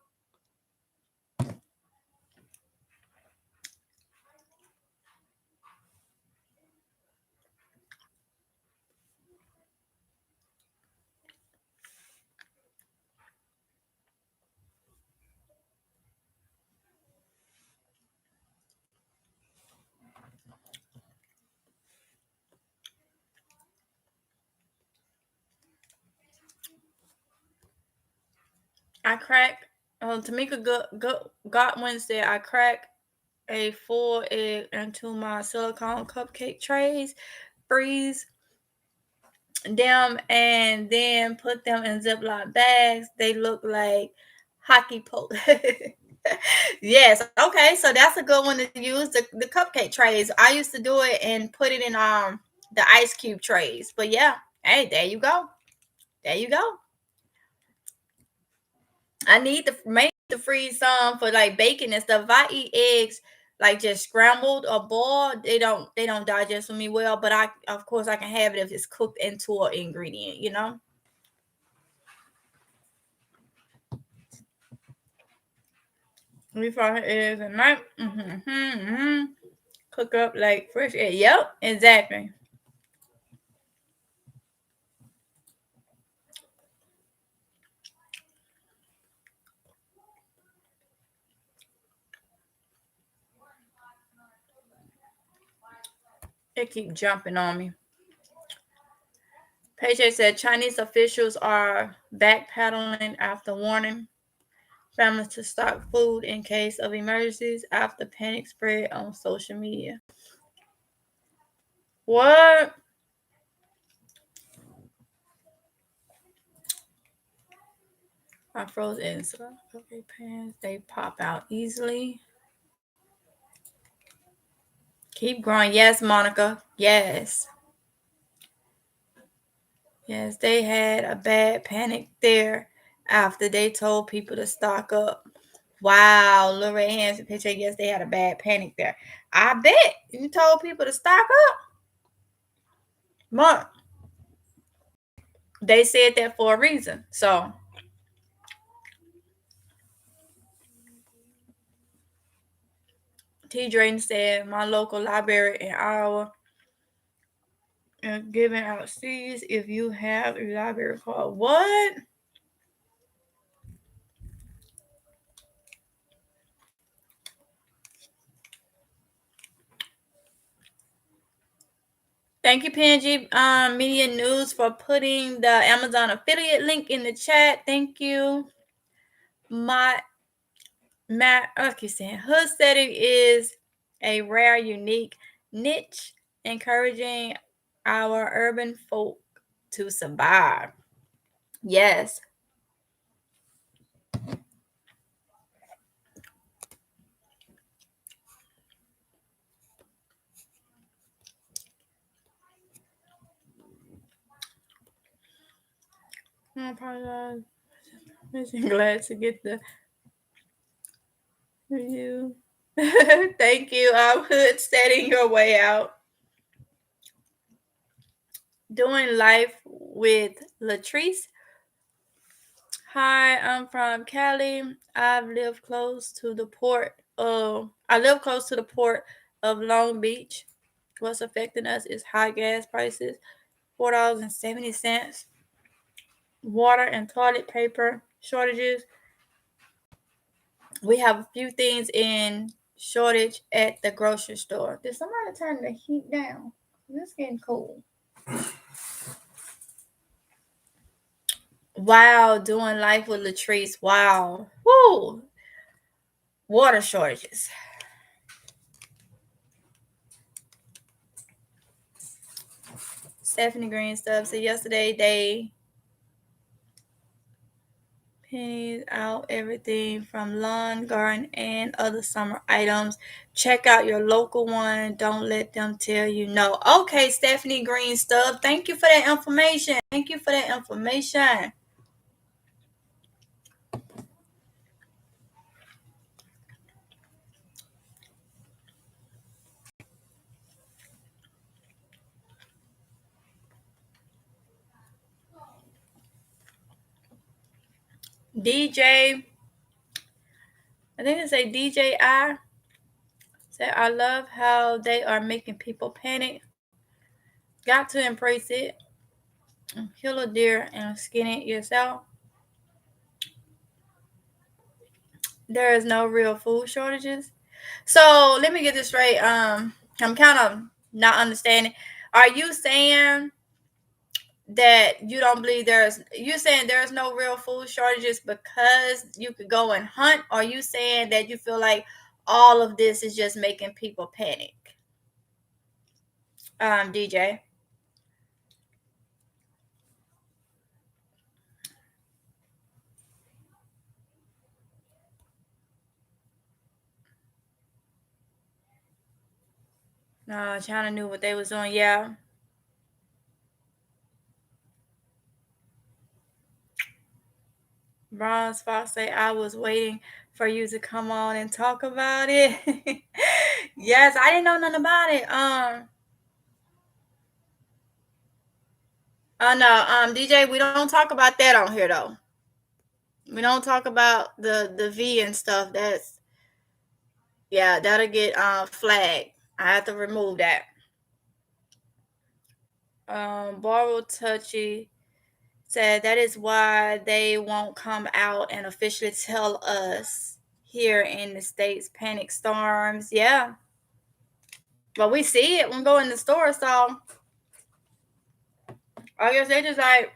I crack. Tomica Godwin said I crack a full egg into my silicone cupcake trays. freeze them and then put them in Ziploc bags. They look like hockey pokes. Yes, okay, so that's a good one to use. The cupcake trays. I used to do it and put it in the ice cube trays. But yeah, hey, there you go. There you go. I need to freeze some for like bacon and stuff. If I eat eggs like just scrambled or boiled, they don't digest with me well. But I of course I can have it if it's cooked into an ingredient, you know. We fry eggs at night. Cook up like fresh egg. Yep, exactly. It keep jumping on me. Paycheck said Chinese officials are backpedaling after warning families to stock food in case of emergencies after panic spread on social media. What? I froze in okay pans. They pop out easily. Keep growing. Yes, Monica. Yes. Yes, they had a bad panic there after they told people to stock up. Wow, Lorraine Hanson picture. Yes, they had a bad panic there. I bet you told people to stock up. Mark, they said that for a reason. So T. Drayton said my local library in Iowa is giving out C's if you have a library card. What? Thank you, PNG Media News, for putting the Amazon affiliate link in the chat. Thank you. Matt saying hood setting is a rare, unique niche, encouraging our urban folk to survive. Yes. I apologize. I'm glad to get the review. Thank you. Hood setting your way out. Doing life with Latrice. Hi, I'm from Cali. I live close to the port of Long Beach. What's affecting us is high gas prices, $4.70, water and toilet paper shortages. We have a few things in shortage at the grocery store. Did somebody turn the heat down? It's getting cold. Wow, doing life with Latrice. Wow. Woo. Water shortages. Stephanie Green stuff. So yesterday they pennies out everything from lawn, garden, and other summer items. Check out your local one. Don't let them tell you no. Okay, Stephanie Green stuff. Thank you for that information. Thank you for that information. DJ, I think it say DJI. Said I love how they are making people panic. Got to embrace it. Kill a deer and skin it yourself. There is no real food shortages. So let me get this straight. I'm kind of not understanding. Are you saying that you don't believe you're saying there's no real food shortages because you could go and hunt? Or are you saying that you feel like all of this is just making people panic? DJ. No, China knew what they was doing. Yeah. Bronze Fox say, I was waiting for you to come on and talk about it. Yes, I didn't know nothing about it. No, DJ, we don't talk about that on here though. We don't talk about the V and stuff. That's, yeah, that'll get flagged. I have to remove that. Borrow Touchy said that is why they won't come out and officially tell us here in the States. Panic storms. Yeah. But we see it when we go in the store, so I guess they just like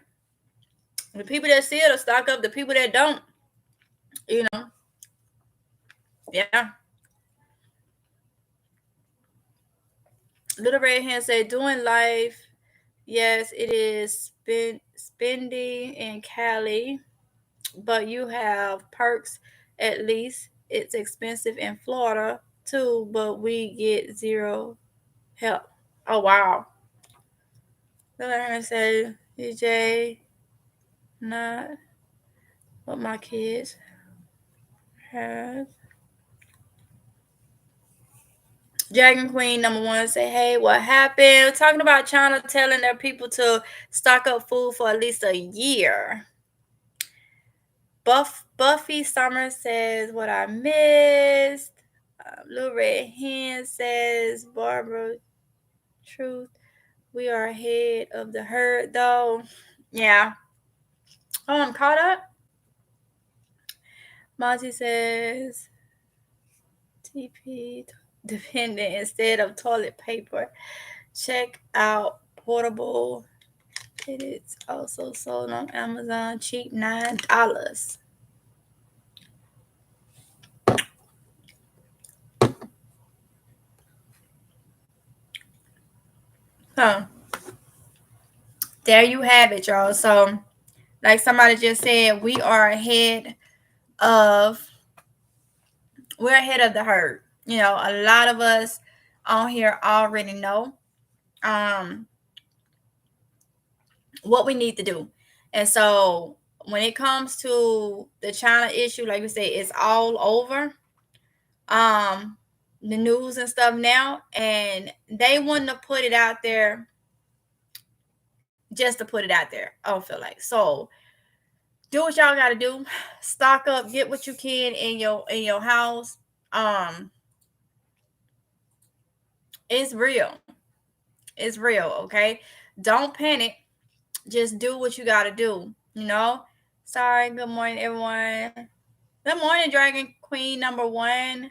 the people that see it'll stock up, the people that don't, you know. Yeah. Little Red Hand said, doing life, yes, it is spendy in Cali, but you have perks at least. It's expensive in Florida too, but we get zero help. Oh wow. Little Red Hand said, DJ, not what my kids have. Dragon Queen #1 say, hey, what happened? We're talking about China telling their people to stock up food for at least a year. Buffy Summer says, what I missed. Little Red Hen says, Barbara, truth, we are ahead of the herd, though. Yeah. Oh, I'm caught up. Monty says, TP dependent instead of toilet paper. Check out portable. It is also sold on Amazon, cheap $9. Huh. There you have it, y'all. So, like somebody just said, of we're ahead of the herd. You know, a lot of us on here already know what we need to do. And so when it comes to the China issue, like we say, it's all over the news and stuff now, and they wouldn't have put it out there just to put it out there. I don't feel like so. Do what y'all got to do. Stock up. Get what you can in your house. It's real. It's real. Okay. Don't panic. Just do what you got to do. You know. Sorry. Good morning, everyone. Good morning, Dragon Queen #1.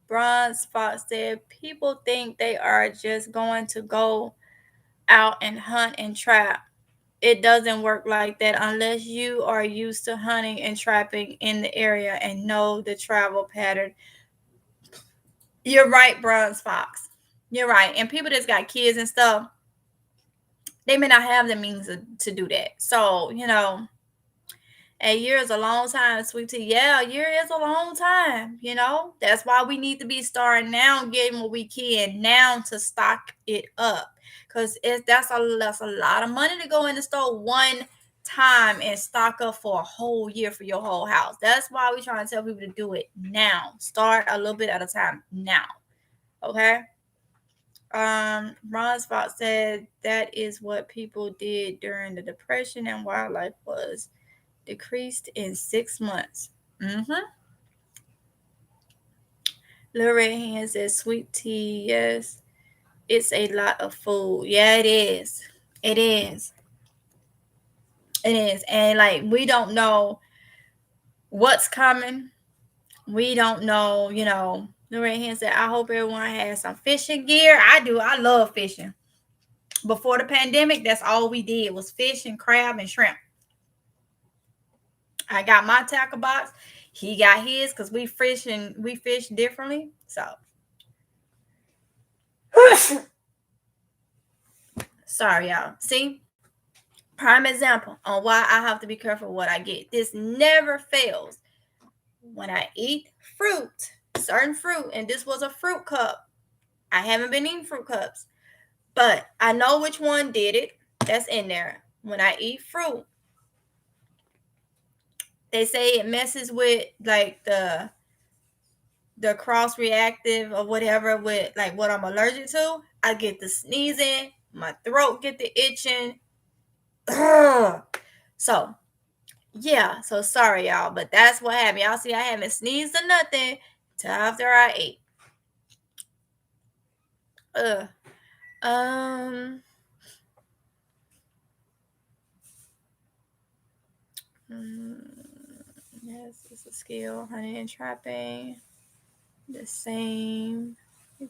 Bronze Fox said, people think they are just going to go out and hunt and trap. It doesn't work like that unless you are used to hunting and trapping in the area and know the travel pattern. You're right, Bronze Fox. You're right. And people that's got kids and stuff, they may not have the means to do that. So, you know, a year is a long time, sweet tea. Yeah, a year is a long time. You know, that's why we need to be starting now, getting what we can now to stock it up, because that's a lot of money to go in the store one time and stock up for a whole year for your whole house. That's why we trying to tell people to do it now. Start a little bit at a time now. Okay. Ron Spot said that is what people did during the Depression, and wildlife was decreased in 6 months. Little Red Hand says sweet tea. Yes, it's a lot of food. Yeah, it is. It is. It is. And like we don't know what's coming. We don't know, you know. Little Red Hand said, I hope everyone has some fishing gear. I do. I love fishing. Before the pandemic, that's all we did was fish and crab and shrimp. I got my tackle box. He got his because we fish differently. So sorry, y'all. See, prime example on why I have to be careful what I get. This never fails. When I eat fruit, certain fruit, and this was a fruit cup. I haven't been eating fruit cups, but I know which one did it. That's in there. When I eat fruit, they say it messes with like the cross reactive or whatever with like what I'm allergic to. I get the sneezing, my throat get the itching. Ugh. So yeah, so sorry y'all, but that's what happened. Y'all see I haven't sneezed or nothing till after I ate. Ugh. Um yes, it's a skill. Honey and trapping. The same.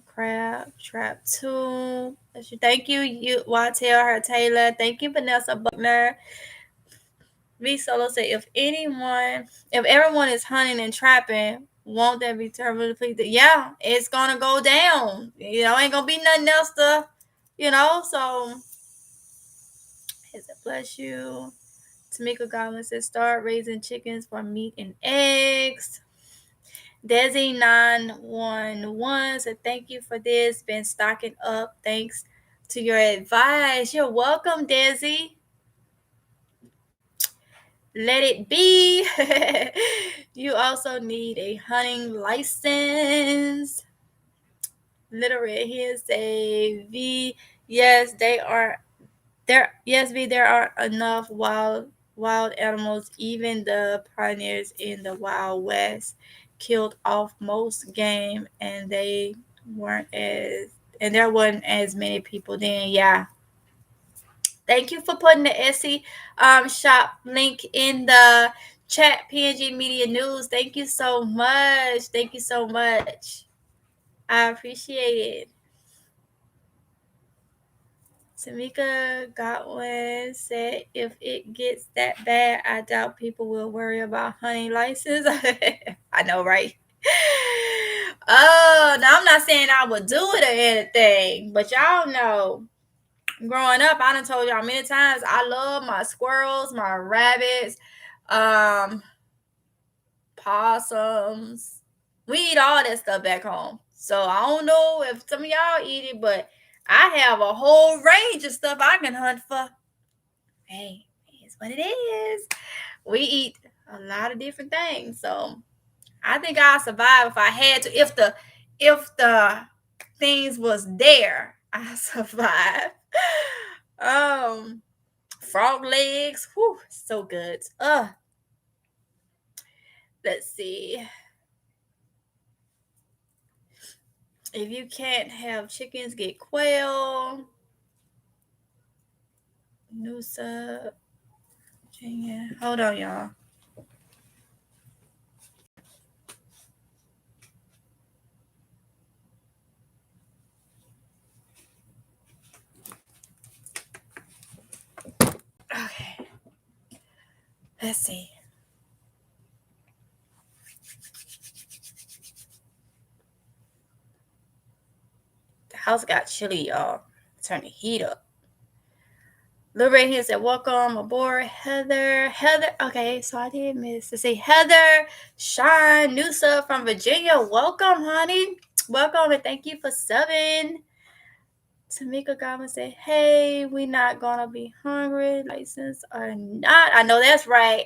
Crab trap too. Thank you, Watel her Taylor. Thank you, Vanessa Buckner. V Solo said, if everyone is hunting and trapping, won't that be terribly depleted? Yeah, it's gonna go down. Ain't gonna be nothing else so bless you. Tomica Goblin says, start raising chickens for meat and eggs. Desi 911 said, thank you for this. Been stocking up. Thanks to your advice. You're welcome, Desi. Let it be. You also need a hunting license. Literally, here's a V. Yes, they are there. Yes, V. There are enough wild animals. Even the pioneers in the Wild West killed off most game, and there weren't as many people then. Yeah. Thank you for putting the Etsy shop link in the chat, PNG Media News. Thank you so much. Thank you so much. I appreciate it. Tomica Godwin said, if it gets that bad, I doubt people will worry about hunting license. I know, right? Oh, now I'm not saying I would do it or anything, but y'all know. Growing up, I done told y'all many times I love my squirrels, my rabbits, possums. We eat all that stuff back home. So I don't know if some of y'all eat it, but I have a whole range of stuff I can hunt for. Hey, it's what it is. We eat a lot of different things. So I think I'll survive if I had to. If the things was there, I survive. Frog legs, whew, so good. Let's see. If you can't have chickens, get quail. Noosa, Virginia. Hold on, y'all. Okay. Let's see. The house got chilly, y'all. Turn the heat up. Little Red here said, welcome aboard, Heather. Okay, so I did miss to say Heather Shine Noosa from Virginia. Welcome, honey. Welcome, and thank you for subbing. Tomica Goblin said, hey, we not gonna be hungry, license or not. I know that's right.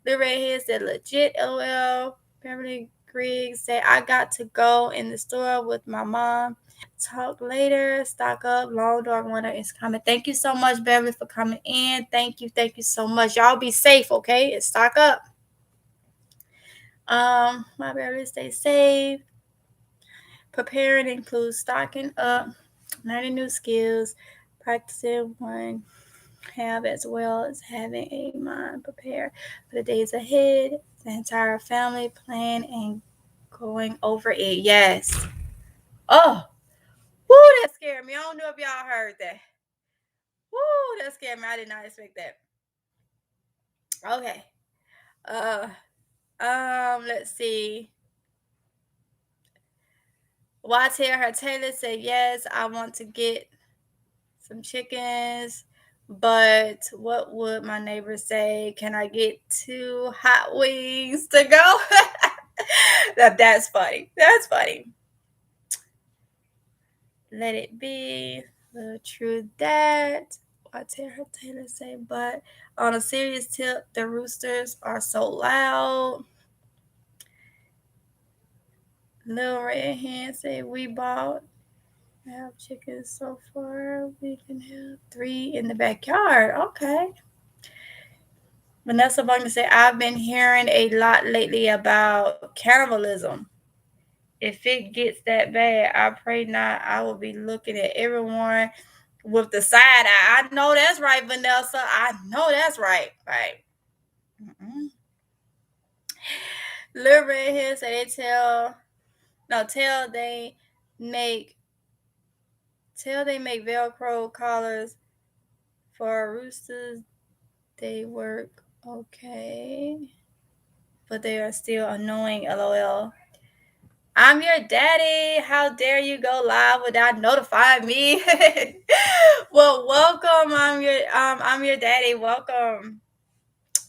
The redhead said, legit, LOL. Beverly Griggs said, I got to go in the store with my mom. Talk later. Stock up. Long dog winter is coming. Thank you so much, Beverly, for coming in. Thank you so much. Y'all be safe, okay? And stock up. My Beverly, stay safe. Preparing includes stocking up, learning new skills, practicing one have as well as having a mind prepared for the days ahead. The entire family plan and going over it. Yes. Oh, woo, that scared me. I don't know if y'all heard that. Woo, that scared me. I did not expect that. Okay. Let's see. Watel her Taylor said, yes, I want to get some chickens, but what would my neighbors say? Can I get 2 hot wings to go? That's funny. That's funny. Let it be the truth that I tell her Taylor say, but on a serious tip, the roosters are so loud. Little Red Hand say we bought have chickens so far. We can have 3 in the backyard. Okay. Vanessa Buckner said, I've been hearing a lot lately about cannibalism. If it gets that bad, I pray not. I will be looking at everyone with the side eye. I know that's right, Vanessa. I know that's right. Right. Mm-mm. Little Red here say make they make Velcro collars for roosters. They work okay, but they are still annoying. LOL. I'm your daddy. How dare you go live without notifying me? Well, welcome. I'm your daddy. Welcome.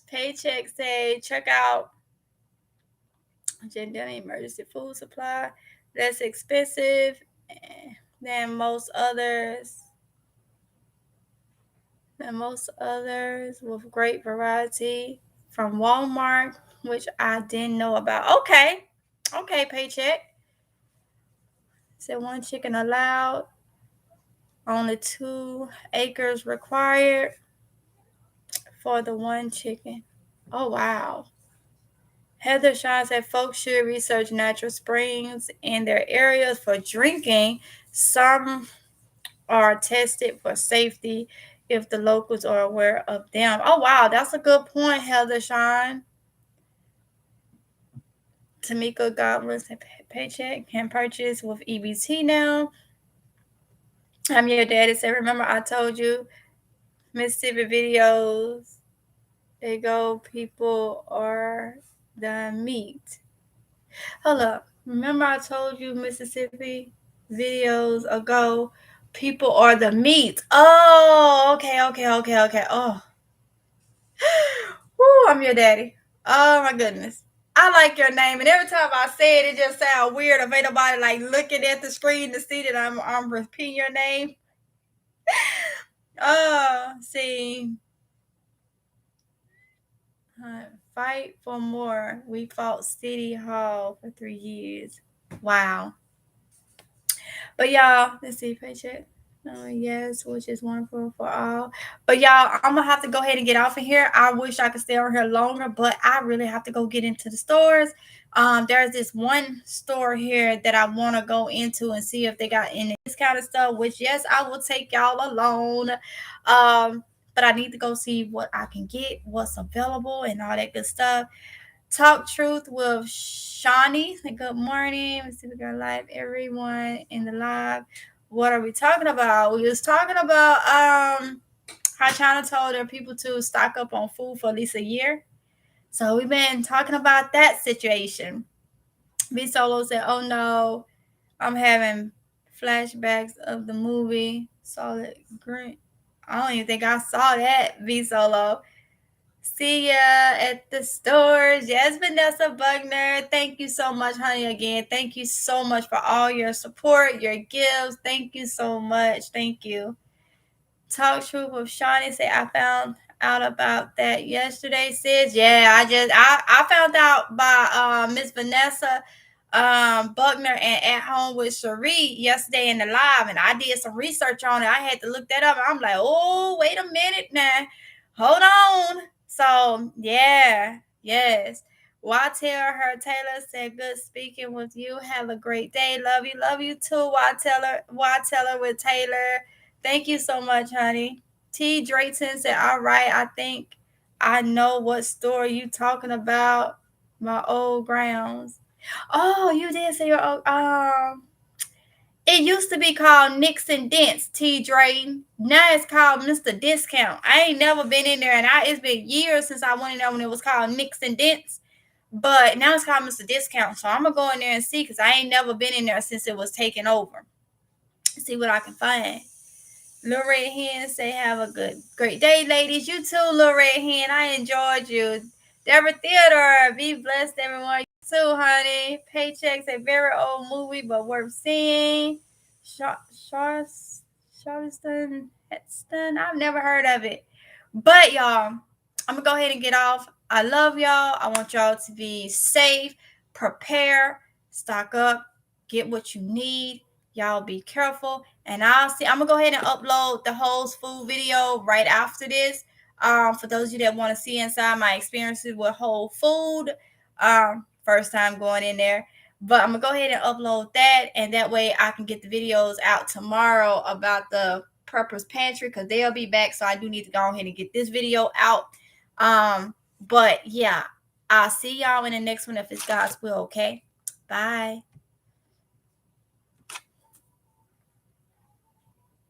Paycheck say check out Gender emergency food supply. Less expensive than most others. With great variety from Walmart, which I didn't know about. Okay, Paycheck. Said 1 chicken allowed. Only 2 acres required for the 1 chicken. Oh, wow. Heather Shaw said folks should research natural springs in their areas for drinking. Some are tested for safety if the locals are aware of them. Oh, wow. That's a good point, Heather Shaw. Tomica Goblins Paycheck can purchase with EBT now. I'm your daddy. Said, remember I told you Mississippi videos. They go, people are the meat. Hold up. Remember I told you Mississippi videos ago, people are the meat. Oh, okay. Oh. Woo, I'm your daddy. Oh my goodness. I like your name, and every time I say it, it just sounds weird. If ain't nobody like looking at the screen to see that I'm repeating your name. See. Fight for more. We fought City Hall for 3 years. Wow. But y'all, let's see, Paycheck. Yes, which is wonderful for all. But y'all, I'm gonna have to go ahead and get off of here. I wish I could stay on here longer, but I really have to go get into the stores. There's this one store here that I want to go into and see if they got any this kind of stuff. Which yes, I will take y'all alone. But I need to go see what I can get, what's available, and all that good stuff. Talk Truth with Shawnee. Good morning. Let's see if we got live. Everyone in the live. What are we talking about? We was talking about how China told their people to stock up on food for at least a year. So we've been talking about that situation. B Solo said, oh no, I'm having flashbacks of the movie Solid Green. I don't even think I saw that, B Solo. See ya at the stores. Yes, Vanessa Buckner. Thank you so much, honey, again. Thank you so much for all your support, your gifts. Thank you so much. Thank you. Talk Truth with Shawnee. Say, I found out about that yesterday, sis. Yeah, I found out by Miss Vanessa Buckner and At Home with Cherie yesterday in the live, and I did some research on it. I had to look that up. I'm like, oh, wait a minute now. Hold on. So, yeah, yes. Why tell her? Taylor said, good speaking with you. Have a great day. Love you too. Why tell her with Taylor. Thank you so much, honey. T. Drayton said, all right, I think I know what store you talking about. My old grounds. Oh, you did say your old, it used to be called Nixon Dents, T. Drayton. Now it's called Mr. Discount. I ain't never been in there, and it's been years since I went in there when it was called Nixon Dents. But now it's called Mr. Discount. So I'm going to go in there and see because I ain't never been in there since it was taken over. See what I can find. Lil Red Hen say, have a great day, ladies. You too, Lil Red Hen. I enjoyed you. Deborah Theodore, be blessed, everyone. You too, honey. Paycheck's a very old movie, but worth seeing. Charleston, Heston. I've never heard of it. But y'all, I'm gonna go ahead and get off. I love y'all. I want y'all to be safe, prepare, stock up, get what you need. Y'all be careful. And I'm gonna go ahead and upload the whole food video right after this. For those of you that want to see inside my experiences with whole food. First time going in there. But I'm gonna go ahead and upload that, and that way I can get the videos out tomorrow about the Preppers Pantry, because they'll be back. So I do need to go ahead and get this video out. But yeah, I'll see y'all in the next one if it's God's will. Okay, bye.